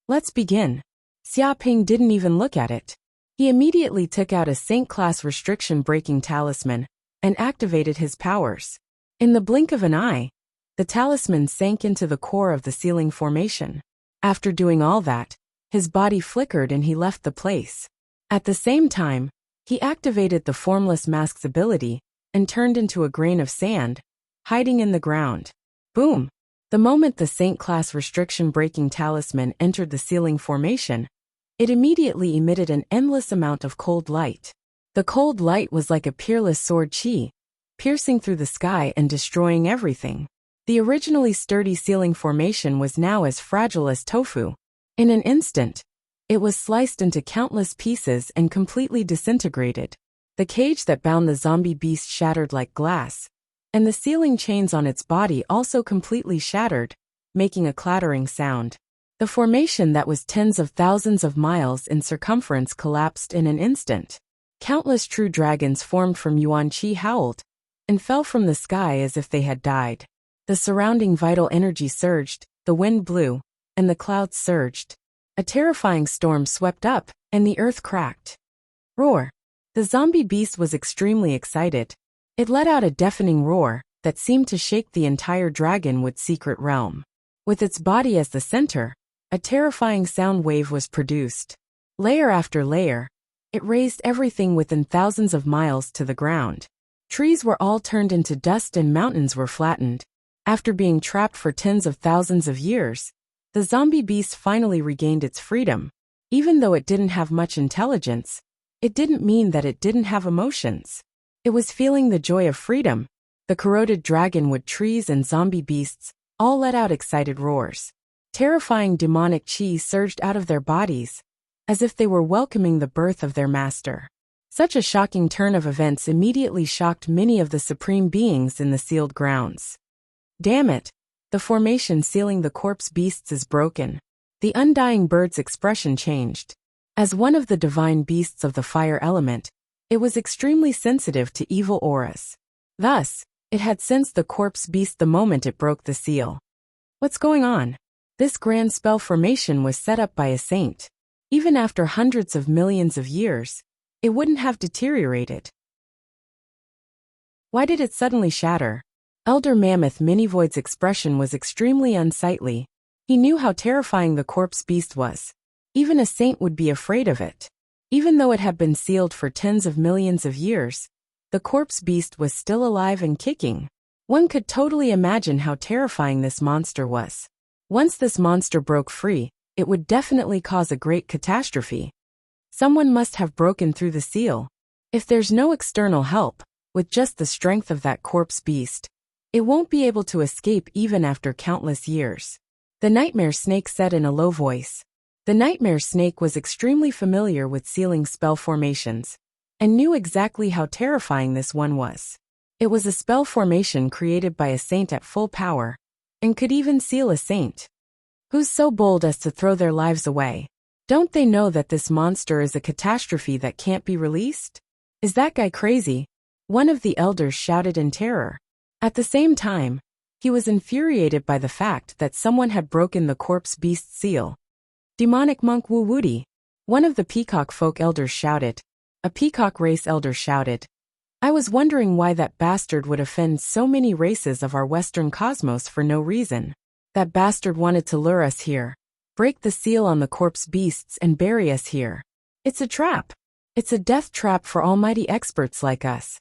Let's begin. Xiaoping didn't even look at it. He immediately took out a Saint-class restriction-breaking talisman and activated his powers. In the blink of an eye, the talisman sank into the core of the ceiling formation. After doing all that, his body flickered and he left the place. At the same time, he activated the Formless Mask's ability and turned into a grain of sand, hiding in the ground. Boom! The moment the Saint-class restriction-breaking talisman entered the ceiling formation, it immediately emitted an endless amount of cold light. The cold light was like a peerless sword chi, piercing through the sky and destroying everything. The originally sturdy ceiling formation was now as fragile as tofu. In an instant, it was sliced into countless pieces and completely disintegrated. The cage that bound the zombie beast shattered like glass, and the ceiling chains on its body also completely shattered, making a clattering sound. The formation that was tens of thousands of miles in circumference collapsed in an instant. Countless true dragons formed from Yuan Qi howled and fell from the sky as if they had died. The surrounding vital energy surged, the wind blew, and the clouds surged. A terrifying storm swept up, and the earth cracked. Roar. The zombie beast was extremely excited. It let out a deafening roar that seemed to shake the entire dragonwood secret realm. With its body as the center, a terrifying sound wave was produced. Layer after layer, it raised everything within thousands of miles to the ground. Trees were all turned into dust and mountains were flattened. After being trapped for tens of thousands of years, the zombie beast finally regained its freedom. Even though it didn't have much intelligence, it didn't mean that it didn't have emotions. It was feeling the joy of freedom. The corroded dragonwood trees and zombie beasts all let out excited roars. Terrifying demonic chi surged out of their bodies, as if they were welcoming the birth of their master. Such a shocking turn of events immediately shocked many of the supreme beings in the sealed grounds. Damn it! The formation sealing the corpse beasts is broken. The undying bird's expression changed. As one of the divine beasts of the fire element, it was extremely sensitive to evil auras. Thus, It had sensed the corpse beast the moment it broke the seal. What's going on? This grand spell formation was set up by a saint. Even after hundreds of millions of years, it wouldn't have deteriorated. Why did it suddenly shatter? Elder Mammoth Minivoid's expression was extremely unsightly. He knew how terrifying the corpse beast was. Even a saint would be afraid of it. Even though it had been sealed for tens of millions of years, the corpse beast was still alive and kicking. One could totally imagine how terrifying this monster was. Once this monster broke free, it would definitely cause a great catastrophe. Someone must have broken through the seal. If there's no external help, with just the strength of that corpse beast, it won't be able to escape even after countless years. The nightmare snake said in a low voice. The nightmare snake was extremely familiar with sealing spell formations, and knew exactly how terrifying this one was. It was a spell formation created by a saint at full power, and could even seal a saint. Who's so bold as to throw their lives away? Don't they know that this monster is a catastrophe that can't be released? Is that guy crazy? One of the elders shouted in terror. At the same time, he was infuriated by the fact that someone had broken the corpse beast's seal. Demonic monk Wu Wudi, one of the peacock folk elders shouted. A peacock race elder shouted. I was wondering why that bastard would offend so many races of our western cosmos for no reason. That bastard wanted to lure us here, break the seal on the corpse beasts and bury us here. It's a trap. It's a death trap for almighty experts like us.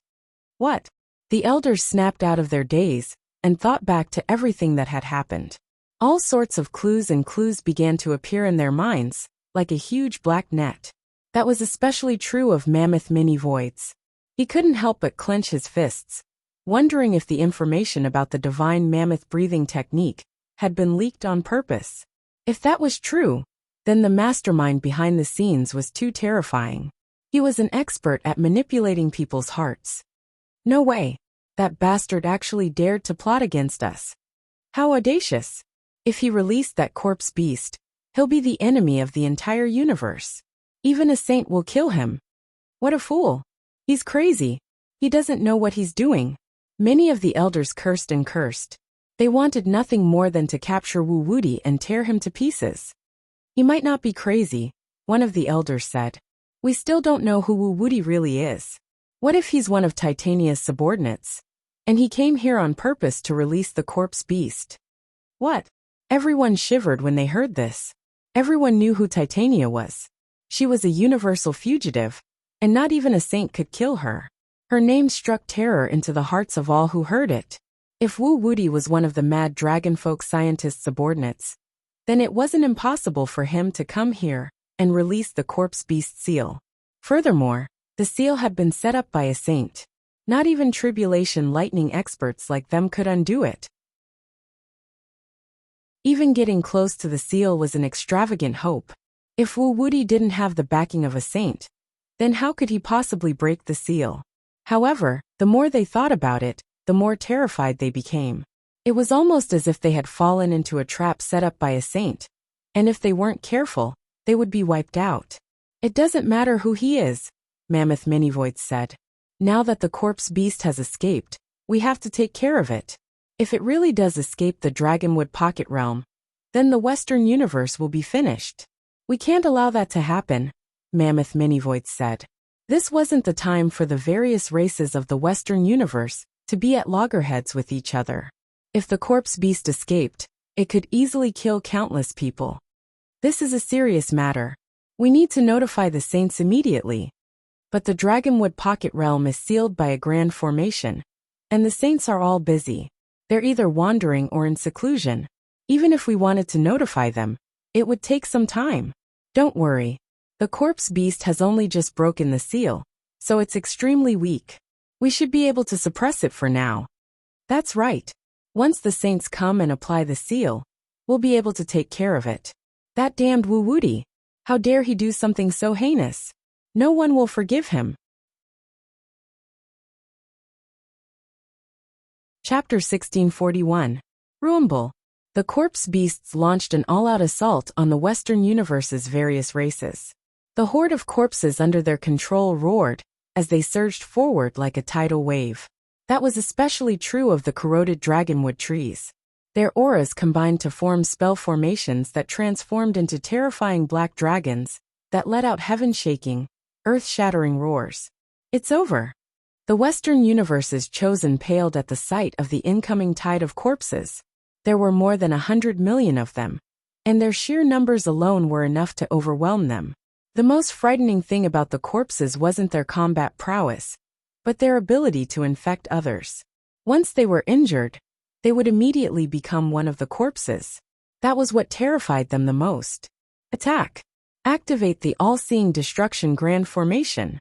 What? The elders snapped out of their daze and thought back to everything that had happened. All sorts of clues began to appear in their minds, like a huge black net. That was especially true of Mammoth Mini Voids. He couldn't help but clench his fists, wondering if the information about the divine mammoth breathing technique had been leaked on purpose. If that was true, then the mastermind behind the scenes was too terrifying. He was an expert at manipulating people's hearts. No way. That bastard actually dared to plot against us. How audacious. If he released that corpse beast, he'll be the enemy of the entire universe. Even a saint will kill him. What a fool. He's crazy. He doesn't know what he's doing. Many of the elders cursed and cursed. They wanted nothing more than to capture Wu Wudi and tear him to pieces. He might not be crazy, one of the elders said. We still don't know who Wu Wudi really is. What if he's one of Titania's subordinates? And he came here on purpose to release the corpse beast. What? Everyone shivered when they heard this. Everyone knew who Titania was. She was a universal fugitive, and not even a saint could kill her. Her name struck terror into the hearts of all who heard it. If Wu Wudi was one of the mad dragonfolk scientists' subordinates, then it wasn't impossible for him to come here and release the corpse beast seal. Furthermore, the seal had been set up by a saint. Not even tribulation lightning experts like them could undo it. Even getting close to the seal was an extravagant hope. If Wu Wudi didn't have the backing of a saint, then how could he possibly break the seal? However, the more they thought about it, the more terrified they became. It was almost as if they had fallen into a trap set up by a saint, and if they weren't careful, they would be wiped out. It doesn't matter who he is, Mammoth Minivoid said. Now that the corpse beast has escaped, we have to take care of it. If it really does escape the Dragonwood Pocket Realm, then the Western universe will be finished. We can't allow that to happen, Mammoth Minivoid said. This wasn't the time for the various races of the Western universe to be at loggerheads with each other. If the corpse beast escaped, it could easily kill countless people. This is a serious matter. We need to notify the saints immediately. But the Dragonwood Pocket Realm is sealed by a grand formation, and the saints are all busy. They're either wandering or in seclusion. Even if we wanted to notify them, it would take some time. Don't worry. The corpse beast has only just broken the seal, so it's extremely weak. We should be able to suppress it for now. That's right. Once the saints come and apply the seal, we'll be able to take care of it. That damned Wu Wudi. How dare he do something so heinous? No one will forgive him. Chapter 1641. Ruimble. The corpse beasts launched an all-out assault on the Western universe's various races. The horde of corpses under their control roared as they surged forward like a tidal wave. That was especially true of the corroded dragonwood trees. Their auras combined to form spell formations that transformed into terrifying black dragons that let out heaven-shaking, earth-shattering roars. It's over. The Western Universe's chosen paled at the sight of the incoming tide of corpses. There were more than 100 million of them, and their sheer numbers alone were enough to overwhelm them. The most frightening thing about the corpses wasn't their combat prowess, but their ability to infect others. Once they were injured, they would immediately become one of the corpses. That was what terrified them the most. Attack! Activate the all-seeing destruction grand formation.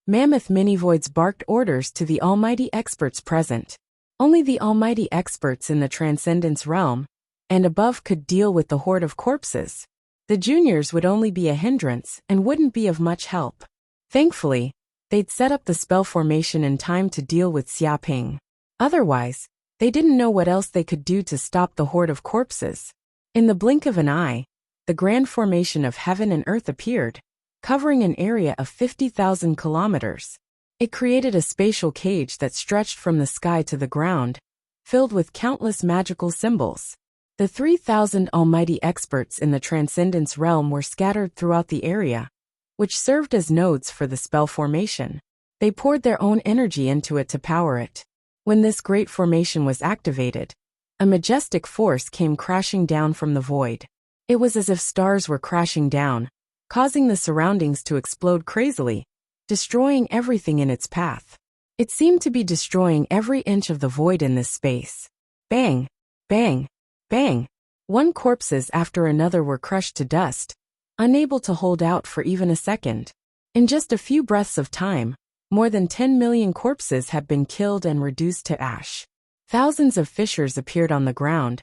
Mammoth mini-voids barked orders to the almighty experts present. Only the almighty experts in the Transcendence realm and above could deal with the horde of corpses. The juniors would only be a hindrance and wouldn't be of much help. Thankfully, they'd set up the spell formation in time to deal with Xia Ping. Otherwise, they didn't know what else they could do to stop the horde of corpses. In the blink of an eye, the grand formation of heaven and earth appeared, covering an area of 50,000 kilometers. It created a spatial cage that stretched from the sky to the ground, filled with countless magical symbols. The 3,000 almighty experts in the Transcendence realm were scattered throughout the area, which served as nodes for the spell formation. They poured their own energy into it to power it. When this great formation was activated, a majestic force came crashing down from the void. It was as if stars were crashing down, causing the surroundings to explode crazily, destroying everything in its path. It seemed to be destroying every inch of the void in this space. Bang! Bang! Bang! One corpses after another were crushed to dust, unable to hold out for even a second. In just a few breaths of time, more than 10 million corpses had been killed and reduced to ash. Thousands of fissures appeared on the ground,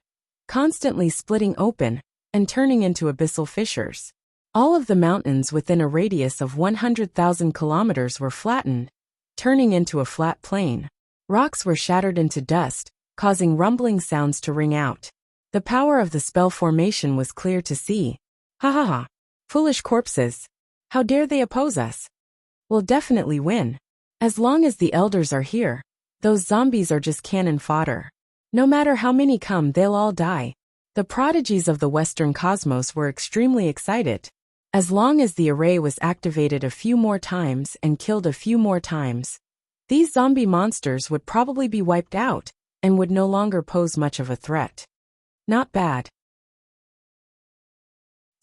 constantly splitting open and turning into abyssal fissures. All of the mountains within a radius of 100,000 kilometers were flattened, turning into a flat plain. Rocks were shattered into dust, causing rumbling sounds to ring out. The power of the spell formation was clear to see. Ha ha ha! Foolish corpses! How dare they oppose us? We'll definitely win. As long as the elders are here, those zombies are just cannon fodder. No matter how many come, they'll all die. The prodigies of the Western cosmos were extremely excited. As long as the array was activated a few more times and killed a few more times, these zombie monsters would probably be wiped out and would no longer pose much of a threat. Not bad.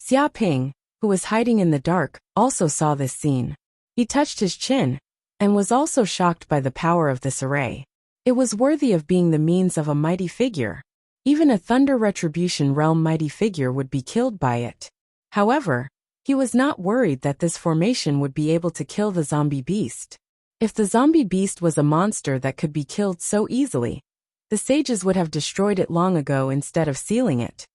Xia Ping, who was hiding in the dark, also saw this scene. He touched his chin, and was also shocked by the power of this array. It was worthy of being the means of a mighty figure. Even a Thunder Retribution Realm mighty figure would be killed by it. However, he was not worried that this formation would be able to kill the zombie beast. If the zombie beast was a monster that could be killed so easily, the sages would have destroyed it long ago instead of sealing it.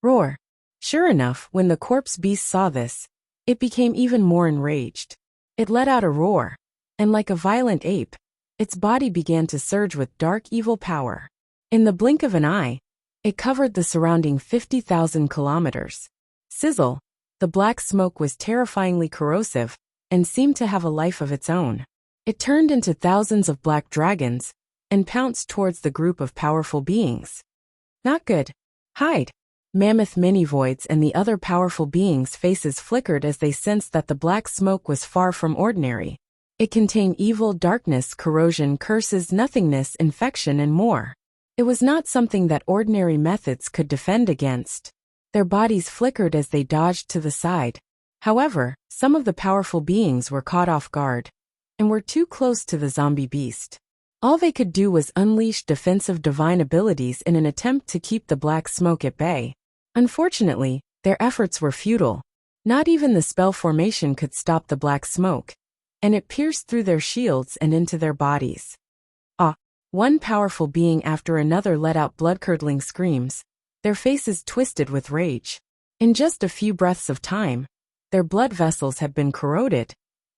Roar! Sure enough, when the corpse beast saw this, it became even more enraged. It let out a roar, and like a violent ape, its body began to surge with dark evil power. In the blink of an eye, it covered the surrounding 50,000 kilometers. Sizzle! The black smoke was terrifyingly corrosive, and seemed to have a life of its own. It turned into thousands of black dragons, and pounced towards the group of powerful beings. Not good. Hide! Mammoth mini-voids and the other powerful beings' faces flickered as they sensed that the black smoke was far from ordinary. It contained evil, darkness, corrosion, curses, nothingness, infection, and more. It was not something that ordinary methods could defend against. Their bodies flickered as they dodged to the side. However, some of the powerful beings were caught off guard, and were too close to the zombie beast. All they could do was unleash defensive divine abilities in an attempt to keep the black smoke at bay. Unfortunately, their efforts were futile. Not even the spell formation could stop the black smoke, and it pierced through their shields and into their bodies. One powerful being after another let out blood-curdling screams, their faces twisted with rage. In just a few breaths of time, their blood vessels had been corroded,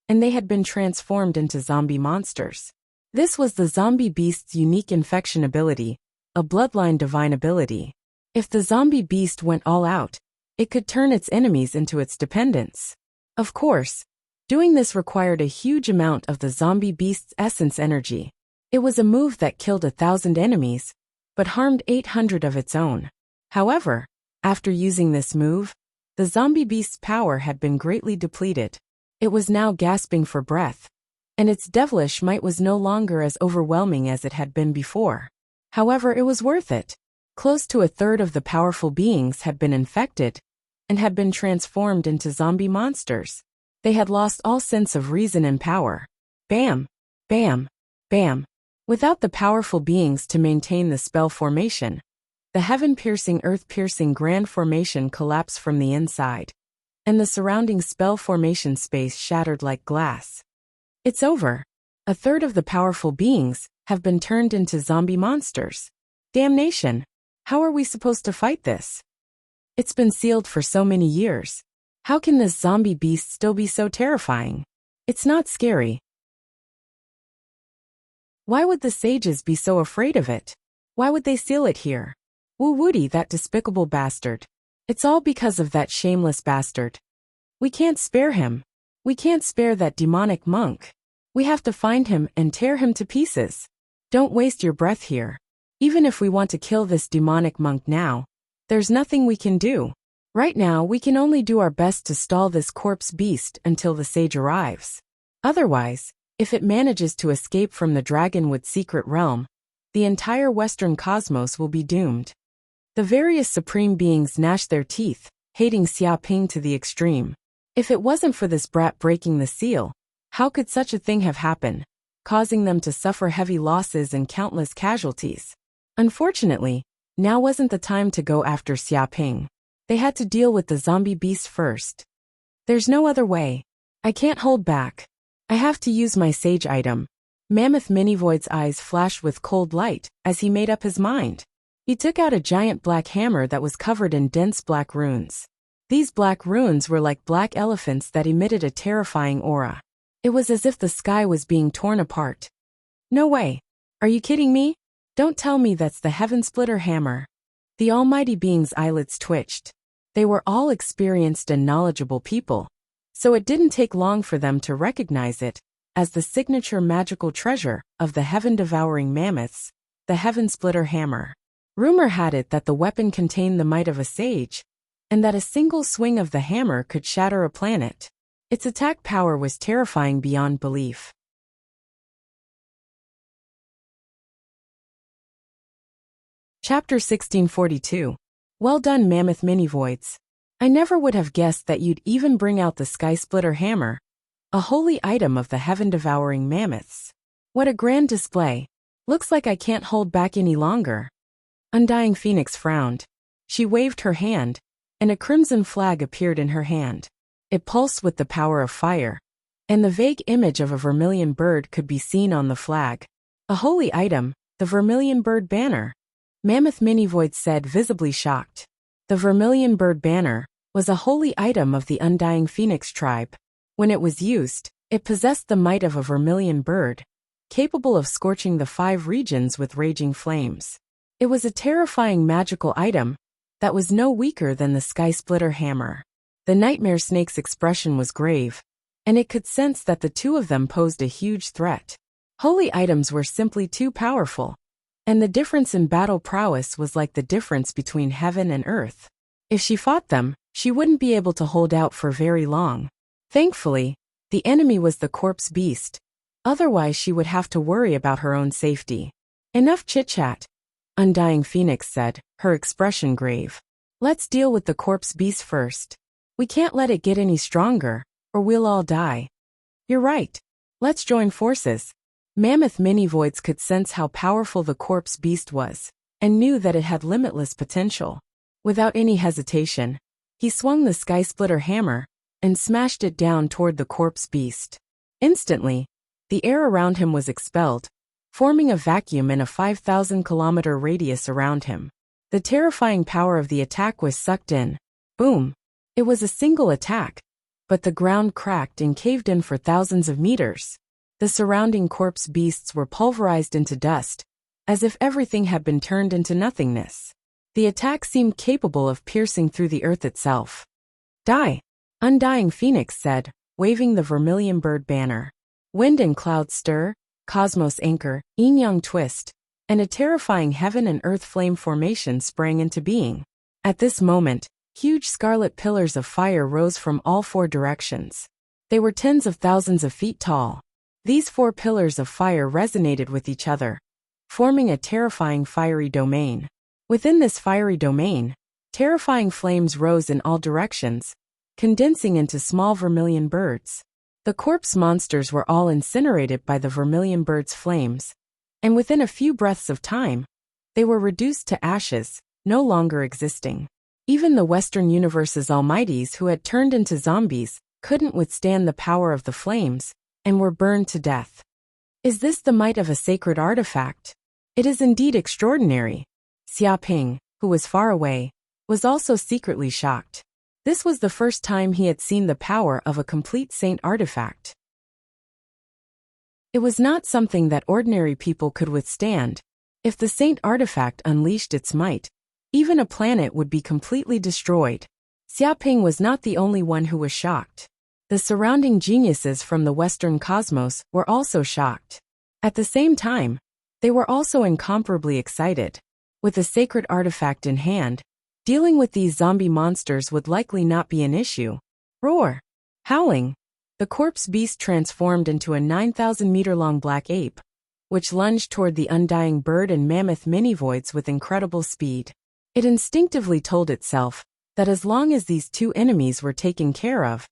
and they had been transformed into zombie monsters. This was the zombie beast's unique infection ability, a bloodline divine ability. If the zombie beast went all out, it could turn its enemies into its dependents. Of course, doing this required a huge amount of the zombie beast's essence energy. It was a move that killed 1,000 enemies, but harmed 800 of its own. However, after using this move, the zombie beast's power had been greatly depleted. It was now gasping for breath, and its devilish might was no longer as overwhelming as it had been before. However, it was worth it. Close to a third of the powerful beings had been infected and had been transformed into zombie monsters. They had lost all sense of reason and power. Bam! Bam! Bam! Without the powerful beings to maintain the spell formation, the heaven-piercing, earth-piercing grand formation collapsed from the inside, and the surrounding spell formation space shattered like glass. It's over. A third of the powerful beings have been turned into zombie monsters. Damnation! How are we supposed to fight this? It's been sealed for so many years. How can this zombie beast still be so terrifying? It's not scary. Why would the sages be so afraid of it? Why would they seal it here? Wu, that despicable bastard. It's all because of that shameless bastard. We can't spare him. We can't spare that demonic monk. We have to find him and tear him to pieces. Don't waste your breath here. Even if we want to kill this demonic monk now, there's nothing we can do. Right now, we can only do our best to stall this corpse beast until the sage arrives. Otherwise, if it manages to escape from the Dragonwood secret realm, the entire Western cosmos will be doomed. The various supreme beings gnashed their teeth, hating Xiaoping to the extreme. If it wasn't for this brat breaking the seal, how could such a thing have happened, causing them to suffer heavy losses and countless casualties? Unfortunately, now wasn't the time to go after Xiaoping. They had to deal with the zombie beast first. There's no other way. I can't hold back. I have to use my sage item. Mammoth Minivoid's eyes flashed with cold light as he made up his mind. He took out a giant black hammer that was covered in dense black runes. These black runes were like black elephants that emitted a terrifying aura. It was as if the sky was being torn apart. No way. Are you kidding me? Don't tell me that's the Heaven Splitter hammer. The almighty being's eyelids twitched. They were all experienced and knowledgeable people, so it didn't take long for them to recognize it as the signature magical treasure of the heaven-devouring mammoths, the Heaven Splitter hammer. Rumor had it that the weapon contained the might of a sage, and that a single swing of the hammer could shatter a planet. Its attack power was terrifying beyond belief. Chapter 1642. Well done, Mammoth Minivoids. I never would have guessed that you'd even bring out the Sky Splitter hammer, a holy item of the heaven-devouring mammoths. What a grand display. Looks like I can't hold back any longer. Undying Phoenix frowned. She waved her hand, and a crimson flag appeared in her hand. It pulsed with the power of fire, and the vague image of a vermilion bird could be seen on the flag. A holy item, the vermilion bird banner. Mammoth Minivoid said, visibly shocked. The vermilion bird banner was a holy item of the Undying Phoenix tribe. When it was used, it possessed the might of a vermilion bird, capable of scorching the 5 regions with raging flames. It was a terrifying magical item that was no weaker than the Sky Splitter hammer. The Nightmare Snake's expression was grave, and it could sense that the two of them posed a huge threat. Holy items were simply too powerful, and the difference in battle prowess was like the difference between heaven and earth. If she fought them, she wouldn't be able to hold out for very long. Thankfully, the enemy was the corpse beast. Otherwise she would have to worry about her own safety. Enough chit-chat, Undying Phoenix said, her expression grave. Let's deal with the corpse beast first. We can't let it get any stronger, or we'll all die. You're right. Let's join forces. Mammoth Minivoids could sense how powerful the corpse beast was, and knew that it had limitless potential. Without any hesitation, he swung the Sky Splitter hammer, and smashed it down toward the corpse beast. Instantly, the air around him was expelled, forming a vacuum in a 5,000-kilometer radius around him. The terrifying power of the attack was sucked in. Boom! It was a single attack, but the ground cracked and caved in for thousands of meters. The surrounding corpse beasts were pulverized into dust, as if everything had been turned into nothingness. The attack seemed capable of piercing through the earth itself. Die! Undying Phoenix said, waving the vermilion bird banner. Wind and clouds stir, cosmos anchor, yin-yang twist, and a terrifying heaven and earth flame formation sprang into being. At this moment, huge scarlet pillars of fire rose from all four directions. They were tens of thousands of feet tall. These four pillars of fire resonated with each other, forming a terrifying fiery domain. Within this fiery domain, terrifying flames rose in all directions, condensing into small vermilion birds. The corpse monsters were all incinerated by the vermilion birds' flames, and within a few breaths of time, they were reduced to ashes, no longer existing. Even the Western Universe's almighties who had turned into zombies couldn't withstand the power of the flames, and were burned to death. Is this the might of a sacred artifact? It is indeed extraordinary. Xia Ping, who was far away, was also secretly shocked. This was the first time he had seen the power of a complete saint artifact. It was not something that ordinary people could withstand. If the saint artifact unleashed its might, even a planet would be completely destroyed. Xia Ping was not the only one who was shocked. The surrounding geniuses from the Western cosmos were also shocked. At the same time, they were also incomparably excited. With a sacred artifact in hand, dealing with these zombie monsters would likely not be an issue. Roar! Howling, the corpse beast transformed into a 9,000-meter-long black ape, which lunged toward the undying bird and mammoth mini-voids with incredible speed. It instinctively told itself that as long as these two enemies were taken care of,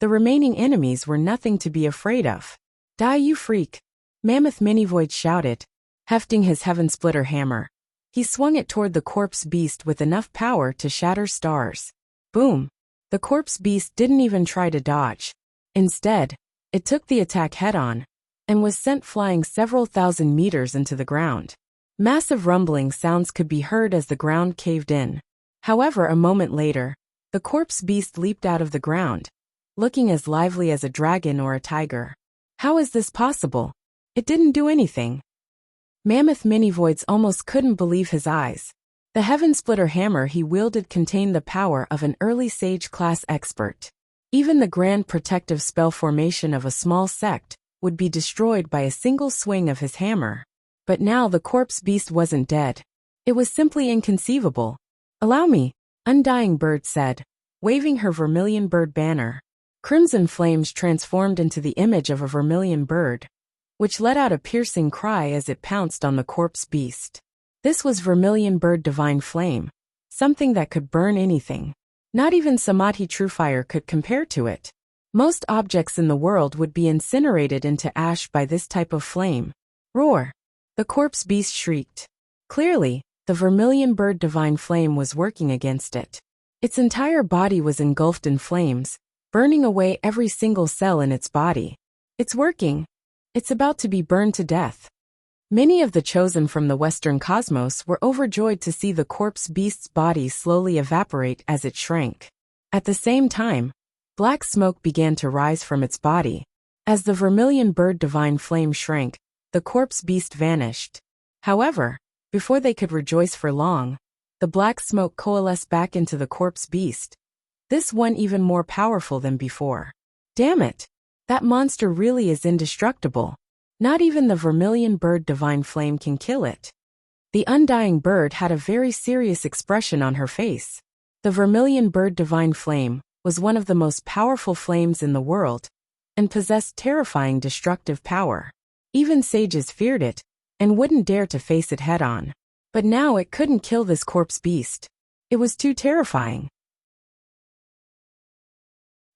the remaining enemies were nothing to be afraid of. Die, you freak! Mammoth Mini-Void shouted, hefting his Heaven Splitter hammer. He swung it toward the corpse beast with enough power to shatter stars. Boom! The corpse beast didn't even try to dodge. Instead, it took the attack head-on, and was sent flying several thousand meters into the ground. Massive rumbling sounds could be heard as the ground caved in. However, a moment later, the corpse beast leaped out of the ground, looking as lively as a dragon or a tiger. How is this possible? It didn't do anything. Mammoth Mini-Voids almost couldn't believe his eyes. The Heaven Splitter hammer he wielded contained the power of an early Sage-class expert. Even the grand protective spell formation of a small sect would be destroyed by a single swing of his hammer. But now the corpse beast wasn't dead. It was simply inconceivable. Allow me, Undying Bird said, waving her vermilion bird banner. Crimson flames transformed into the image of a vermilion bird, which let out a piercing cry as it pounced on the corpse beast. This was vermilion bird divine flame, something that could burn anything. Not even Samadhi Truefire could compare to it. Most objects in the world would be incinerated into ash by this type of flame. Roar! The corpse beast shrieked. Clearly, the vermilion bird divine flame was working against it. Its entire body was engulfed in flames, burning away every single cell in its body. It's working. It's about to be burned to death. Many of the chosen from the Western cosmos were overjoyed to see the corpse beast's body slowly evaporate as it shrank. At the same time, black smoke began to rise from its body. As the vermilion bird divine flame shrank, the corpse beast vanished. However, before they could rejoice for long, the black smoke coalesced back into the corpse beast, this one even more powerful than before. Damn it! That monster really is indestructible. Not even the vermilion bird divine flame can kill it. The undying bird had a very serious expression on her face. The vermilion bird divine flame was one of the most powerful flames in the world, and possessed terrifying destructive power. Even sages feared it, and wouldn't dare to face it head-on. But now it couldn't kill this corpse beast. It was too terrifying.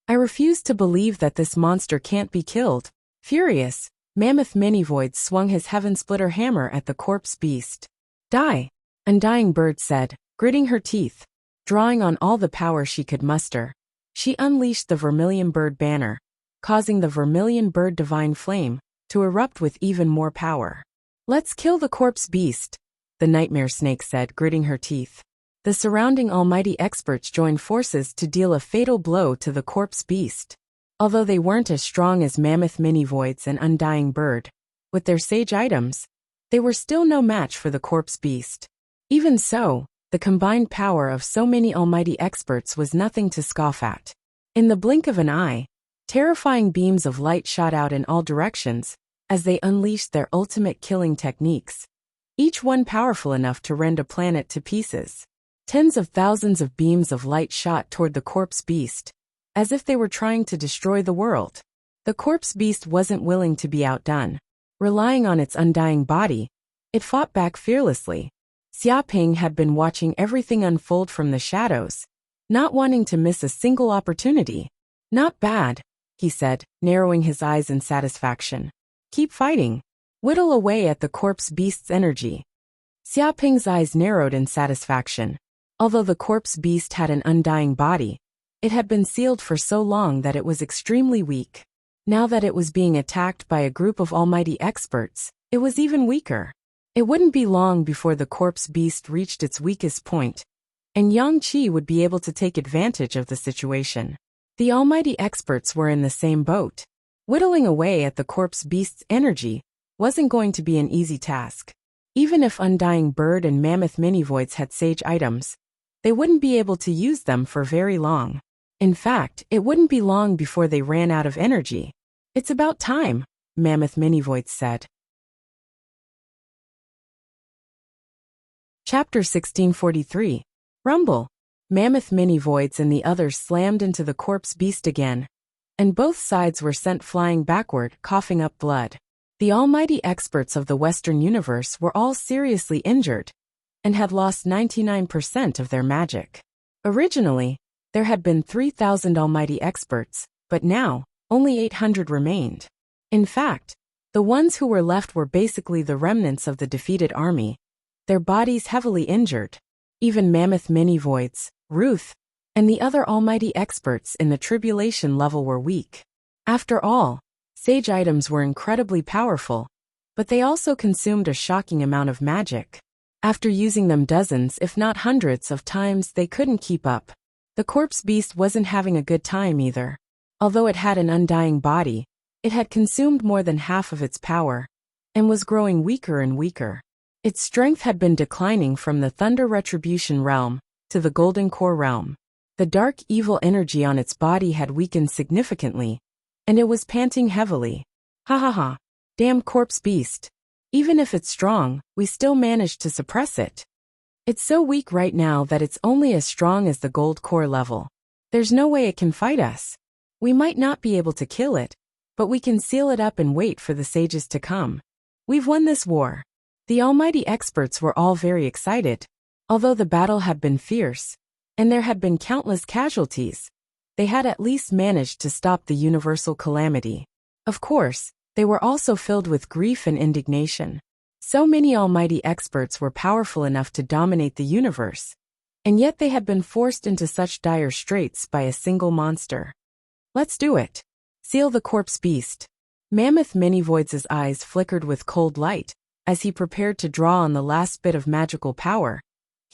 I refuse to believe that this monster can't be killed. Furious, Mammoth Mini-Void swung his Heaven Splitter hammer at the corpse beast. Die! Undying Bird said, gritting her teeth. Drawing on all the power she could muster, she unleashed the Vermilion Bird banner, causing the Vermilion Bird divine flame to erupt with even more power. Let's kill the corpse beast, the Nightmare Snake said, gritting her teeth. The surrounding almighty experts joined forces to deal a fatal blow to the corpse beast. Although they weren't as strong as Mammoth Mini-Voids and Undying Bird, with their sage items, they were still no match for the corpse beast. Even so, the combined power of so many almighty experts was nothing to scoff at. In the blink of an eye, terrifying beams of light shot out in all directions, as they unleashed their ultimate killing techniques, each one powerful enough to rend a planet to pieces. Tens of thousands of beams of light shot toward the corpse beast, as if they were trying to destroy the world. The corpse beast wasn't willing to be outdone. Relying on its undying body, it fought back fearlessly. Xiaoping had been watching everything unfold from the shadows, not wanting to miss a single opportunity. Not bad, he said, narrowing his eyes in satisfaction. Keep fighting. Whittle away at the corpse beast's energy. Xiaoping's eyes narrowed in satisfaction. Although the corpse beast had an undying body, it had been sealed for so long that it was extremely weak. Now that it was being attacked by a group of almighty experts, it was even weaker. It wouldn't be long before the corpse beast reached its weakest point, and Yang Qi would be able to take advantage of the situation. The almighty experts were in the same boat. Whittling away at the corpse beast's energy wasn't going to be an easy task. Even if Undying Bird and Mammoth Mini-Voids had sage items, they wouldn't be able to use them for very long. In fact, it wouldn't be long before they ran out of energy. It's about time, Mammoth Mini-Voids said. Chapter 1643. Rumble. Mammoth Mini-Voids and the others slammed into the corpse beast again, and both sides were sent flying backward, coughing up blood. The almighty experts of the Western universe were all seriously injured, and had lost 99% of their magic. Originally, there had been 3,000 almighty experts, but now, only 800 remained. In fact, the ones who were left were basically the remnants of the defeated army, their bodies heavily injured. Even Mammoth Mini-Voids, Ruth, and the other almighty experts in the tribulation level were weak. After all, sage items were incredibly powerful, but they also consumed a shocking amount of magic. After using them dozens if not hundreds of times, they couldn't keep up. The corpse beast wasn't having a good time either. Although it had an undying body, it had consumed more than half of its power, and was growing weaker and weaker. Its strength had been declining from the Thunder Retribution realm to the Golden Core realm. The dark evil energy on its body had weakened significantly, and it was panting heavily. Ha ha ha. Damn corpse beast. Even if it's strong, we still managed to suppress it. It's so weak right now that it's only as strong as the gold core level. There's no way it can fight us. We might not be able to kill it, but we can seal it up and wait for the sages to come. We've won this war. The almighty experts were all very excited. Although the battle had been fierce, and there had been countless casualties, they had at least managed to stop the universal calamity. Of course, they were also filled with grief and indignation. So many almighty experts were powerful enough to dominate the universe, and yet they had been forced into such dire straits by a single monster. Let's do it. Seal the corpse beast. Mammoth Mini-Voids' eyes flickered with cold light as he prepared to draw on the last bit of magical power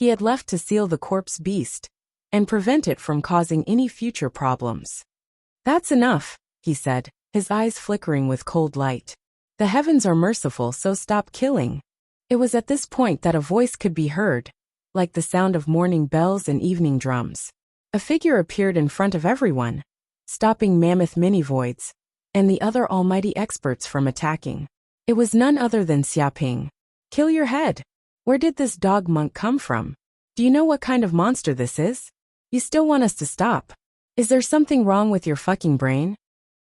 he had left to seal the corpse beast and prevent it from causing any future problems. That's enough, he said, his eyes flickering with cold light. The heavens are merciful, so stop killing. It was at this point that a voice could be heard, like the sound of morning bells and evening drums. A figure appeared in front of everyone, stopping Mammoth Mini-Voids and the other almighty experts from attacking. It was none other than Xiaoping. Kill your head. Where did this dog monk come from? Do you know what kind of monster this is? You still want us to stop? Is there something wrong with your fucking brain?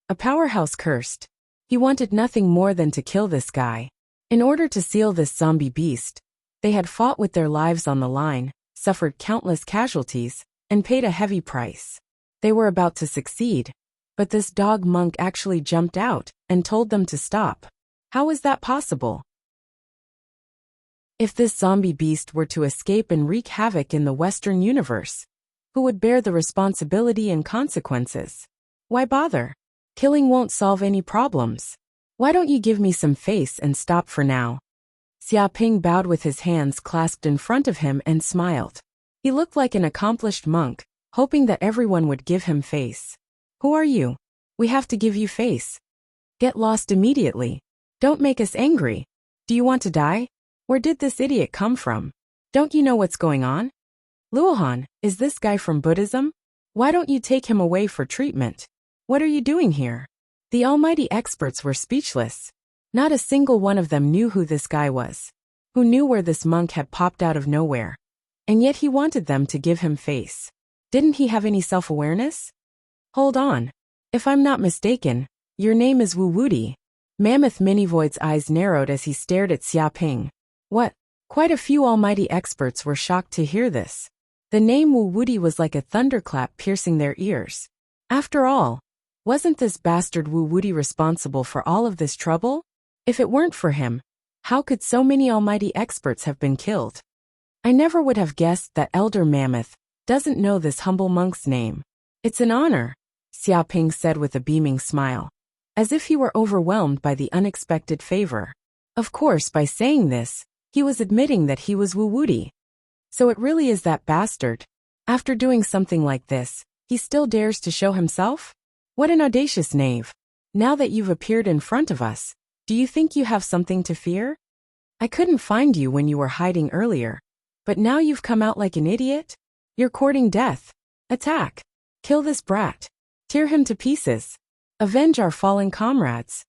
A powerhouse cursed. He wanted nothing more than to kill this guy. In order to seal this zombie beast, they had fought with their lives on the line, suffered countless casualties, and paid a heavy price. They were about to succeed, but this dog monk actually jumped out and told them to stop. How is that possible? If this zombie beast were to escape and wreak havoc in the Western universe, who would bear the responsibility and consequences? Why bother? Killing won't solve any problems. Why don't you give me some face and stop for now? Xiaoping bowed with his hands clasped in front of him and smiled. He looked like an accomplished monk, hoping that everyone would give him face. Who are you? We have to give you face. Get lost immediately. Don't make us angry. Do you want to die? Where did this idiot come from? Don't you know what's going on? Luohan, is this guy from Buddhism? Why don't you take him away for treatment? What are you doing here? The almighty experts were speechless. Not a single one of them knew who this guy was. Who knew where this monk had popped out of nowhere? And yet he wanted them to give him face. Didn't he have any self-awareness? Hold on. If I'm not mistaken, your name is Wu Wuti. Mammoth Minivoid's eyes narrowed as he stared at Xia Ping. What? Quite a few almighty experts were shocked to hear this. The name Wu Wuti was like a thunderclap piercing their ears. After all, wasn't this bastard Wu Wuti responsible for all of this trouble? If it weren't for him, how could so many almighty experts have been killed? I never would have guessed that Elder Mammoth doesn't know this humble monk's name. It's an honor, Xia Ping said with a beaming smile, as if he were overwhelmed by the unexpected favor. Of course, by saying this, he was admitting that he was Wu Wuti. So it really is that bastard. After doing something like this, he still dares to show himself? What an audacious knave. Now that you've appeared in front of us, do you think you have something to fear? I couldn't find you when you were hiding earlier, but now you've come out like an idiot? You're courting death. Attack. Kill this brat. Tear him to pieces. Avenge our fallen comrades.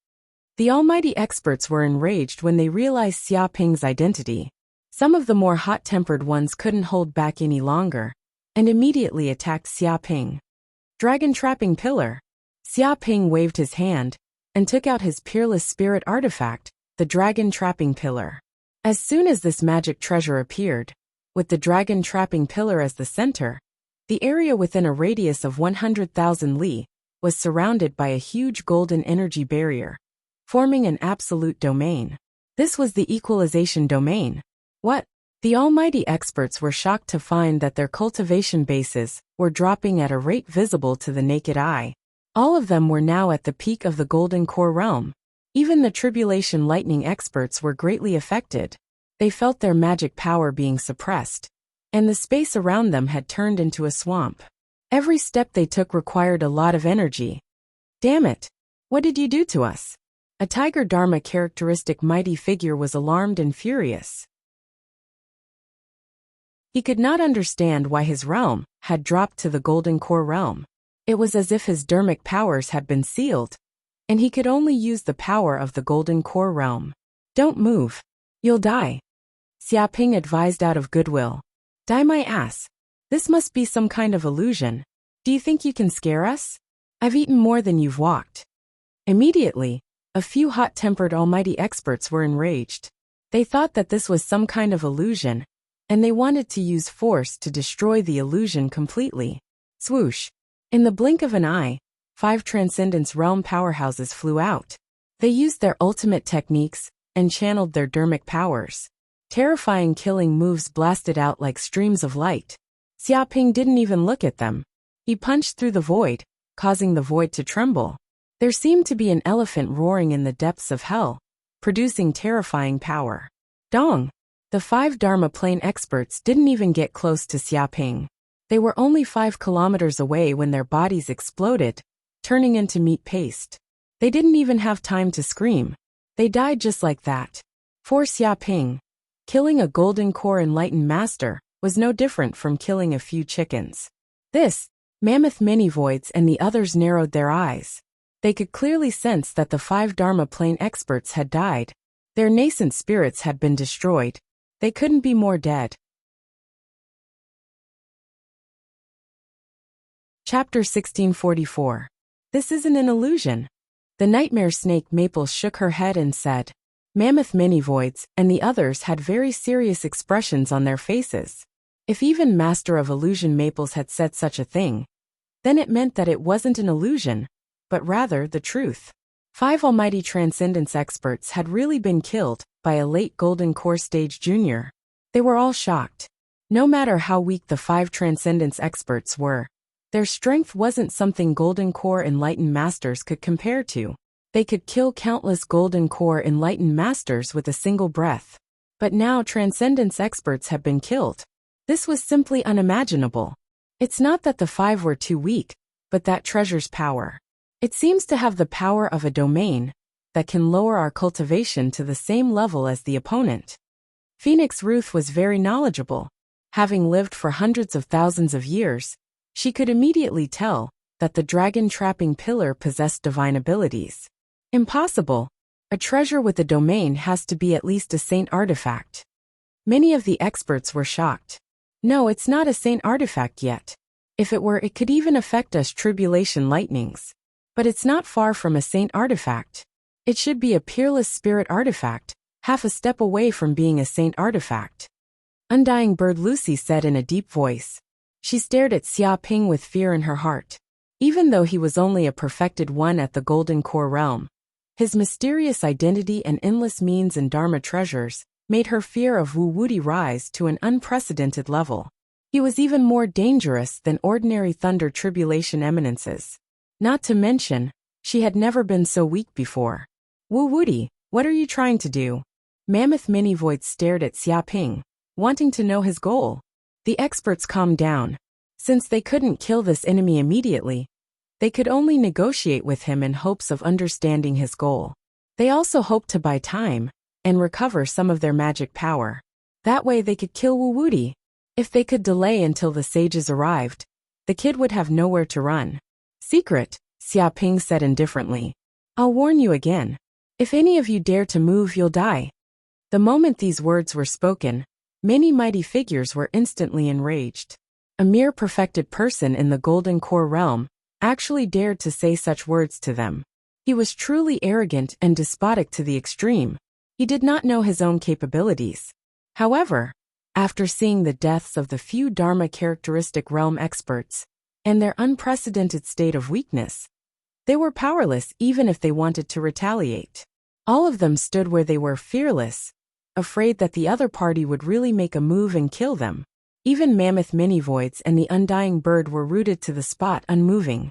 The almighty experts were enraged when they realized Xia Ping's identity. Some of the more hot-tempered ones couldn't hold back any longer, and immediately attacked Xia Ping. Dragon Trapping Pillar. Xia Ping waved his hand, and took out his peerless spirit artifact, the Dragon Trapping Pillar. As soon as this magic treasure appeared, with the Dragon Trapping Pillar as the center, the area within a radius of 100,000 li was surrounded by a huge golden energy barrier, forming an absolute domain. This was the equalization domain. What? The almighty experts were shocked to find that their cultivation bases were dropping at a rate visible to the naked eye. All of them were now at the peak of the Golden Core realm. Even the Tribulation Lightning experts were greatly affected. They felt their magic power being suppressed, and the space around them had turned into a swamp. Every step they took required a lot of energy. Damn it! What did you do to us? A Tiger Dharma characteristic mighty figure was alarmed and furious. He could not understand why his realm had dropped to the Golden Core realm. It was as if his dharmic powers had been sealed, and he could only use the power of the Golden Core realm. Don't move. You'll die. Xia Ping advised out of goodwill. Die my ass. This must be some kind of illusion. Do you think you can scare us? I've eaten more than you've walked. Immediately, a few hot-tempered almighty experts were enraged. They thought that this was some kind of illusion, and they wanted to use force to destroy the illusion completely. Swoosh. In the blink of an eye, 5 Transcendence Realm powerhouses flew out. They used their ultimate techniques and channeled their dharmic powers. Terrifying killing moves blasted out like streams of light. Xia Ping didn't even look at them. He punched through the void, causing the void to tremble. There seemed to be an elephant roaring in the depths of hell, producing terrifying power. Dong! The 5 Dharma Plane experts didn't even get close to Xia Ping. They were only 5 kilometers away when their bodies exploded, turning into meat paste. They didn't even have time to scream. They died just like that. For Xia Ping, killing a Golden Core Enlightened Master was no different from killing a few chickens. This, Mammoth Minivoids and the others narrowed their eyes. They could clearly sense that the 5 Dharma Plane experts had died. Their nascent spirits had been destroyed. They couldn't be more dead. Chapter 1644. This isn't an illusion. The nightmare snake Maple shook her head and said. Mammoth Minivoids and the others had very serious expressions on their faces. If even Master of Illusion Maples had said such a thing, then it meant that it wasn't an illusion, but rather the truth. 5 almighty transcendence experts had really been killed by a late Golden Core Stage Junior. They were all shocked. No matter how weak the 5 transcendence experts were, their strength wasn't something Golden Core Enlightened Masters could compare to. They could kill countless Golden Core Enlightened Masters with a single breath. But now transcendence experts have been killed. This was simply unimaginable. It's not that the 5 were too weak, but that treasure's power. It seems to have the power of a domain that can lower our cultivation to the same level as the opponent. Phoenix Ruth was very knowledgeable. Having lived for hundreds of thousands of years, she could immediately tell that the dragon trapping pillar possessed divine abilities. Impossible. A treasure with a domain has to be at least a saint artifact. Many of the experts were shocked. No, it's not a saint artifact yet. If it were, it could even affect us tribulation lightnings. But it's not far from a saint artifact. It should be a peerless spirit artifact, half a step away from being a saint artifact. Undying Bird Lucy said in a deep voice. She stared at Xia Ping with fear in her heart. Even though he was only a perfected one at the Golden Core realm, his mysterious identity and endless means and Dharma treasures made her fear of Wu Wuti rise to an unprecedented level. He was even more dangerous than ordinary thunder tribulation eminences. Not to mention, she had never been so weak before. Wu Wuti, what are you trying to do? Mammoth Mini-Void stared at Xia Ping, wanting to know his goal. The experts calmed down. Since they couldn't kill this enemy immediately, they could only negotiate with him in hopes of understanding his goal. They also hoped to buy time and recover some of their magic power. That way they could kill Wu Wuti. If they could delay until the sages arrived, the kid would have nowhere to run. Secret, Xia Ping said indifferently. I'll warn you again. If any of you dare to move, you'll die. The moment these words were spoken, many mighty figures were instantly enraged. A mere perfected person in the Golden Core realm actually dared to say such words to them. He was truly arrogant and despotic to the extreme. He did not know his own capabilities. However, after seeing the deaths of the few Dharma characteristic realm experts and their unprecedented state of weakness, they were powerless even if they wanted to retaliate. All of them stood where they were fearless, afraid that the other party would really make a move and kill them. Even Mammoth Mini-Voids and the Undying Bird were rooted to the spot unmoving.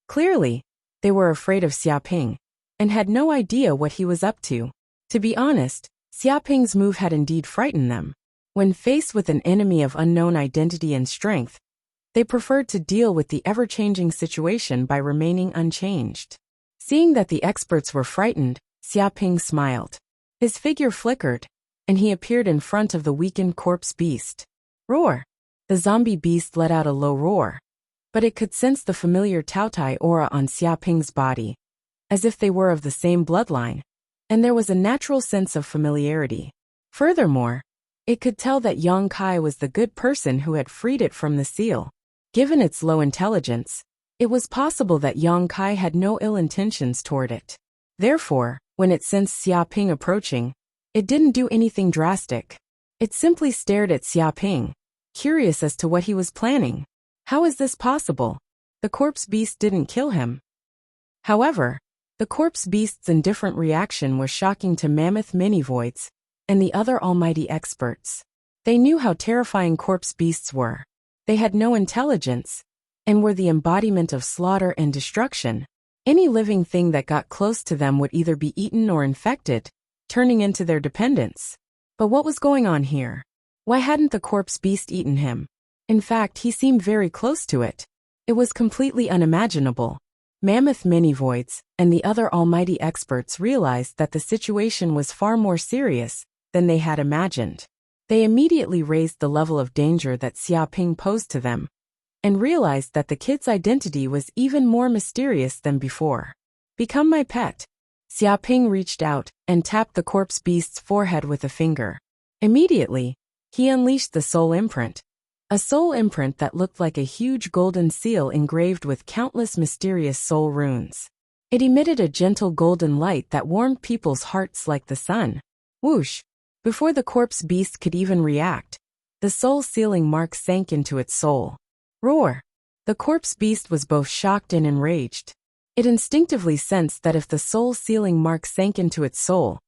Clearly, they were afraid of Xia Ping and had no idea what he was up to. To be honest, Xia Ping's move had indeed frightened them. When faced with an enemy of unknown identity and strength, they preferred to deal with the ever-changing situation by remaining unchanged. Seeing that the experts were frightened, Xia Ping smiled. His figure flickered, and he appeared in front of the weakened corpse beast. Roar! The zombie beast let out a low roar, but it could sense the familiar Taotai aura on Xia Ping's body, as if they were of the same bloodline, and there was a natural sense of familiarity. Furthermore, it could tell that Yang Kai was the good person who had freed it from the seal. Given its low intelligence, it was possible that Yang Kai had no ill intentions toward it. Therefore, when it sensed Xia Ping approaching, it didn't do anything drastic. It simply stared at Xia Ping, curious as to what he was planning. How is this possible? The corpse beast didn't kill him. However, the corpse beast's indifferent reaction was shocking to Mammoth Mini-Voids and the other almighty experts. They knew how terrifying corpse beasts were. They had no intelligence and were the embodiment of slaughter and destruction. Any living thing that got close to them would either be eaten or infected, turning into their dependents. But what was going on here? Why hadn't the corpse beast eaten him? In fact, he seemed very close to it. It was completely unimaginable. Mammoth Mini-Voids and the other almighty experts realized that the situation was far more serious than they had imagined. They immediately raised the level of danger that Xia Ping posed to them, and realized that the kid's identity was even more mysterious than before. Become my pet. Xia Ping reached out and tapped the corpse beast's forehead with a finger. Immediately, he unleashed the soul imprint. A soul imprint that looked like a huge golden seal engraved with countless mysterious soul runes. It emitted a gentle golden light that warmed people's hearts like the sun. Whoosh! Before the corpse beast could even react, the soul sealing mark sank into its soul. Roar! The corpse beast was both shocked and enraged. It instinctively sensed that if the soul sealing mark sank into its soul,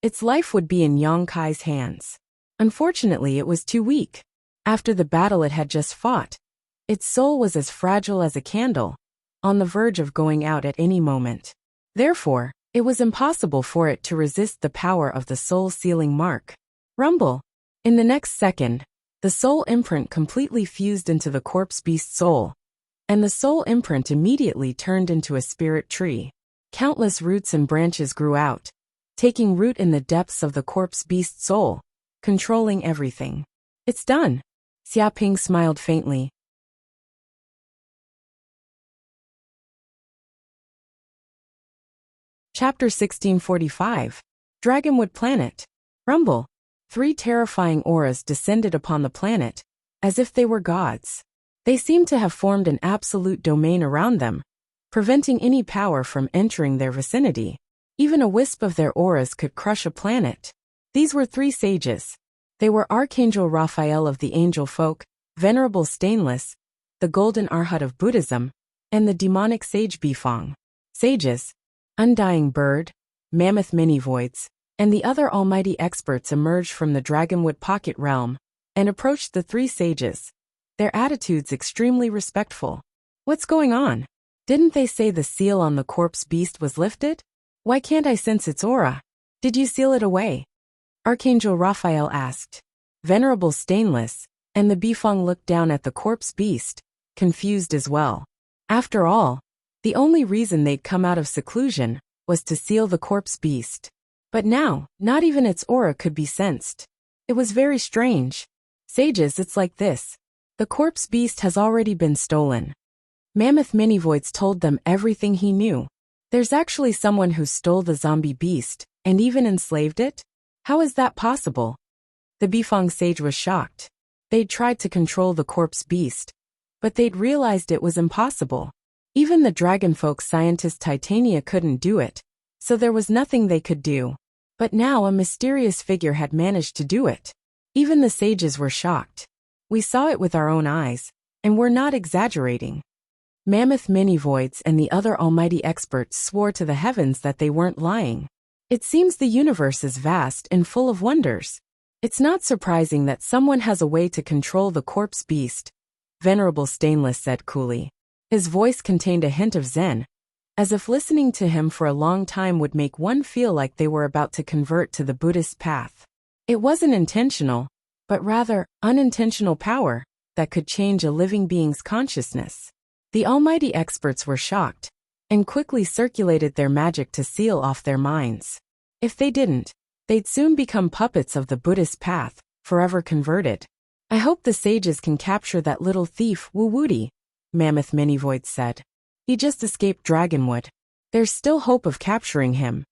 its life would be in Yang Kai's hands. Unfortunately, it was too weak. After the battle it had just fought, its soul was as fragile as a candle, on the verge of going out at any moment. Therefore, it was impossible for it to resist the power of the soul-sealing mark. Rumble! In the next second, the soul imprint completely fused into the corpse beast's soul, and the soul imprint immediately turned into a spirit tree. Countless roots and branches grew out, taking root in the depths of the corpse beast's soul, controlling everything. It's done. Xia Ping smiled faintly. Chapter 1645. Dragonwood Planet. Rumble. 3 terrifying auras descended upon the planet, as if they were gods. They seemed to have formed an absolute domain around them, preventing any power from entering their vicinity. Even a wisp of their auras could crush a planet. These were 3 sages. They were Archangel Raphael of the Angel Folk, Venerable Stainless, the Golden Arhat of Buddhism, and the demonic sage Bifong. Sages, Undying Bird, Mammoth Mini-Voids, and the other almighty experts emerged from the Dragonwood Pocket Realm and approached the 3 sages, their attitudes extremely respectful. What's going on? Didn't they say the seal on the corpse beast was lifted? Why can't I sense its aura? Did you seal it away? Archangel Raphael asked. Venerable Stainless and the Bifong looked down at the corpse beast, confused as well. After all, the only reason they'd come out of seclusion was to seal the corpse beast. But now, not even its aura could be sensed. It was very strange. Sages, it's like this. The corpse beast has already been stolen. Mammoth Mini-Voids told them everything he knew. There's actually someone who stole the zombie beast and even enslaved it? How is that possible? The Bifong sage was shocked. They'd tried to control the corpse beast, but they'd realized it was impossible. Even the dragonfolk scientist Titania couldn't do it, so there was nothing they could do. But now a mysterious figure had managed to do it. Even the sages were shocked. We saw it with our own eyes, and we're not exaggerating. Mammoth Mini-Voids and the other almighty experts swore to the heavens that they weren't lying. It seems the universe is vast and full of wonders. It's not surprising that someone has a way to control the corpse beast, Venerable Stainless said coolly. His voice contained a hint of zen, as if listening to him for a long time would make one feel like they were about to convert to the Buddhist path. It wasn't intentional, but rather unintentional power that could change a living being's consciousness. The almighty experts were shocked and quickly circulated their magic to seal off their minds. If they didn't, they'd soon become puppets of the Buddhist path, forever converted. I hope the sages can capture that little thief Wuxia, Mammoth Mini-Void said. He just escaped Dragonwood. There's still hope of capturing him.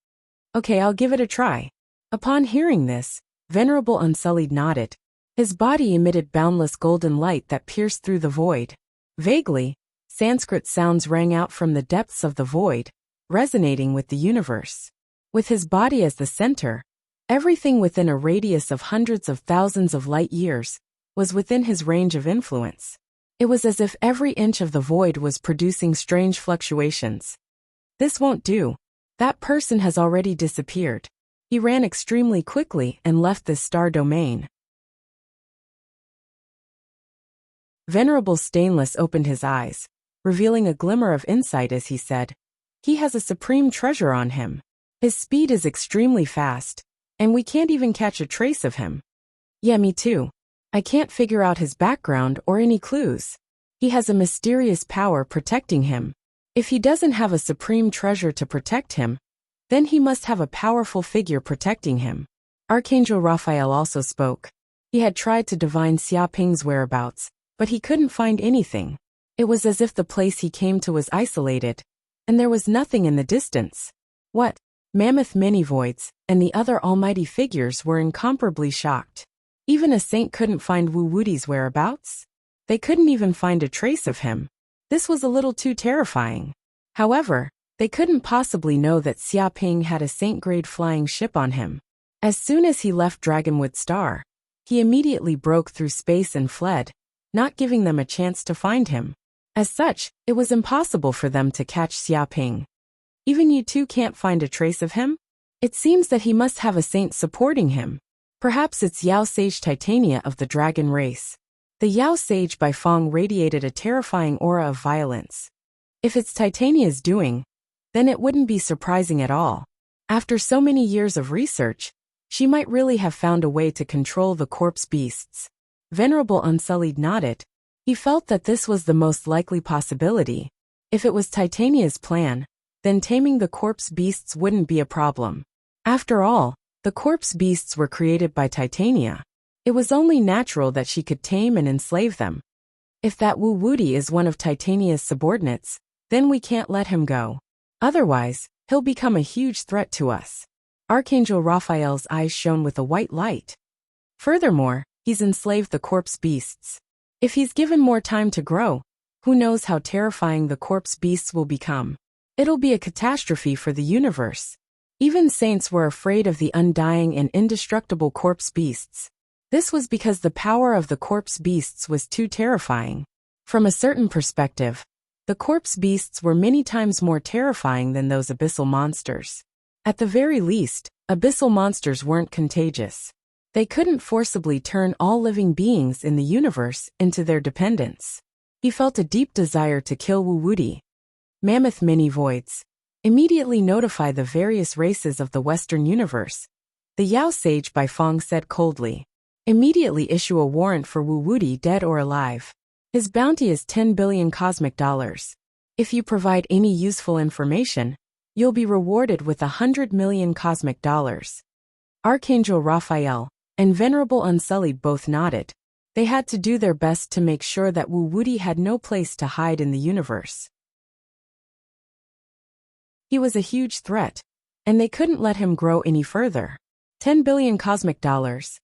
Okay, I'll give it a try. Upon hearing this, Venerable Unsullied nodded. His body emitted boundless golden light that pierced through the void. Vaguely, Sanskrit sounds rang out from the depths of the void, resonating with the universe. With his body as the center, everything within a radius of hundreds of thousands of light years was within his range of influence. It was as if every inch of the void was producing strange fluctuations. This won't do. That person has already disappeared. He ran extremely quickly and left this star domain. Venerable Stainless opened his eyes, revealing a glimmer of insight as he said, "He has a supreme treasure on him. His speed is extremely fast, and we can't even catch a trace of him." Yeah, me too. I can't figure out his background or any clues. He has a mysterious power protecting him. If he doesn't have a supreme treasure to protect him, then he must have a powerful figure protecting him. Archangel Raphael also spoke. He had tried to divine Xiaoping's whereabouts, but he couldn't find anything. It was as if the place he came to was isolated, and there was nothing in the distance. What? Mammoth Mini-Voids and the other almighty figures were incomparably shocked. Even a saint couldn't find Wuxia's whereabouts? They couldn't even find a trace of him. This was a little too terrifying. However, they couldn't possibly know that Xiaoping had a saint-grade flying ship on him. As soon as he left Dragonwood Star, he immediately broke through space and fled, not giving them a chance to find him. As such, it was impossible for them to catch Xiaoping. Even you two can't find a trace of him? It seems that he must have a saint supporting him. Perhaps it's Yao Sage Titania of the dragon race. The Yao Sage Bifong radiated a terrifying aura of violence. If it's Titania's doing, then it wouldn't be surprising at all. After so many years of research, she might really have found a way to control the corpse beasts. Venerable Unsullied nodded. He felt that this was the most likely possibility. If it was Titania's plan, then taming the corpse beasts wouldn't be a problem. After all, the corpse beasts were created by Titania. It was only natural that she could tame and enslave them. If that Wuxia is one of Titania's subordinates, then we can't let him go. Otherwise, he'll become a huge threat to us. Archangel Raphael's eyes shone with a white light. Furthermore, he's enslaved the corpse beasts. If he's given more time to grow, who knows how terrifying the corpse beasts will become. It'll be a catastrophe for the universe. Even saints were afraid of the undying and indestructible corpse beasts. This was because the power of the corpse beasts was too terrifying. From a certain perspective, the corpse beasts were many times more terrifying than those abyssal monsters. At the very least, abyssal monsters weren't contagious. They couldn't forcibly turn all living beings in the universe into their dependents. He felt a deep desire to kill Wuwudi. Mammoth Mini Voids. Immediately notify the various races of the Western universe. The Yao Sage Bai Fong said coldly. Immediately issue a warrant for Wuwudi dead or alive. His bounty is 10 billion cosmic dollars. If you provide any useful information, you'll be rewarded with 100 million cosmic dollars. Archangel Raphael and Venerable Unsullied both nodded. They had to do their best to make sure that Wuwudi had no place to hide in the universe. He was a huge threat, and they couldn't let him grow any further. 10 billion cosmic dollars.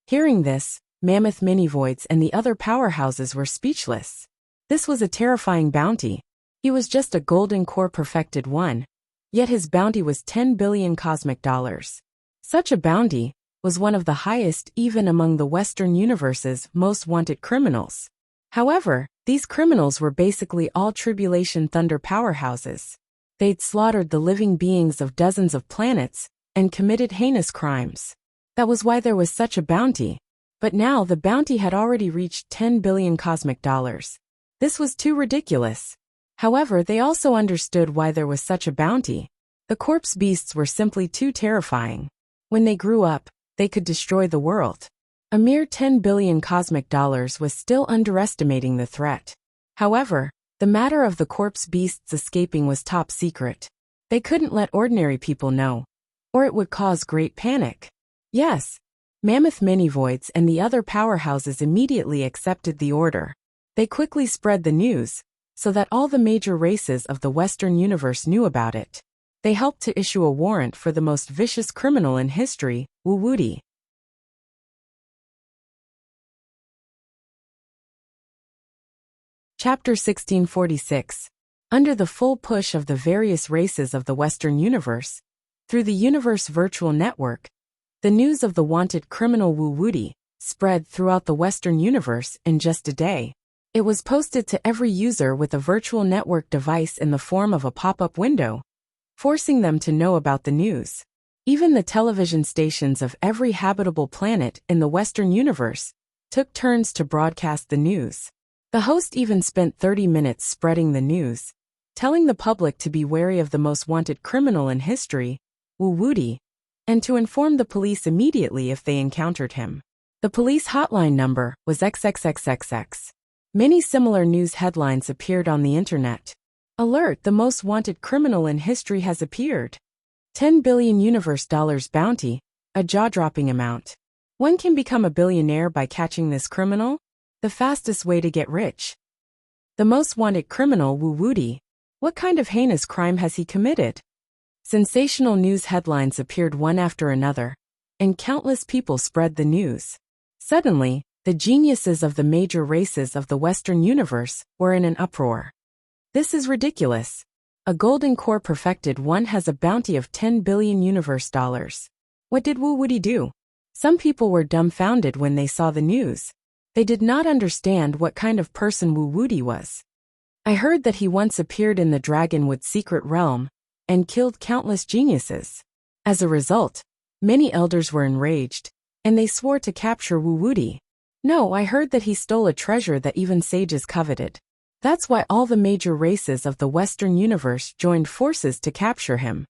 Hearing this, Mammoth Mini Voids and the other powerhouses were speechless. This was a terrifying bounty. He was just a golden core perfected one, yet his bounty was 10 billion cosmic dollars. Such a bounty was one of the highest even among the Western universe's most wanted criminals. However, these criminals were basically all Tribulation Thunder powerhouses. They'd slaughtered the living beings of dozens of planets and committed heinous crimes. That was why there was such a bounty. But now the bounty had already reached 10 billion cosmic dollars. This was too ridiculous. However, they also understood why there was such a bounty. The corpse beasts were simply too terrifying. When they grew up, they could destroy the world. A mere 10 billion cosmic dollars was still underestimating the threat. However, the matter of the corpse beasts escaping was top secret. They couldn't let ordinary people know, or it would cause great panic. Yes, Mammoth Mini Voids and the other powerhouses immediately accepted the order. They quickly spread the news, so that all the major races of the Western universe knew about it. They helped to issue a warrant for the most vicious criminal in history, Wuwudi. Chapter 1646. Under the full push of the various races of the Western universe, through the Universe Virtual Network, the news of the wanted criminal Wuwudi spread throughout the Western universe in just a day. It was posted to every user with a virtual network device in the form of a pop-up window, forcing them to know about the news. Even the television stations of every habitable planet in the Western universe took turns to broadcast the news. The host even spent 30 minutes spreading the news, telling the public to be wary of the most wanted criminal in history, Wuwudi, and to inform the police immediately if they encountered him. The police hotline number was XXXXX. Many similar news headlines appeared on the internet. Alert: the most wanted criminal in history has appeared. 10 billion universe dollars bounty, a jaw-dropping amount. One can become a billionaire by catching this criminal? The fastest way to get rich. The most wanted criminal Wuwudi. What kind of heinous crime has he committed? Sensational news headlines appeared one after another, and countless people spread the news. Suddenly, the geniuses of the major races of the Western universe were in an uproar. This is ridiculous. A golden core perfected one has a bounty of 10 billion universe dollars. What did Wuwudi do? Some people were dumbfounded when they saw the news. They did not understand what kind of person Wuwudi was. I heard that he once appeared in the Dragonwood secret realm and killed countless geniuses. As a result, many elders were enraged, and they swore to capture Wuwudi. No, I heard that he stole a treasure that even sages coveted. That's why all the major races of the Western universe joined forces to capture him.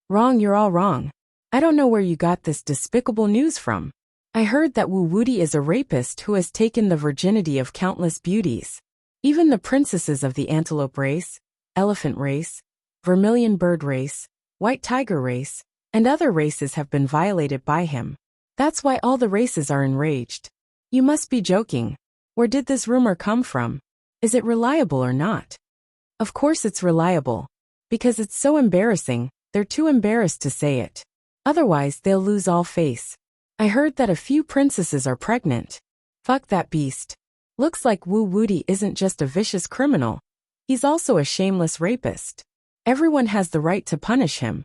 Wrong, you're all wrong. I don't know where you got this despicable news from. I heard that Wuwudi is a rapist who has taken the virginity of countless beauties. Even the princesses of the antelope race, elephant race, vermilion bird race, white tiger race, and other races have been violated by him. That's why all the races are enraged. You must be joking. Where did this rumor come from? Is it reliable or not? Of course it's reliable. Because it's so embarrassing, They're too embarrassed to say it. Otherwise, they'll lose all face. I heard that a few princesses are pregnant. Fuck that beast. Looks like Wu Wuti isn't just a vicious criminal. He's also a shameless rapist. Everyone has the right to punish him.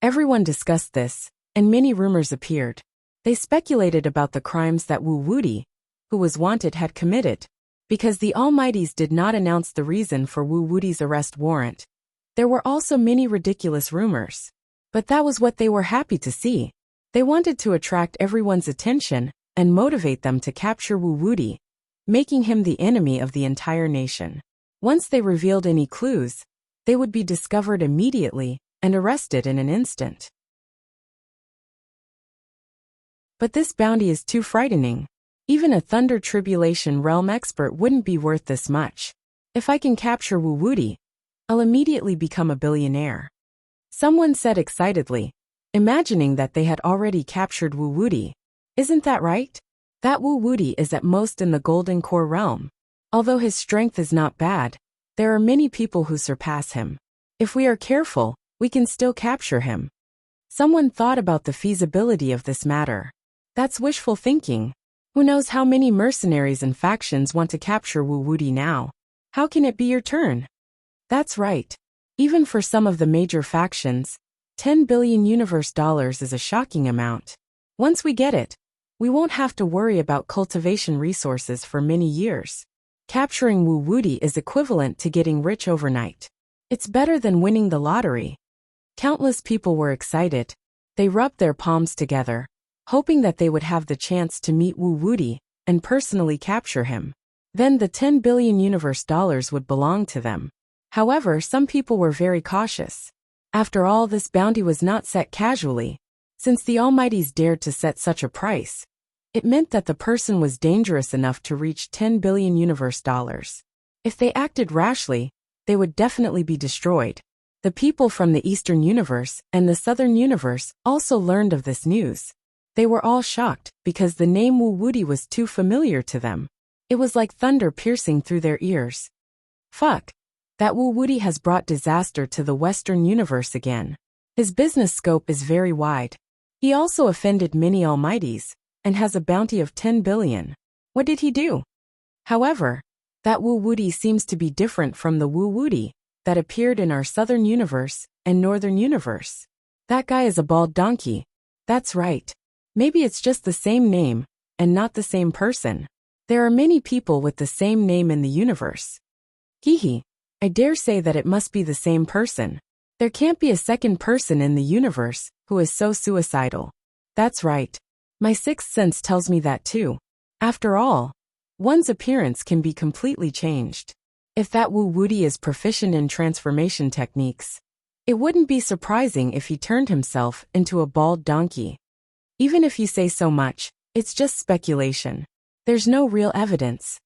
Everyone discussed this, and many rumors appeared. They speculated about the crimes that Wu Wuti, who was wanted, had committed. Because the Almighties did not announce the reason for Wu Wuti's arrest warrant, there were also many ridiculous rumors. But that was what they were happy to see. They wanted to attract everyone's attention and motivate them to capture Wu Wuti, making him the enemy of the entire nation. Once they revealed any clues, they would be discovered immediately and arrested in an instant. But this bounty is too frightening. Even a Thunder Tribulation Realm expert wouldn't be worth this much. If I can capture Wu Wuti, I'll immediately become a billionaire. Someone said excitedly, imagining that they had already captured Wu Wuti. Isn't that right? That Wu Wuti is at most in the Golden Core realm. Although his strength is not bad, there are many people who surpass him. If we are careful, we can still capture him. Someone thought about the feasibility of this matter. That's wishful thinking. Who knows how many mercenaries and factions want to capture Wu Wuti now? How can it be your turn? That's right. Even for some of the major factions, 10 billion universe dollars is a shocking amount. Once we get it, we won't have to worry about cultivation resources for many years. Capturing Wu Wuti is equivalent to getting rich overnight. It's better than winning the lottery. Countless people were excited. They rubbed their palms together, hoping that they would have the chance to meet Wu Wuti and personally capture him. Then the 10 billion universe dollars would belong to them. However, some people were very cautious. After all, this bounty was not set casually. Since the Almighties dared to set such a price, it meant that the person was dangerous enough to reach 10 billion universe dollars. If they acted rashly, they would definitely be destroyed. The people from the Eastern Universe and the Southern Universe also learned of this news. They were all shocked because the name Wu Wuti was too familiar to them. It was like thunder piercing through their ears. Fuck. That Wu Wuti has brought disaster to the Western Universe again. His business scope is very wide. He also offended many Almighties and has a bounty of 10 billion. What did he do? However, that Wu Wuti seems to be different from the Wu Wuti that appeared in our Southern Universe and Northern Universe. That guy is a bald donkey. That's right. Maybe it's just the same name and not the same person. There are many people with the same name in the universe. Hee. I dare say that it must be the same person. There can't be a second person in the universe who is so suicidal. That's right. My sixth sense tells me that too. After all, one's appearance can be completely changed. If that Wu Wuti is proficient in transformation techniques, it wouldn't be surprising if he turned himself into a bald donkey. Even if you say so much, it's just speculation. There's no real evidence.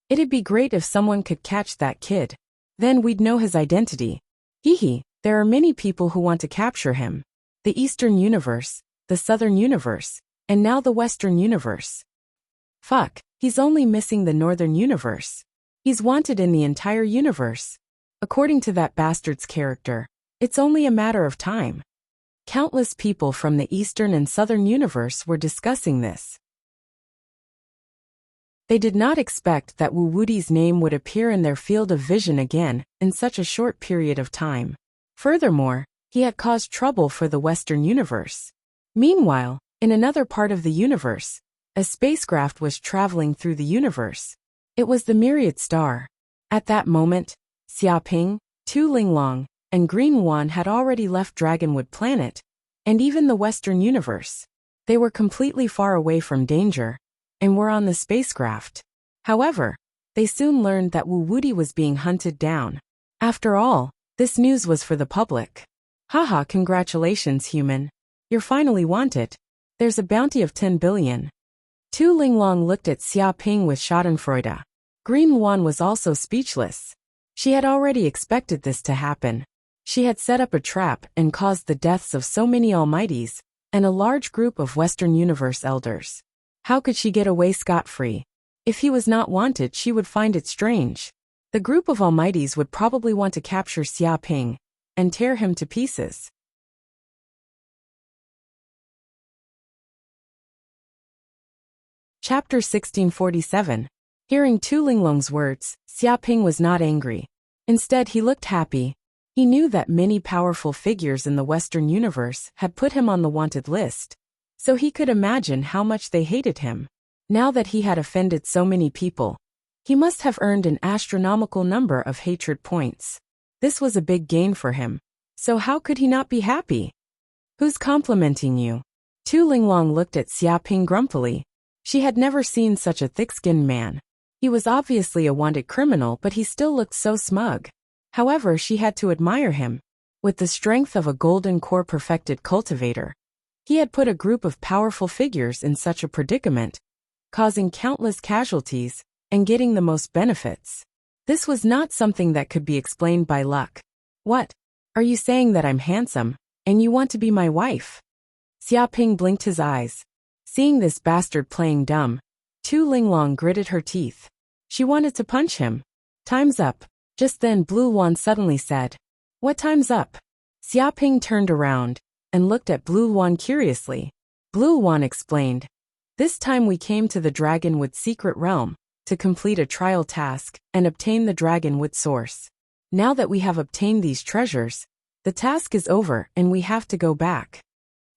It'd be great if someone could catch that kid. Then we'd know his identity. Hee. There are many people who want to capture him. The Eastern Universe, the Southern Universe, and now the Western Universe. Fuck, he's only missing the Northern Universe. He's wanted in the entire universe. According to that bastard's character, it's only a matter of time. Countless people from the Eastern and Southern Universe were discussing this. They did not expect that Wu Wuti's name would appear in their field of vision again in such a short period of time. Furthermore, he had caused trouble for the Western Universe. Meanwhile, in another part of the universe, a spacecraft was traveling through the universe. It was the Myriad Star. At that moment, Xiaoping, Tu Linglong, and Green Wan had already left Dragonwood Planet, and even the Western Universe. They were completely far away from danger, and were on the spacecraft. However, they soon learned that Wu Wuti was being hunted down. After all, this news was for the public. Haha, congratulations, human. You're finally wanted. There's a bounty of 10 billion. Tu Linglong looked at Xiaoping with schadenfreude. Green Wan was also speechless. She had already expected this to happen. She had set up a trap and caused the deaths of so many Almighties, and a large group of Western Universe elders. How could she get away scot-free? If he was not wanted, she would find it strange. The group of Almighties would probably want to capture Xiaoping and tear him to pieces. Chapter 1647. Hearing Tu Linglong's words, Xiaoping was not angry. Instead, he looked happy. He knew that many powerful figures in the Western universe had put him on the wanted list, so he could imagine how much they hated him. Now that he had offended so many people, he must have earned an astronomical number of hatred points. This was a big gain for him, so how could he not be happy? Who's complimenting you? Tu Linglong looked at Xiaoping grumpily. She had never seen such a thick-skinned man. He was obviously a wanted criminal, but he still looked so smug. However, she had to admire him. With the strength of a golden core perfected cultivator, he had put a group of powerful figures in such a predicament, causing countless casualties and getting the most benefits. This was not something that could be explained by luck. What? Are you saying that I'm handsome, and you want to be my wife? Xiaoping blinked his eyes. Seeing this bastard playing dumb, Tu Linglong gritted her teeth. She wanted to punch him. Time's up. Just then Blue Wan suddenly said, "What time's up?" Xiaoping turned around and looked at Blue Wan curiously. Blue Wan explained, "This time we came to the Dragonwood secret realm to complete a trial task and obtain the Dragonwood source. Now that we have obtained these treasures, the task is over and we have to go back."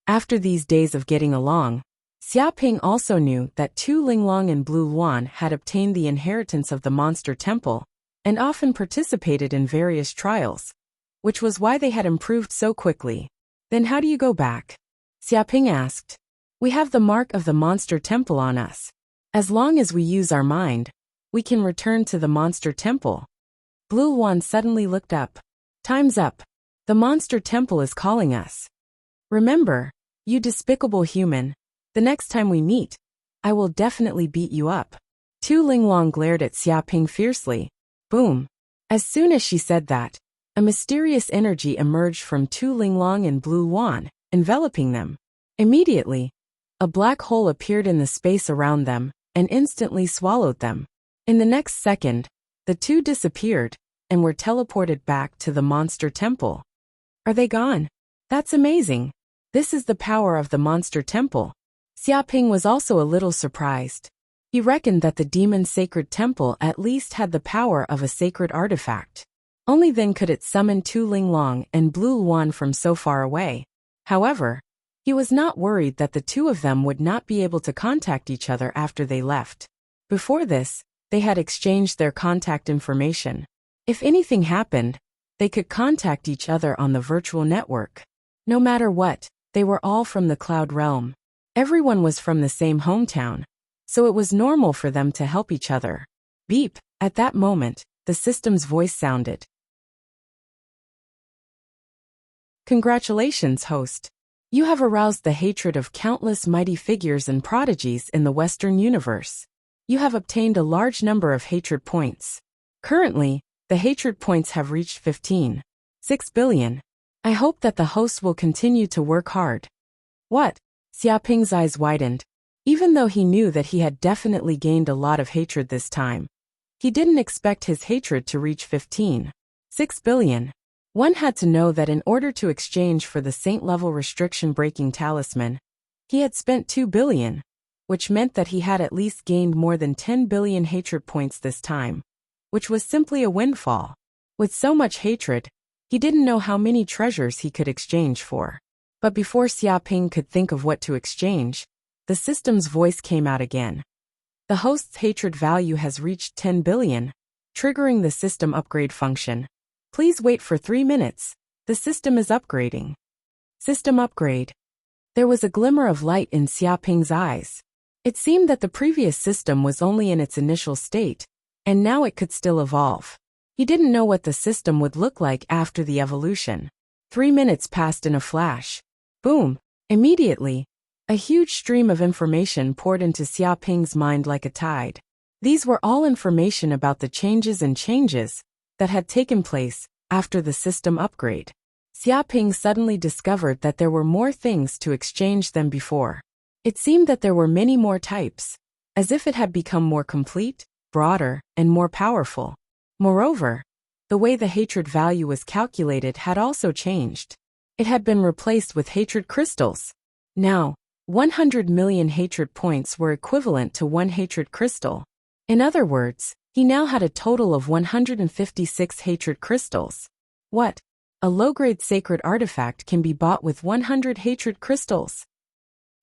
After these days of getting along, Xiaoping also knew that Tu Linglong and Blue Wan had obtained the inheritance of the Monster Temple and often participated in various trials, which was why they had improved so quickly. "Then how do you go back?" Xiaoping asked. "We have the mark of the Monster Temple on us. As long as we use our mind, we can return to the Monster Temple." Blue Wan suddenly looked up. "Time's up. The Monster Temple is calling us. Remember, you despicable human, the next time we meet, I will definitely beat you up." Tu Linglong glared at Xiaoping fiercely. Boom. As soon as she said that, a mysterious energy emerged from Tu Linglong and Blue Wan, enveloping them. Immediately, a black hole appeared in the space around them and instantly swallowed them. In the next second, the two disappeared and were teleported back to the Monster Temple. Are they gone? That's amazing. This is the power of the Monster Temple. Xiaoping was also a little surprised. He reckoned that the demon's sacred temple at least had the power of a sacred artifact. Only then could it summon Tu Linglong and Blue Wan from so far away. However, he was not worried that the two of them would not be able to contact each other after they left. Before this, they had exchanged their contact information. If anything happened, they could contact each other on the virtual network. No matter what, they were all from the Cloud Realm. Everyone was from the same hometown, so it was normal for them to help each other. Beep! At that moment, the system's voice sounded. Congratulations, host. You have aroused the hatred of countless mighty figures and prodigies in the Western universe. You have obtained a large number of hatred points. Currently, the hatred points have reached 15.6 billion. I hope that the host will continue to work hard. What? Xiaoping's eyes widened. Even though he knew that he had definitely gained a lot of hatred this time, he didn't expect his hatred to reach 15.6 billion. One had to know that in order to exchange for the saint-level restriction-breaking talisman, he had spent 2 billion, which meant that he had at least gained more than 10 billion hatred points this time, which was simply a windfall. With so much hatred, he didn't know how many treasures he could exchange for. But before Xiaoping could think of what to exchange, the system's voice came out again. The host's hatred value has reached 10 billion, triggering the system upgrade function. Please wait for 3 minutes. The system is upgrading. System upgrade. There was a glimmer of light in Xiaoping's eyes. It seemed that the previous system was only in its initial state, and now it could still evolve. He didn't know what the system would look like after the evolution. 3 minutes passed in a flash. Boom! Immediately, a huge stream of information poured into Xiaoping's mind like a tide. These were all information about the changes that had taken place after the system upgrade. Xiaoping suddenly discovered that there were more things to exchange than before. It seemed that there were many more types, as if it had become more complete, broader, and more powerful. Moreover, the way the hatred value was calculated had also changed. It had been replaced with hatred crystals. Now, 100 million hatred points were equivalent to one hatred crystal. In other words, he now had a total of 156 hatred crystals. What? A low-grade sacred artifact can be bought with 100 hatred crystals?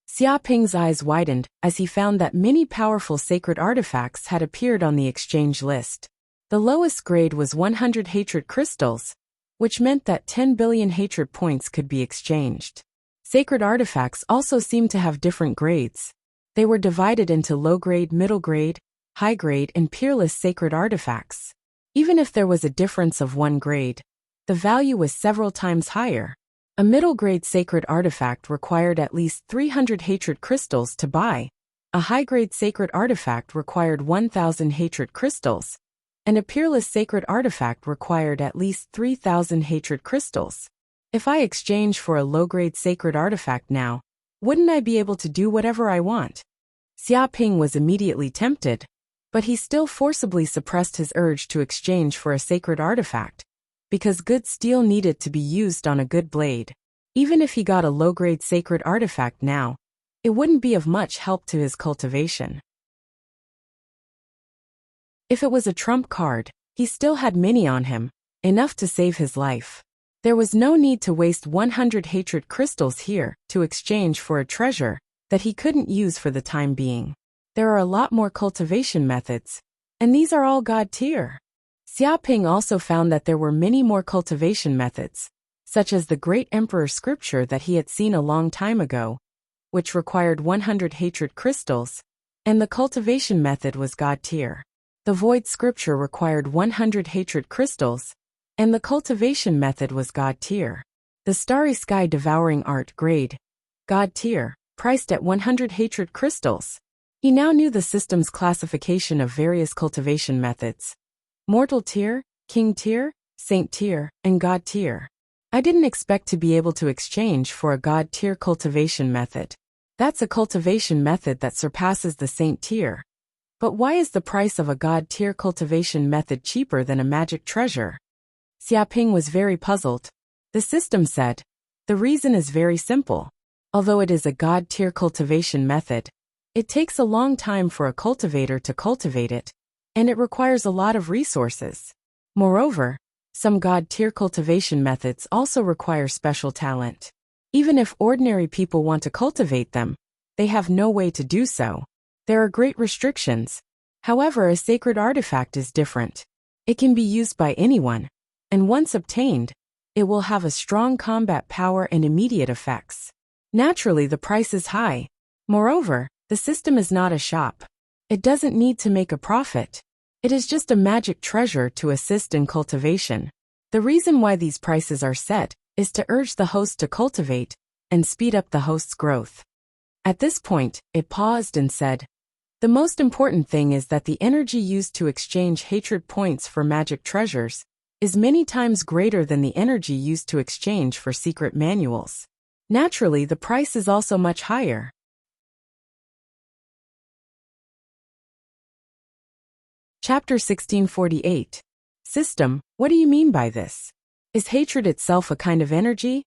Xiaoping's eyes widened as he found that many powerful sacred artifacts had appeared on the exchange list. The lowest grade was 100 hatred crystals, which meant that 10 billion hatred points could be exchanged. Sacred artifacts also seemed to have different grades. They were divided into low-grade, middle-grade, high-grade, and peerless sacred artifacts. Even if there was a difference of one grade, the value was several times higher. A middle-grade sacred artifact required at least 300 hatred crystals to buy. A high-grade sacred artifact required 1,000 hatred crystals, and a peerless sacred artifact required at least 3,000 hatred crystals. If I exchange for a low-grade sacred artifact now, wouldn't I be able to do whatever I want? Xiaoping was immediately tempted, but he still forcibly suppressed his urge to exchange for a sacred artifact, because good steel needed to be used on a good blade. Even if he got a low-grade sacred artifact now, it wouldn't be of much help to his cultivation. If it was a trump card, he still had many on him, enough to save his life. There was no need to waste 100 hatred crystals here to exchange for a treasure that he couldn't use for the time being. There are a lot more cultivation methods, and these are all God tier. Xiaoping also found that there were many more cultivation methods, such as the Great Emperor scripture that he had seen a long time ago, which required 100 hatred crystals, and the cultivation method was God tier. The Void scripture required 100 hatred crystals, and the cultivation method was God tier. The Starry Sky Devouring Art grade, God tier, priced at 100 hatred crystals. He now knew the system's classification of various cultivation methods: Mortal tier, King tier, Saint tier, and God tier. I didn't expect to be able to exchange for a God tier cultivation method. That's a cultivation method that surpasses the Saint tier. But why is the price of a God tier cultivation method cheaper than a magic treasure? Xiaoping was very puzzled. The system said, the reason is very simple. Although it is a God tier cultivation method, it takes a long time for a cultivator to cultivate it, and it requires a lot of resources. Moreover, some God tier cultivation methods also require special talent. Even if ordinary people want to cultivate them, they have no way to do so. There are great restrictions. However, a sacred artifact is different. It can be used by anyone, and once obtained, it will have a strong combat power and immediate effects. Naturally, the price is high. Moreover, the system is not a shop. It doesn't need to make a profit. It is just a magic treasure to assist in cultivation. The reason why these prices are set is to urge the host to cultivate and speed up the host's growth. At this point, it paused and said, the most important thing is that the energy used to exchange hatred points for magic treasures is many times greater than the energy used to exchange for secret manuals. Naturally, the price is also much higher. Chapter 1648. System, what do you mean by this? Is hatred itself a kind of energy?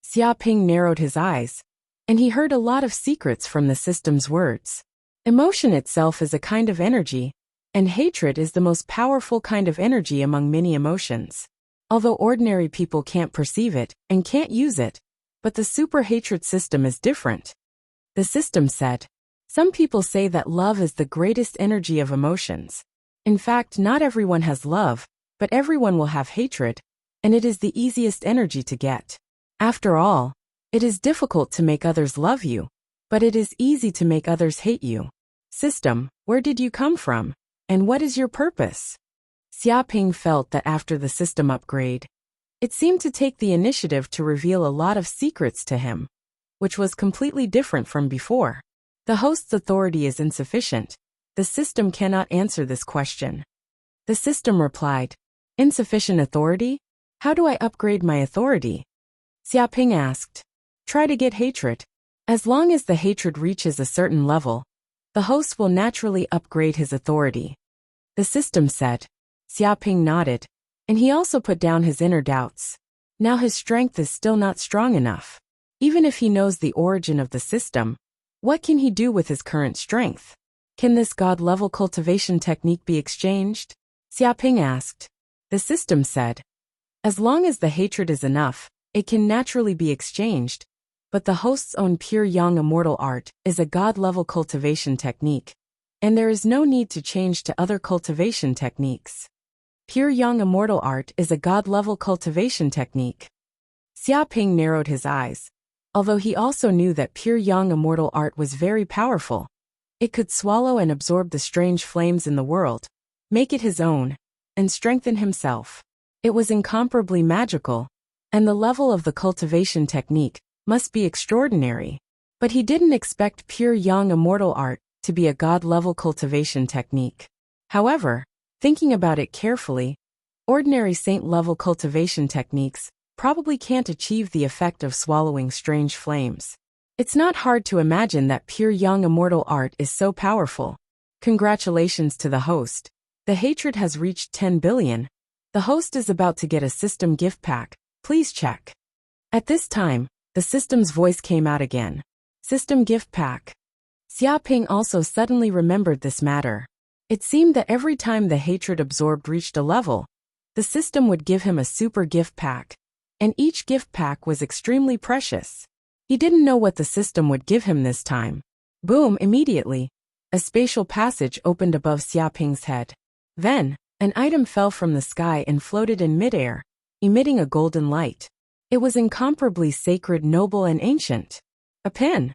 Xiaoping narrowed his eyes, and he heard a lot of secrets from the system's words. Emotion itself is a kind of energy, and hatred is the most powerful kind of energy among many emotions. Although ordinary people can't perceive it and can't use it, but the super hatred system is different. The system said, some people say that love is the greatest energy of emotions. In fact, not everyone has love, but everyone will have hatred, and it is the easiest energy to get. After all, it is difficult to make others love you, but it is easy to make others hate you. System, where did you come from, and what is your purpose? Xiaoping felt that after the system upgrade, it seemed to take the initiative to reveal a lot of secrets to him, which was completely different from before. The host's authority is insufficient. The system cannot answer this question. The system replied, insufficient authority? How do I upgrade my authority? Xiaoping asked. Try to get hatred. As long as the hatred reaches a certain level, the host will naturally upgrade his authority. The system said. Xiaoping nodded, and he also put down his inner doubts. Now his strength is still not strong enough. Even if he knows the origin of the system, What can he do with his current strength? Can this god-level cultivation technique be exchanged? Xiaoping asked. The system said, as long as the hatred is enough, it can naturally be exchanged, but the host's own pure yang immortal art is a god-level cultivation technique, and there is no need to change to other cultivation techniques. Pure yang immortal art is a god-level cultivation technique. Xiaoping narrowed his eyes, although he also knew that pure yang immortal art was very powerful. It could swallow and absorb the strange flames in the world, make it his own, and strengthen himself. It was incomparably magical, and the level of the cultivation technique must be extraordinary. But he didn't expect pure yang immortal art to be a god-level cultivation technique. However, thinking about it carefully, ordinary saint-level cultivation techniques probably can't achieve the effect of swallowing strange flames. It's not hard to imagine that pure yang immortal art is so powerful. Congratulations to the host. The hatred has reached 10 billion. The host is about to get a system gift pack. Please check. At this time, the system's voice came out again. System gift pack. Xiaoping also suddenly remembered this matter. It seemed that every time the hatred absorbed reached a level, the system would give him a super gift pack, and each gift pack was extremely precious. He didn't know what the system would give him this time. Boom! Immediately, a spatial passage opened above Xiaoping's head. Then, an item fell from the sky and floated in midair, emitting a golden light. It was incomparably sacred, noble, and ancient. A pen.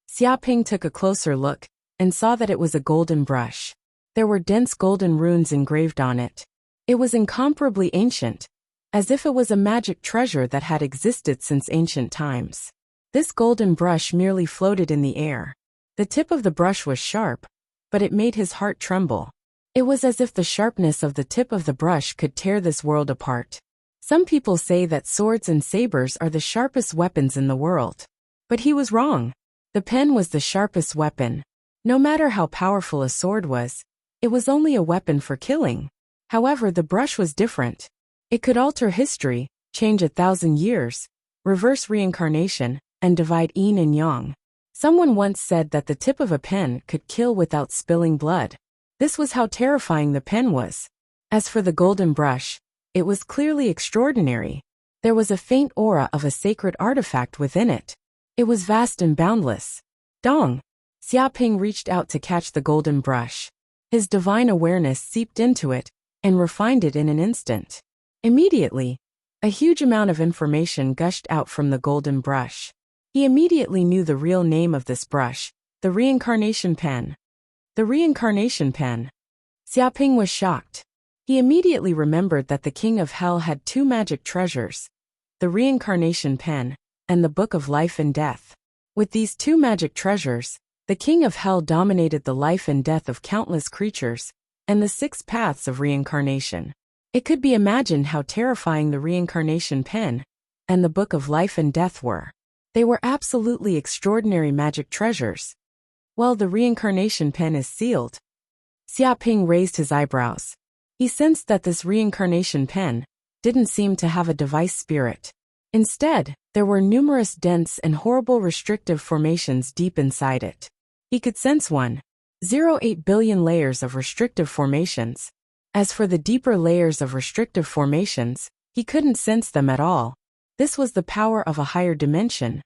Xiaoping took a closer look and saw that it was a golden brush. There were dense golden runes engraved on it. It was incomparably ancient, as if it was a magic treasure that had existed since ancient times. This golden brush merely floated in the air. The tip of the brush was sharp, but it made his heart tremble. It was as if the sharpness of the tip of the brush could tear this world apart. Some people say that swords and sabers are the sharpest weapons in the world. But he was wrong. The pen was the sharpest weapon. No matter how powerful a sword was, it was only a weapon for killing. However, the brush was different. It could alter history, change 1,000 years, reverse reincarnation, and divide yin and yang. Someone once said that the tip of a pen could kill without spilling blood. This was how terrifying the pen was. As for the golden brush, it was clearly extraordinary. There was a faint aura of a sacred artifact within it. It was vast and boundless. Dong! Xiaoping reached out to catch the golden brush. His divine awareness seeped into it and refined it in an instant. Immediately, a huge amount of information gushed out from the golden brush. He immediately knew the real name of this brush, the reincarnation pen. The reincarnation pen. Xiaoping was shocked. He immediately remembered that the King of Hell had two magic treasures, the reincarnation pen and the Book of Life and Death. With these two magic treasures, the King of Hell dominated the life and death of countless creatures and the 6 paths of reincarnation. It could be imagined how terrifying the reincarnation pen and the Book of Life and Death were. They were absolutely extraordinary magic treasures. Well, the reincarnation pen is sealed. Xiaoping raised his eyebrows. He sensed that this reincarnation pen didn't seem to have a device spirit. Instead, there were numerous dense and horrible restrictive formations deep inside it. He could sense 1.08 billion layers of restrictive formations. As for the deeper layers of restrictive formations, he couldn't sense them at all. This was the power of a higher dimension.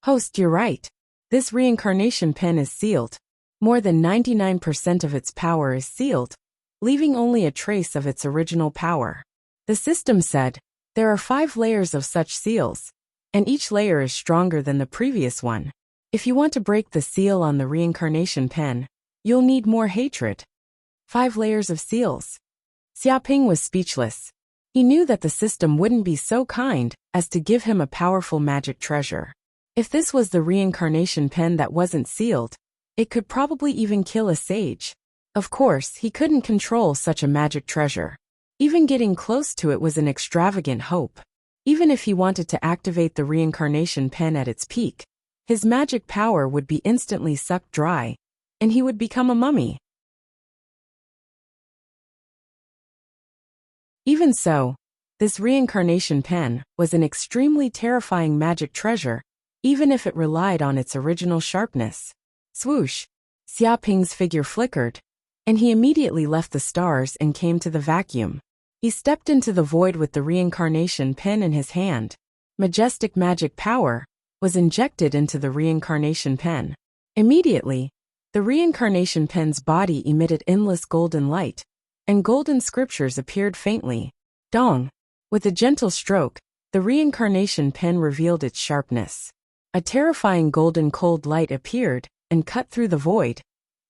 Host, you're right. This reincarnation pen is sealed. More than 99% of its power is sealed, leaving only a trace of its original power. The system said, there are 5 layers of such seals, and each layer is stronger than the previous one. If you want to break the seal on the reincarnation pen, you'll need more hatred. 5 layers of seals. Xiaoping was speechless. He knew that the system wouldn't be so kind as to give him a powerful magic treasure. If this was the reincarnation pen that wasn't sealed, it could probably even kill a sage. Of course, he couldn't control such a magic treasure. Even getting close to it was an extravagant hope. Even if he wanted to activate the reincarnation pen at its peak, his magic power would be instantly sucked dry, and he would become a mummy. Even so, this reincarnation pen was an extremely terrifying magic treasure, even if it relied on its original sharpness. Swoosh! Xiaoping's figure flickered, and he immediately left the stars and came to the vacuum. He stepped into the void with the reincarnation pen in his hand. Majestic magic power was injected into the reincarnation pen. Immediately, the reincarnation pen's body emitted endless golden light, and golden scriptures appeared faintly. Dong! With a gentle stroke, the reincarnation pen revealed its sharpness. A terrifying golden cold light appeared and cut through the void,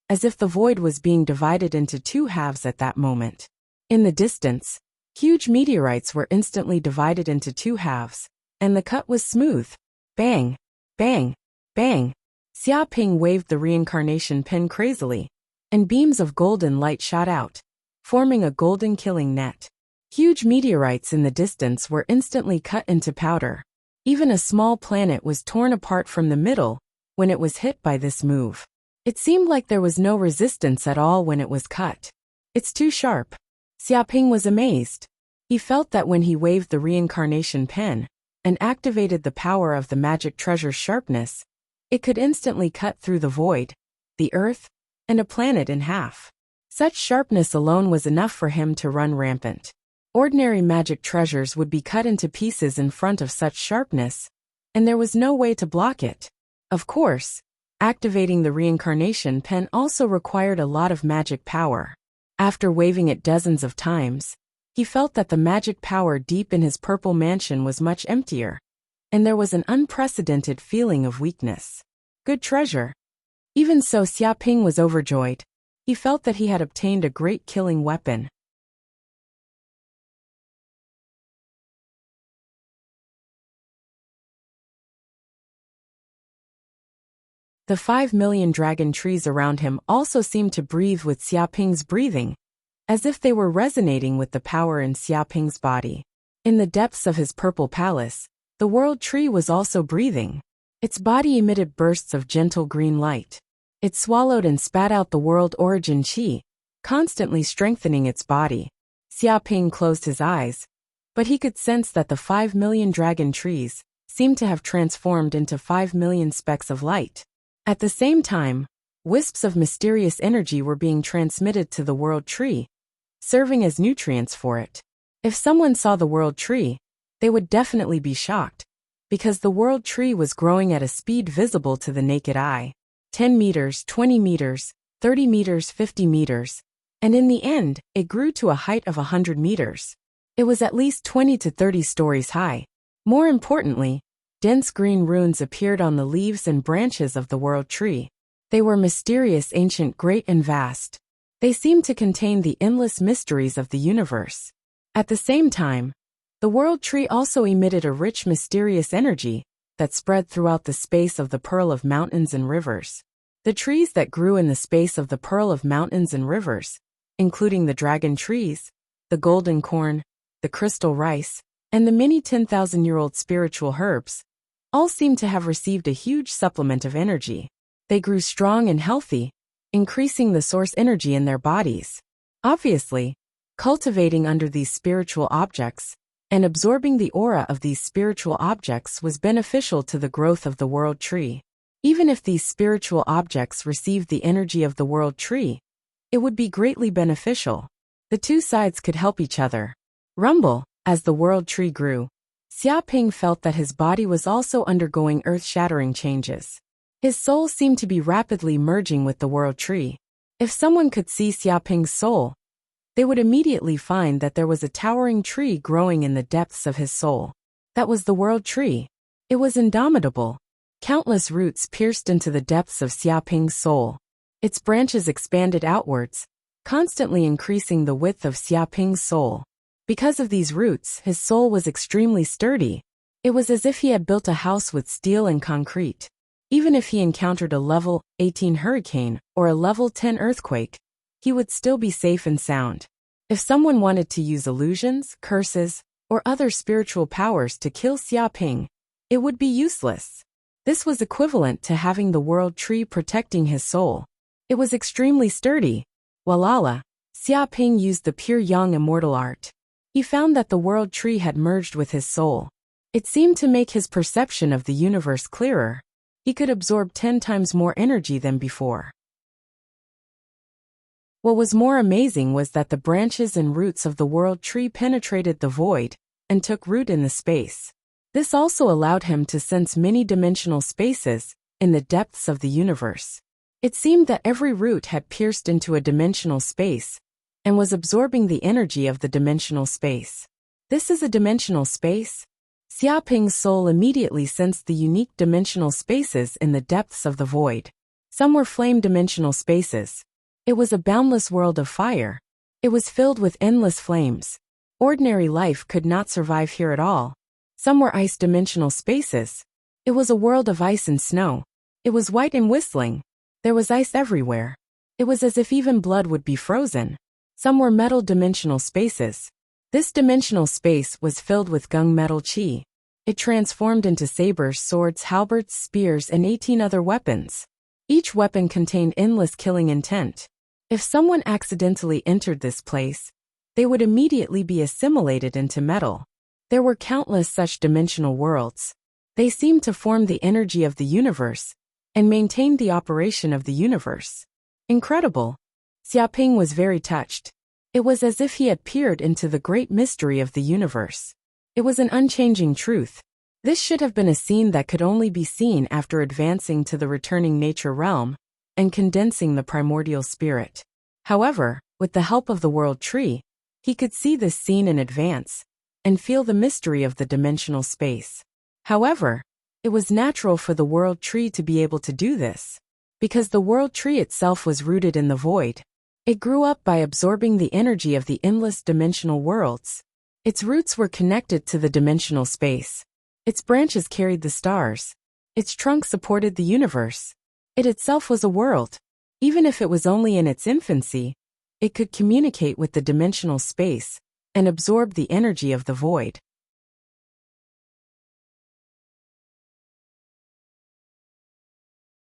as if the void was being divided into two halves at that moment. In the distance, huge meteorites were instantly divided into two halves, and the cut was smooth. Bang! Bang! Bang! Xiaoping waved the reincarnation pen crazily, and beams of golden light shot out, forming a golden killing net. Huge meteorites in the distance were instantly cut into powder. Even a small planet was torn apart from the middle when it was hit by this move. It seemed like there was no resistance at all when it was cut. It's too sharp. Xiaoping was amazed. He felt that when he waved the reincarnation pen and activated the power of the magic treasure's sharpness, it could instantly cut through the void, the earth, and a planet in half. Such sharpness alone was enough for him to run rampant. Ordinary magic treasures would be cut into pieces in front of such sharpness, and there was no way to block it. Of course, activating the reincarnation pen also required a lot of magic power. After waving it dozens of times, he felt that the magic power deep in his purple mansion was much emptier, and there was an unprecedented feeling of weakness. Good treasure. Even so, Xiaoping was overjoyed. He felt that he had obtained a great killing weapon. The 5 million dragon trees around him also seemed to breathe with Xiaoping's breathing, as if they were resonating with the power in Xiaoping's body. In the depths of his purple palace, the world tree was also breathing. Its body emitted bursts of gentle green light. It swallowed and spat out the world origin qi, constantly strengthening its body. Xiaoping closed his eyes, but he could sense that the 5 million dragon trees seemed to have transformed into 5 million specks of light. At the same time, wisps of mysterious energy were being transmitted to the world tree, serving as nutrients for it. If someone saw the world tree, they would definitely be shocked, because the world tree was growing at a speed visible to the naked eye. 10 meters, 20 meters, 30 meters, 50 meters, and in the end, it grew to a height of 100 meters. It was at least 20 to 30 stories high. More importantly, dense green runes appeared on the leaves and branches of the world tree. They were mysterious, ancient, great, and vast. They seemed to contain the endless mysteries of the universe. At the same time, the world tree also emitted a rich, mysterious energy that spread throughout the space of the Pearl of Mountains and Rivers. The trees that grew in the space of the Pearl of Mountains and Rivers, including the dragon trees, the golden corn, the crystal rice, and the many 10,000-year-old spiritual herbs, all seemed to have received a huge supplement of energy. They grew strong and healthy, increasing the source energy in their bodies. Obviously, cultivating under these spiritual objects and absorbing the aura of these spiritual objects was beneficial to the growth of the world tree. Even if these spiritual objects received the energy of the world tree, it would be greatly beneficial. The two sides could help each other. Rumble, as the world tree grew, Xiaoping felt that his body was also undergoing earth-shattering changes. His soul seemed to be rapidly merging with the world tree. If someone could see Xiaoping's soul, they would immediately find that there was a towering tree growing in the depths of his soul. That was the world tree. It was indomitable. Countless roots pierced into the depths of Xiaoping's soul. Its branches expanded outwards, constantly increasing the width of Xiaoping's soul. Because of these roots, his soul was extremely sturdy. It was as if he had built a house with steel and concrete. Even if he encountered a level 18 hurricane or a level 10 earthquake, he would still be safe and sound. If someone wanted to use illusions, curses, or other spiritual powers to kill Xiaoping, it would be useless. This was equivalent to having the world tree protecting his soul. It was extremely sturdy. Walala, Xiaoping used the pure yang immortal art. He found that the world tree had merged with his soul. It seemed to make his perception of the universe clearer. He could absorb 10 times more energy than before. What was more amazing was that the branches and roots of the world tree penetrated the void and took root in the space. This also allowed him to sense many-dimensional spaces in the depths of the universe. It seemed that every root had pierced into a dimensional space and was absorbing the energy of the dimensional space. This is a dimensional space? Xiaoping's soul immediately sensed the unique dimensional spaces in the depths of the void. Some were flame-dimensional spaces. It was a boundless world of fire. It was filled with endless flames. Ordinary life could not survive here at all. Some were ice-dimensional spaces. It was a world of ice and snow. It was white and whistling. There was ice everywhere. It was as if even blood would be frozen. Some were metal-dimensional spaces. This dimensional space was filled with gunmetal qi. It transformed into sabers, swords, halberds, spears, and 18 other weapons. Each weapon contained endless killing intent. If someone accidentally entered this place, they would immediately be assimilated into metal. There were countless such dimensional worlds. They seemed to form the energy of the universe and maintained the operation of the universe. Incredible. Xiaoping was very touched. It was as if he had peered into the great mystery of the universe. It was an unchanging truth. This should have been a scene that could only be seen after advancing to the returning nature realm and condensing the primordial spirit. However, with the help of the world tree, he could see this scene in advance and feel the mystery of the dimensional space. However, it was natural for the world tree to be able to do this, because the world tree itself was rooted in the void. It grew up by absorbing the energy of the endless dimensional worlds. Its roots were connected to the dimensional space. Its branches carried the stars. Its trunk supported the universe. It itself was a world. Even if it was only in its infancy, it could communicate with the dimensional space and absorb the energy of the void.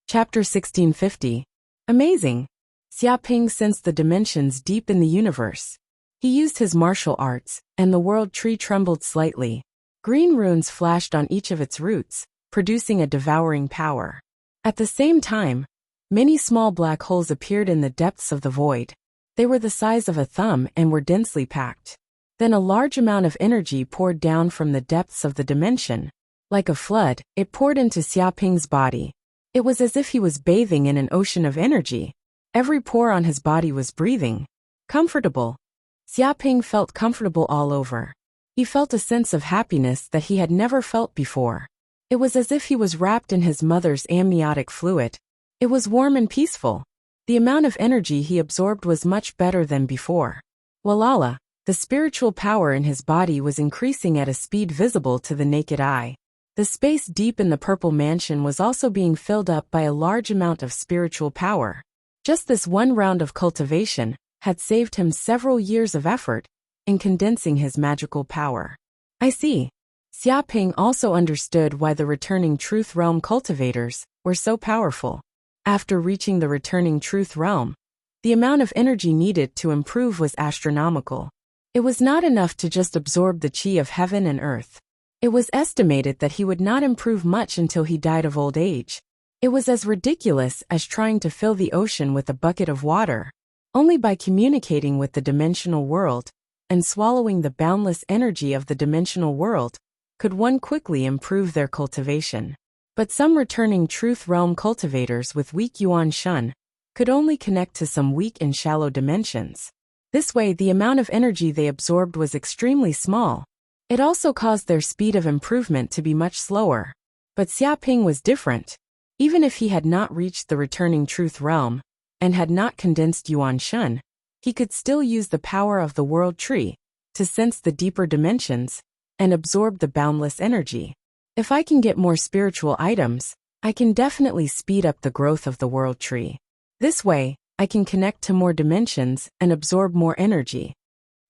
Chapter 1650. Amazing. Xiaoping sensed the dimensions deep in the universe. He used his martial arts, and the world tree trembled slightly. Green runes flashed on each of its roots, producing a devouring power. At the same time, many small black holes appeared in the depths of the void. They were the size of a thumb and were densely packed. Then a large amount of energy poured down from the depths of the dimension. Like a flood, it poured into Xiaoping's body. It was as if he was bathing in an ocean of energy. Every pore on his body was breathing. Comfortable. Xiaoping felt comfortable all over. He felt a sense of happiness that he had never felt before. It was as if he was wrapped in his mother's amniotic fluid. It was warm and peaceful. The amount of energy he absorbed was much better than before. Walala, the spiritual power in his body was increasing at a speed visible to the naked eye. The space deep in the purple mansion was also being filled up by a large amount of spiritual power. Just this one round of cultivation had saved him several years of effort in condensing his magical power. I see. Xiaoping also understood why the returning truth realm cultivators were so powerful. After reaching the returning truth realm, the amount of energy needed to improve was astronomical. It was not enough to just absorb the qi of heaven and earth. It was estimated that he would not improve much until he died of old age. It was as ridiculous as trying to fill the ocean with a bucket of water. Only by communicating with the dimensional world and swallowing the boundless energy of the dimensional world could one quickly improve their cultivation. But some returning truth realm cultivators with weak yuan shun could only connect to some weak and shallow dimensions. This way, the amount of energy they absorbed was extremely small. It also caused their speed of improvement to be much slower. But Xiaoping was different. Even if he had not reached the returning truth realm and had not condensed yuan shun, he could still use the power of the world tree to sense the deeper dimensions and absorb the boundless energy. If I can get more spiritual items, I can definitely speed up the growth of the world tree. This way, I can connect to more dimensions and absorb more energy.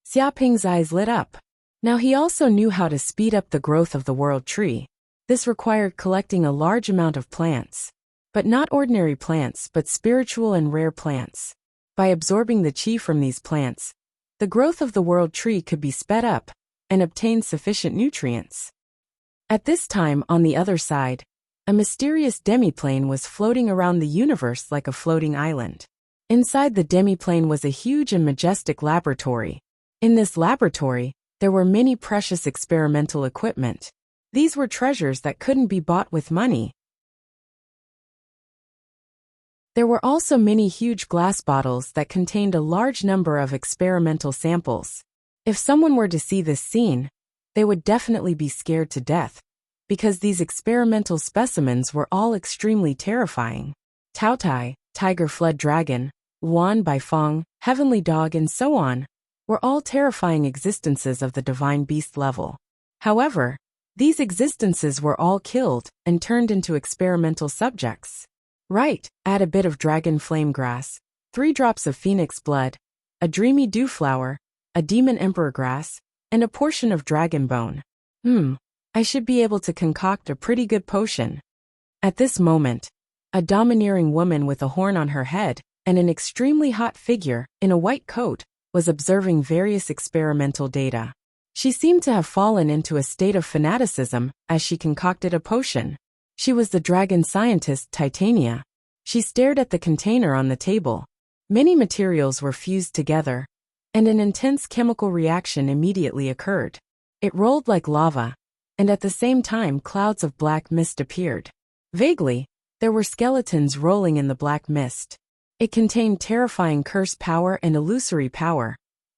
Xiaoping's eyes lit up. Now he also knew how to speed up the growth of the world tree. This required collecting a large amount of plants. But not ordinary plants, but spiritual and rare plants. By absorbing the qi from these plants, the growth of the world tree could be sped up and obtain sufficient nutrients. At this time, on the other side, a mysterious demiplane was floating around the universe like a floating island. Inside the demiplane was a huge and majestic laboratory. In this laboratory, there were many precious experimental equipment. These were treasures that couldn't be bought with money. There were also many huge glass bottles that contained a large number of experimental samples. If someone were to see this scene, they would definitely be scared to death, because these experimental specimens were all extremely terrifying. Taotai, tiger-flood dragon, Wan Baifeng, heavenly dog, and so on, were all terrifying existences of the divine beast level. However, these existences were all killed and turned into experimental subjects. Right, add a bit of dragon flame grass, 3 drops of phoenix blood, a dreamy dew flower, a demon emperor grass, and a portion of dragon bone. I should be able to concoct a pretty good potion. At this moment, a domineering woman with a horn on her head and an extremely hot figure in a white coat was observing various experimental data. She seemed to have fallen into a state of fanaticism as she concocted a potion. She was the dragon scientist Titania. She stared at the container on the table. Many materials were fused together, and an intense chemical reaction immediately occurred. It rolled like lava, and at the same time clouds of black mist appeared. Vaguely, there were skeletons rolling in the black mist. It contained terrifying curse power and illusory power,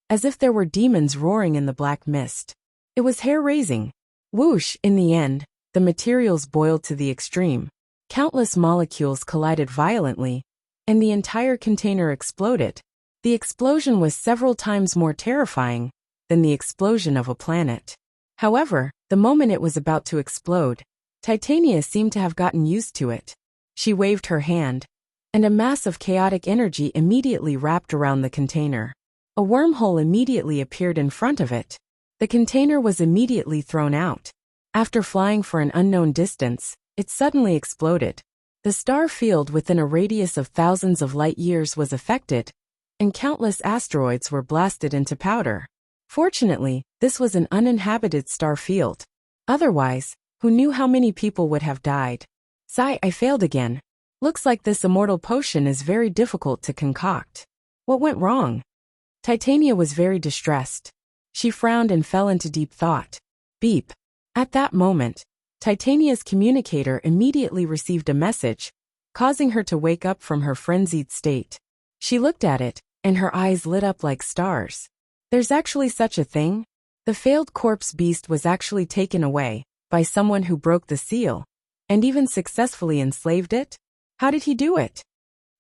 as if there were demons roaring in the black mist. It was hair-raising. Whoosh! In the end, the materials boiled to the extreme. Countless molecules collided violently, and the entire container exploded. The explosion was several times more terrifying than the explosion of a planet. However, the moment it was about to explode, Titania seemed to have gotten used to it. She waved her hand, and a mass of chaotic energy immediately wrapped around the container. A wormhole immediately appeared in front of it. The container was immediately thrown out. After flying for an unknown distance, it suddenly exploded. The star field within a radius of thousands of light years was affected, and countless asteroids were blasted into powder. Fortunately, this was an uninhabited star field. Otherwise, who knew how many people would have died? Sigh, I failed again. Looks like this immortal potion is very difficult to concoct. What went wrong? Titania was very distressed. She frowned and fell into deep thought. Beep. At that moment, Titania's communicator immediately received a message, causing her to wake up from her frenzied state. She looked at it, and her eyes lit up like stars. There's actually such a thing? The failed corpse beast was actually taken away by someone who broke the seal, and even successfully enslaved it? How did he do it?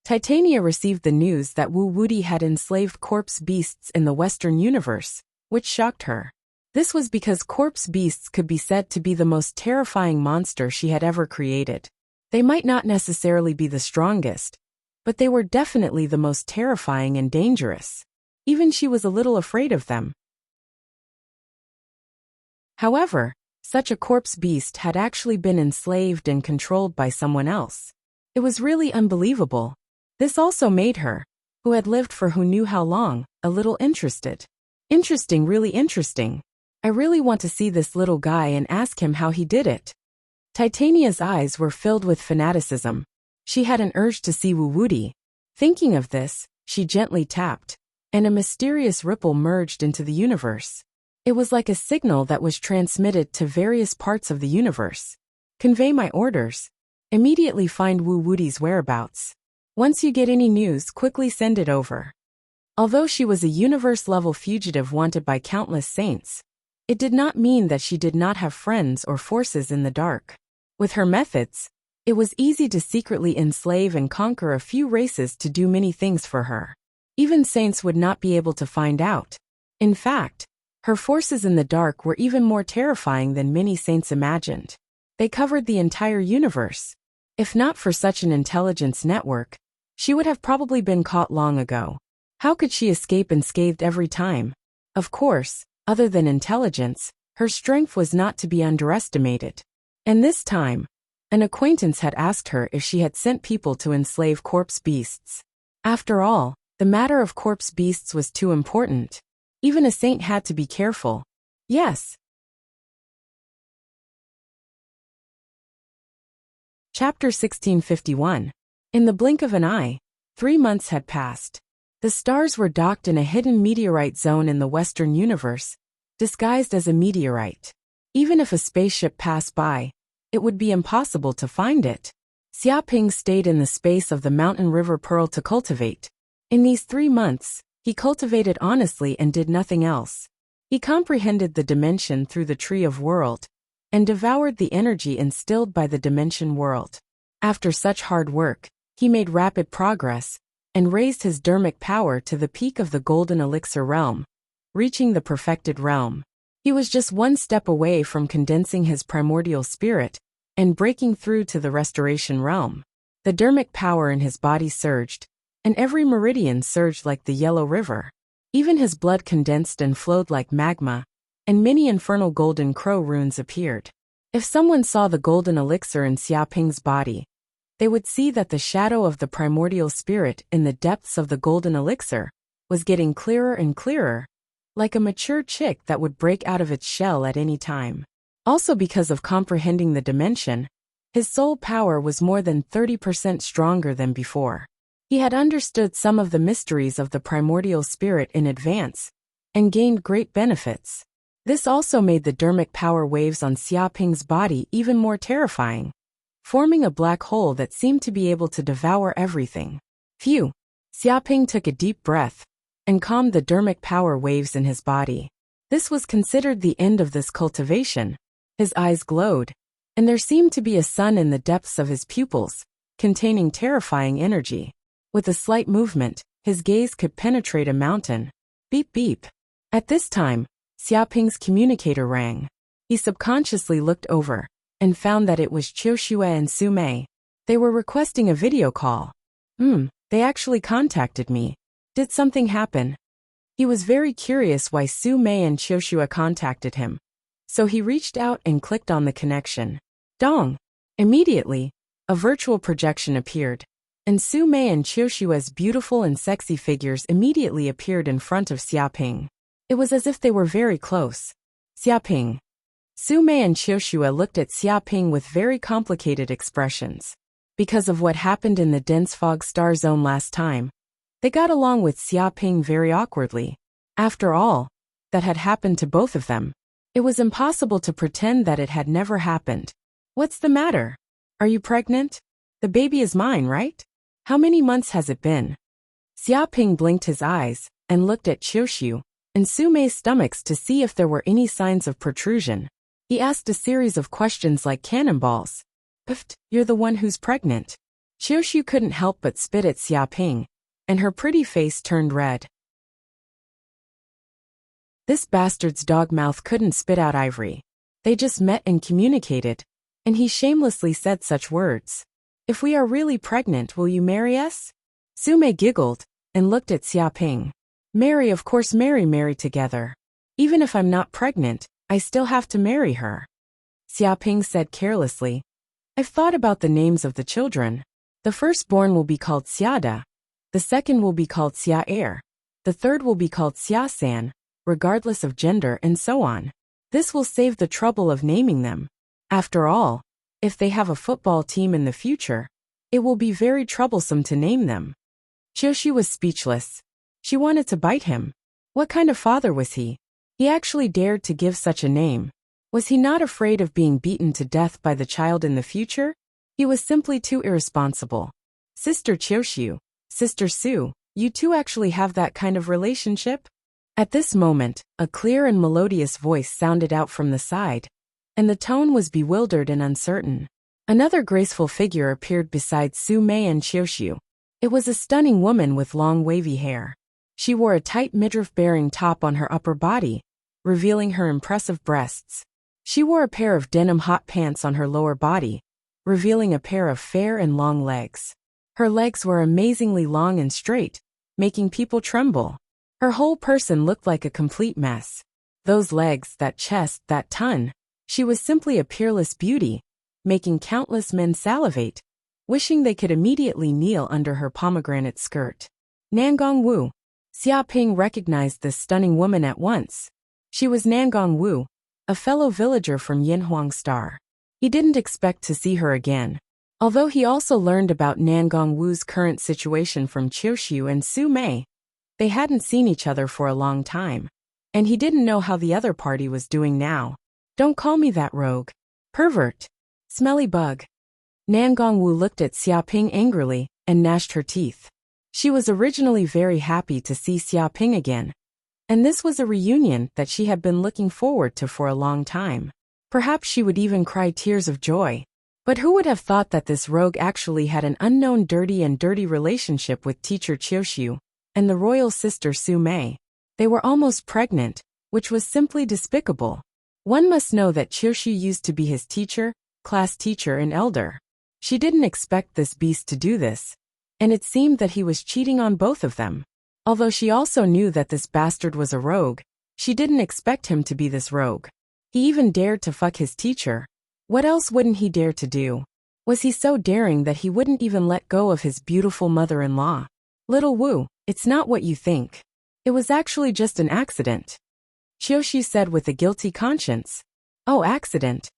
Titania received the news that Wu Wuti had enslaved corpse beasts in the Western universe, which shocked her. This was because corpse beasts could be said to be the most terrifying monster she had ever created. They might not necessarily be the strongest, but they were definitely the most terrifying and dangerous. Even she was a little afraid of them. However, such a corpse beast had actually been enslaved and controlled by someone else. It was really unbelievable. This also made her, who had lived for who knew how long, a little interested. Interesting, really interesting. I really want to see this little guy and ask him how he did it. Titania's eyes were filled with fanaticism. She had an urge to see Wu Wuti. Thinking of this, she gently tapped, and a mysterious ripple merged into the universe. It was like a signal that was transmitted to various parts of the universe. Convey my orders. Immediately find Wu Wuti's whereabouts. Once you get any news, quickly send it over. Although she was a universe-level fugitive wanted by countless saints, it did not mean that she did not have friends or forces in the dark. With her methods, it was easy to secretly enslave and conquer a few races to do many things for her. Even saints would not be able to find out. In fact, her forces in the dark were even more terrifying than many saints imagined. They covered the entire universe. If not for such an intelligence network, she would have probably been caught long ago. How could she escape unscathed every time? Of course, other than intelligence, her strength was not to be underestimated. And this time, an acquaintance had asked her if she had sent people to enslave corpse beasts. After all, the matter of corpse beasts was too important. Even a saint had to be careful. Yes, Chapter 1651. In the blink of an eye, 3 months had passed. The stars were docked in a hidden meteorite zone in the Western universe, disguised as a meteorite. Even if a spaceship passed by, it would be impossible to find it. Xiaoping stayed in the space of the mountain river Pearl to cultivate. In these 3 months, he cultivated honestly and did nothing else. He comprehended the dimension through the Tree of World, and devoured the energy instilled by the dimension world. After such hard work, he made rapid progress, and raised his dermic power to the peak of the Golden Elixir realm, reaching the perfected realm. He was just 1 step away from condensing his primordial spirit, and breaking through to the restoration realm. The dermic power in his body surged, and every meridian surged like the Yellow River. Even his blood condensed and flowed like magma, and many infernal golden crow runes appeared. If someone saw the golden elixir in Xiaoping's body, they would see that the shadow of the primordial spirit in the depths of the golden elixir was getting clearer and clearer, like a mature chick that would break out of its shell at any time. Also, because of comprehending the dimension, his soul power was more than 30% stronger than before. He had understood some of the mysteries of the primordial spirit in advance, and gained great benefits. This also made the dermic power waves on Xiaoping's body even more terrifying, forming a black hole that seemed to be able to devour everything. Phew! Xiaoping took a deep breath, and calmed the dermic power waves in his body. This was considered the end of this cultivation. His eyes glowed, and there seemed to be a sun in the depths of his pupils, containing terrifying energy. With a slight movement, his gaze could penetrate a mountain. Beep beep. At this time, Xiaoping's communicator rang. He subconsciously looked over, and found that it was Qiuxue and Su Mei. They were requesting a video call. They actually contacted me. Did something happen? He was very curious why Su Mei and Qiuxue contacted him. So he reached out and clicked on the connection. Dong! Immediately, a virtual projection appeared, and Su Mei and Qiushue's beautiful and sexy figures immediately appeared in front of Xiaoping. It was as if they were very close. Xiaoping. Su Mei and Qiushue looked at Xiaoping with very complicated expressions. Because of what happened in the dense fog star zone last time, they got along with Xiaoping very awkwardly. After all, that had happened to both of them. It was impossible to pretend that it had never happened. What's the matter? Are you pregnant? The baby is mine, right? How many months has it been? Xiaoping blinked his eyes, and looked at Qiuxue and Su Mei's stomachs to see if there were any signs of protrusion. He asked a series of questions like cannonballs. Pft, you're the one who's pregnant. Qiuxue couldn't help but spit at Xiaoping, and her pretty face turned red. This bastard's dog mouth couldn't spit out ivory. They just met and communicated, and he shamelessly said such words. If we are really pregnant, will you marry us? Su Mei giggled, and looked at Xiaoping. Marry, of course, marry together. Even if I'm not pregnant, I still have to marry her. Xiaoping said carelessly. I've thought about the names of the children. The firstborn will be called Xiada. The second will be called Xia. The third will be called Xiasan, regardless of gender, and so on. This will save the trouble of naming them. After all, if they have a football team in the future, it will be very troublesome to name them. Qiuxue was speechless. She wanted to bite him. What kind of father was he? He actually dared to give such a name. Was he not afraid of being beaten to death by the child in the future? He was simply too irresponsible. Sister Qiuxue, Sister Su, you two actually have that kind of relationship? At this moment, a clear and melodious voice sounded out from the side, and the tone was bewildered and uncertain. Another graceful figure appeared beside Su Mei and Qiuxue. It was a stunning woman with long wavy hair. She wore a tight midriff-bearing top on her upper body, revealing her impressive breasts. She wore a pair of denim hot pants on her lower body, revealing a pair of fair and long legs. Her legs were amazingly long and straight, making people tremble. Her whole person looked like a complete mess. Those legs, that chest, that ton. She was simply a peerless beauty, making countless men salivate, wishing they could immediately kneel under her pomegranate skirt. Nangong Wu. Xiaoping recognized this stunning woman at once. She was Nangong Wu, a fellow villager from Yinhuang Star. He didn't expect to see her again. Although he also learned about Nangong Wu's current situation from Qiuxiu and Su Mei, they hadn't seen each other for a long time, and he didn't know how the other party was doing now. Don't call me that, rogue. Pervert. Smelly bug. Nangong Wu looked at Xiaoping angrily and gnashed her teeth. She was originally very happy to see Xiaoping again, and this was a reunion that she had been looking forward to for a long time. Perhaps she would even cry tears of joy. But who would have thought that this rogue actually had an unknown dirty relationship with teacher Qiuxiu and the royal sister Su Mei? They were almost pregnant, which was simply despicable. One must know that Qiuxiu used to be his teacher, class teacher and elder. She didn't expect this beast to do this, and it seemed that he was cheating on both of them. Although she also knew that this bastard was a rogue, she didn't expect him to be this rogue. He even dared to fuck his teacher. What else wouldn't he dare to do? Was he so daring that he wouldn't even let go of his beautiful mother-in-law? Little Wu, it's not what you think. It was actually just an accident. Qiuxiu said with a guilty conscience. Oh, accident.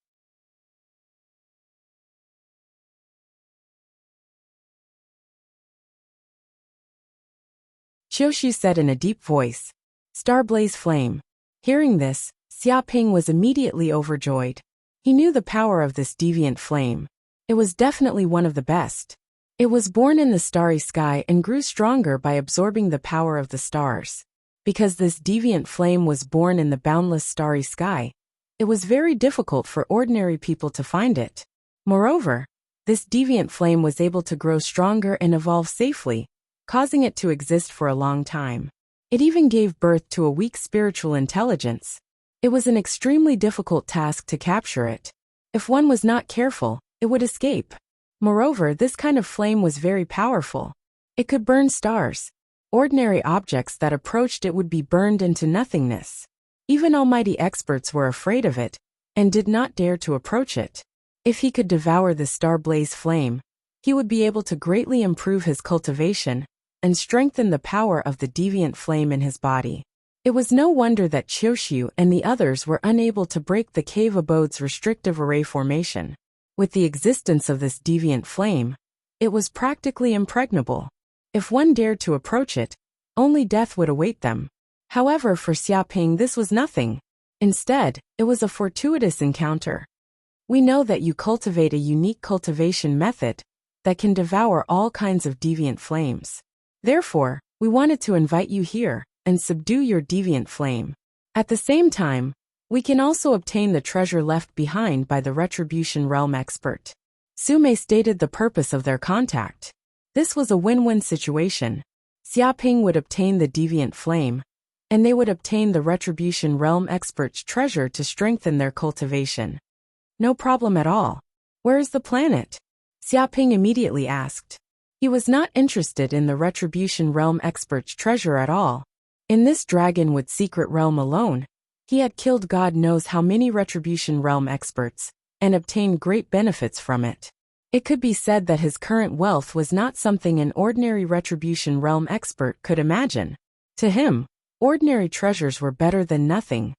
Qiuxiu said in a deep voice. Starblaze flame. Hearing this, Xiaoping was immediately overjoyed. He knew the power of this deviant flame. It was definitely one of the best. It was born in the starry sky and grew stronger by absorbing the power of the stars. Because this deviant flame was born in the boundless starry sky, it was very difficult for ordinary people to find it. Moreover, this deviant flame was able to grow stronger and evolve safely, causing it to exist for a long time. It even gave birth to a weak spiritual intelligence. It was an extremely difficult task to capture it. If one was not careful, it would escape. Moreover, this kind of flame was very powerful. It could burn stars. Ordinary objects that approached it would be burned into nothingness. Even almighty experts were afraid of it, and did not dare to approach it. If he could devour the star-blaze flame, he would be able to greatly improve his cultivation, and strengthen the power of the deviant flame in his body. It was no wonder that Qiuxiu and the others were unable to break the cave abode's restrictive array formation. With the existence of this deviant flame, it was practically impregnable. If one dared to approach it, only death would await them. However, for Xiaoping this was nothing. Instead, it was a fortuitous encounter. We know that you cultivate a unique cultivation method that can devour all kinds of deviant flames. Therefore, we wanted to invite you here and subdue your deviant flame. At the same time, we can also obtain the treasure left behind by the Retribution Realm expert. Su Mei stated the purpose of their contact. This was a win-win situation. Xiaoping would obtain the deviant flame, and they would obtain the Retribution Realm expert's treasure to strengthen their cultivation. No problem at all. Where is the planet? Xiaoping immediately asked. He was not interested in the Retribution Realm expert's treasure at all. In this Dragonwood secret realm alone, he had killed God knows how many Retribution Realm experts, and obtained great benefits from it. It could be said that his current wealth was not something an ordinary Retribution Realm expert could imagine. To him, ordinary treasures were better than nothing.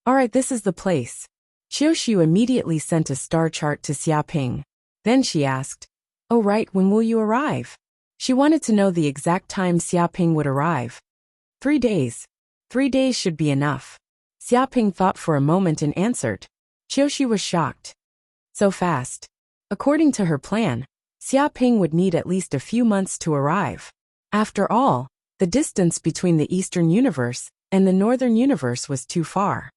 Alright, this is the place. Qiuxiu immediately sent a star chart to Xiaoping. Then she asked, "Oh right, when will you arrive?" She wanted to know the exact time Xiaoping would arrive. 3 days. 3 days should be enough. Xiaoping thought for a moment and answered. Qiuxiu was shocked. So fast. According to her plan, Xiaoping would need at least a few months to arrive. After all, the distance between the Eastern Universe and the Northern Universe was too far.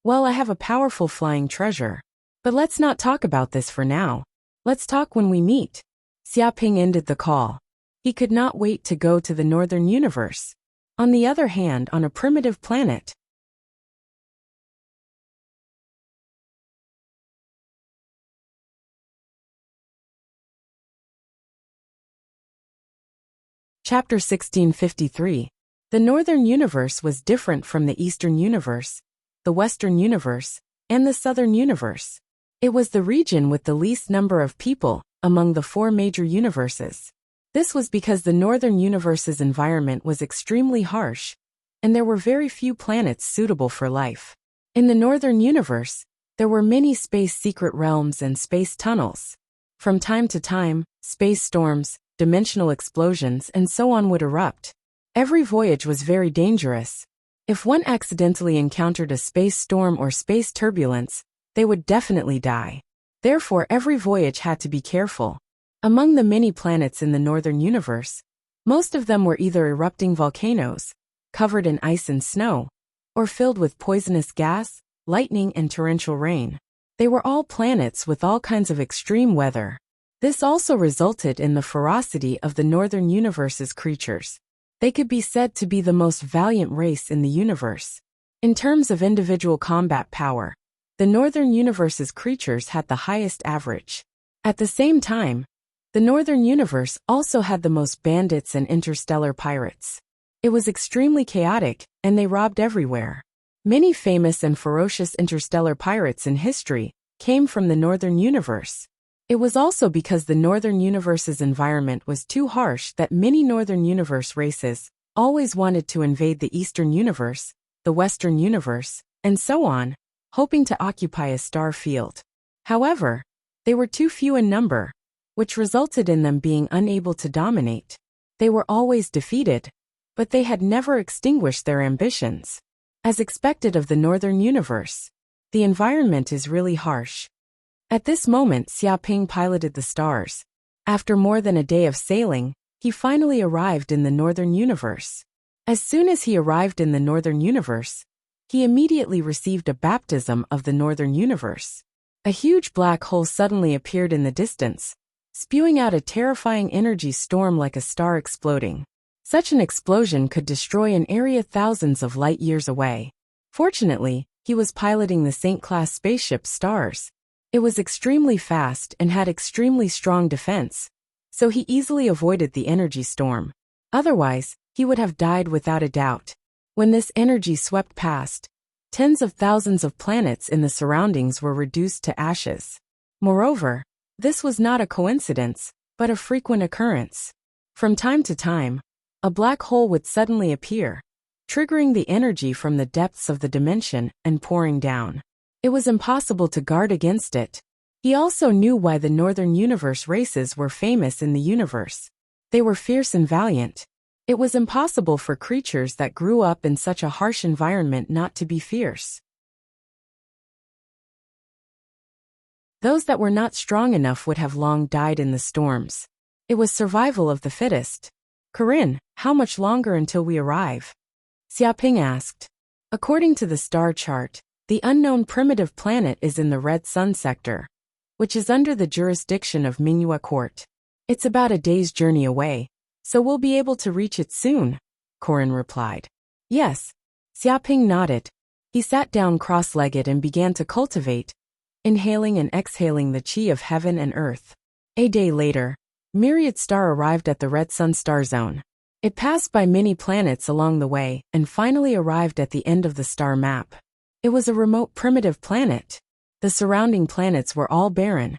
Well, I have a powerful flying treasure. But let's not talk about this for now. Let's talk when we meet. Xiaoping ended the call. He could not wait to go to the Northern Universe. On the other hand, on a primitive planet. Chapter 1653. The Northern Universe was different from the Eastern Universe, the Western Universe, and the Southern Universe. It was the region with the least number of people among the 4 major universes. This was because the Northern Universe's environment was extremely harsh, and there were very few planets suitable for life. In the Northern Universe, there were many space secret realms and space tunnels. From time to time, space storms, dimensional explosions, and so on would erupt. Every voyage was very dangerous. If one accidentally encountered a space storm or space turbulence, they would definitely die. Therefore, every voyage had to be careful. Among the many planets in the northern universe, most of them were either erupting volcanoes, covered in ice and snow, or filled with poisonous gas, lightning, and torrential rain. They were all planets with all kinds of extreme weather. This also resulted in the ferocity of the northern universe's creatures. They could be said to be the most valiant race in the universe. In terms of individual combat power, the northern universe's creatures had the highest average. At the same time, the northern universe also had the most bandits and interstellar pirates. It was extremely chaotic, and they robbed everywhere. Many famous and ferocious interstellar pirates in history came from the northern universe. It was also because the northern universe's environment was too harsh that many northern universe races always wanted to invade the eastern universe, the western universe, and so on, hoping to occupy a star field. However, they were too few in number, which resulted in them being unable to dominate. They were always defeated, but they had never extinguished their ambitions. As expected of the northern universe, the environment is really harsh. At this moment, Xiaoping piloted the stars. After more than a day of sailing, he finally arrived in the northern universe. As soon as he arrived in the northern universe, he immediately received a baptism of the northern universe. A huge black hole suddenly appeared in the distance, spewing out a terrifying energy storm like a star exploding. Such an explosion could destroy an area thousands of light years away. Fortunately, he was piloting the Saint-class spaceship Stars. It was extremely fast and had extremely strong defense, so he easily avoided the energy storm. Otherwise, he would have died without a doubt. When this energy swept past, tens of thousands of planets in the surroundings were reduced to ashes. Moreover, this was not a coincidence, but a frequent occurrence. From time to time, a black hole would suddenly appear, triggering the energy from the depths of the dimension and pouring down. It was impossible to guard against it. He also knew why the northern universe races were famous in the universe. They were fierce and valiant. It was impossible for creatures that grew up in such a harsh environment not to be fierce. Those that were not strong enough would have long died in the storms. It was survival of the fittest. Corinne, how much longer until we arrive? Xiaoping asked. According to the star chart, the unknown primitive planet is in the Red Sun sector, which is under the jurisdiction of Mingyue Court. It's about a day's journey away, so we'll be able to reach it soon, Corinne replied. Yes. Xiaoping nodded. He sat down cross-legged and began to cultivate, inhaling and exhaling the qi of heaven and earth. A day later, Myriad Star arrived at the Red Sun star zone. It passed by many planets along the way and finally arrived at the end of the star map. It was a remote primitive planet. The surrounding planets were all barren,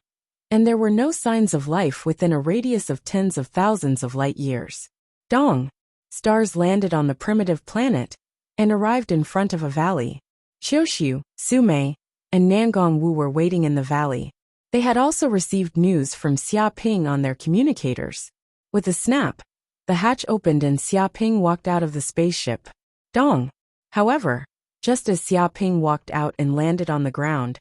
and there were no signs of life within a radius of tens of thousands of light years. Dong! Stars landed on the primitive planet and arrived in front of a valley. Qiuxiu, Sumei, and Nangong Wu were waiting in the valley. They had also received news from Xiaoping on their communicators. With a snap, the hatch opened and Xiaoping walked out of the spaceship. Dong! However, just as Xiaoping walked out and landed on the ground,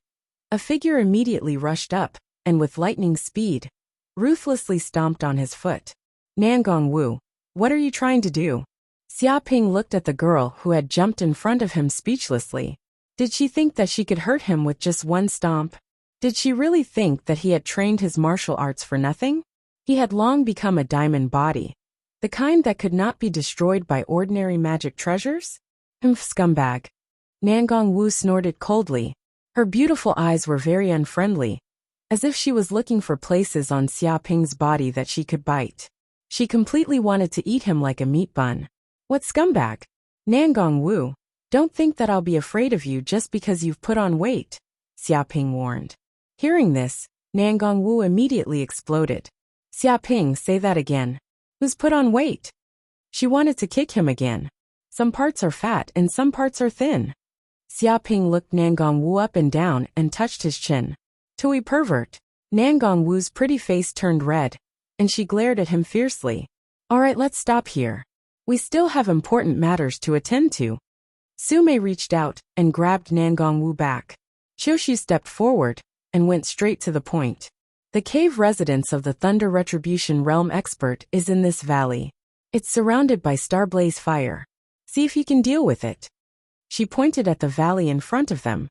a figure immediately rushed up, and with lightning speed, ruthlessly stomped on his foot. Nangong Wu, what are you trying to do? Xiaoping looked at the girl who had jumped in front of him speechlessly. Did she think that she could hurt him with just one stomp? Did she really think that he had trained his martial arts for nothing? He had long become a diamond body, the kind that could not be destroyed by ordinary magic treasures? Scumbag. Nangong Wu snorted coldly. Her beautiful eyes were very unfriendly, as if she was looking for places on Xiaoping's body that she could bite. She completely wanted to eat him like a meat bun. What scumbag? Nangong Wu, don't think that I'll be afraid of you just because you've put on weight, Xiaoping warned. Hearing this, Nangong Wu immediately exploded. Xiaoping, say that again. Who's put on weight? She wanted to kick him again. Some parts are fat and some parts are thin. Xiaoping looked Nangong Wu up and down and touched his chin. Tui pervert. Nangong Wu's pretty face turned red, and she glared at him fiercely. All right, let's stop here. We still have important matters to attend to. Sumei reached out and grabbed Nangong Wu back. Qiuxiu stepped forward and went straight to the point. The cave residence of the Thunder Retribution Realm expert is in this valley. It's surrounded by starblaze fire. See if you can deal with it. She pointed at the valley in front of them.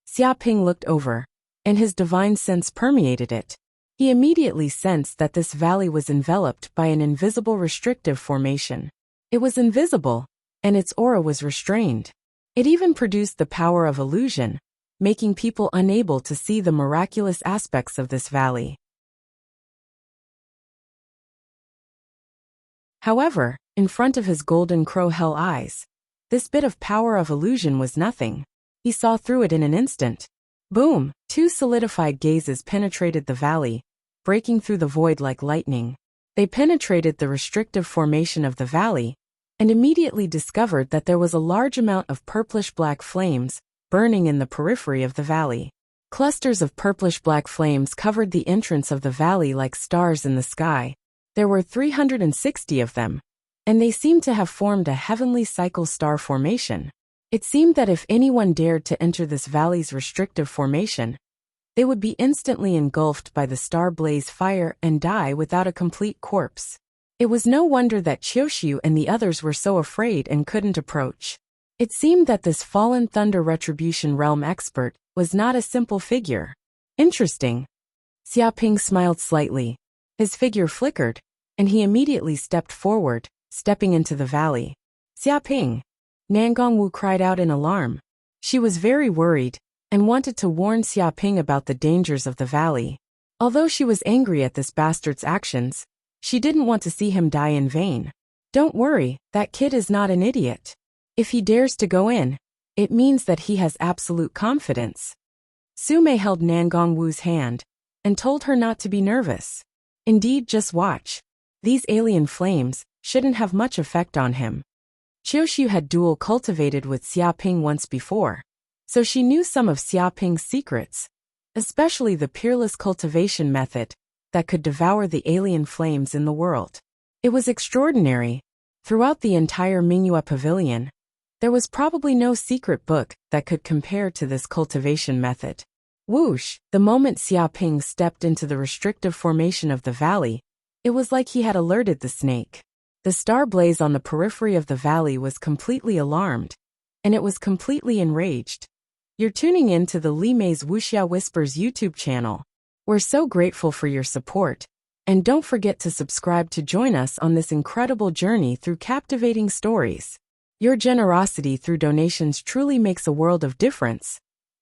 Xiaoping looked over, and his divine sense permeated it. He immediately sensed that this valley was enveloped by an invisible restrictive formation. It was invisible, and its aura was restrained. It even produced the power of illusion, making people unable to see the miraculous aspects of this valley. However, in front of his golden crow hell eyes, this bit of power of illusion was nothing. He saw through it in an instant. Boom! 2 solidified gazes penetrated the valley, breaking through the void like lightning. They penetrated the restrictive formation of the valley, and immediately discovered that there was a large amount of purplish-black flames burning in the periphery of the valley. Clusters of purplish-black flames covered the entrance of the valley like stars in the sky. There were 360 of them, and they seemed to have formed a heavenly cycle star formation. It seemed that if anyone dared to enter this valley's restrictive formation, they would be instantly engulfed by the star blaze fire and die without a complete corpse. It was no wonder that Qiuxiu and the others were so afraid and couldn't approach. It seemed that this fallen Thunder Retribution Realm expert was not a simple figure. Interesting. Xiaoping smiled slightly. His figure flickered, and he immediately stepped forward, stepping into the valley. Xiaoping! Nangong Wu cried out in alarm. She was very worried, and wanted to warn Xiaoping about the dangers of the valley. Although she was angry at this bastard's actions, she didn't want to see him die in vain. Don't worry, that kid is not an idiot. If he dares to go in, it means that he has absolute confidence. Sumei held Nangong Wu's hand, and told her not to be nervous. Indeed, just watch. These alien flames shouldn't have much effect on him. Qiuxiu had dual cultivated with Xiaoping once before, so she knew some of Xiaoping's secrets, especially the peerless cultivation method that could devour the alien flames in the world. It was extraordinary. Throughout the entire Mingyue Pavilion, there was probably no secret book that could compare to this cultivation method. Whoosh! The moment Xiaoping stepped into the restrictive formation of the valley, it was like he had alerted the snake. The star blaze on the periphery of the valley was completely alarmed, and it was completely enraged. You're tuning in to the Li Mei's Wuxia Whispers YouTube channel. We're so grateful for your support, and don't forget to subscribe to join us on this incredible journey through captivating stories. Your generosity through donations truly makes a world of difference,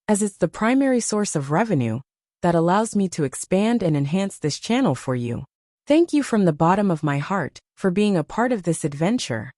as it's the primary source of revenue that allows me to expand and enhance this channel for you. Thank you from the bottom of my heart for being a part of this adventure.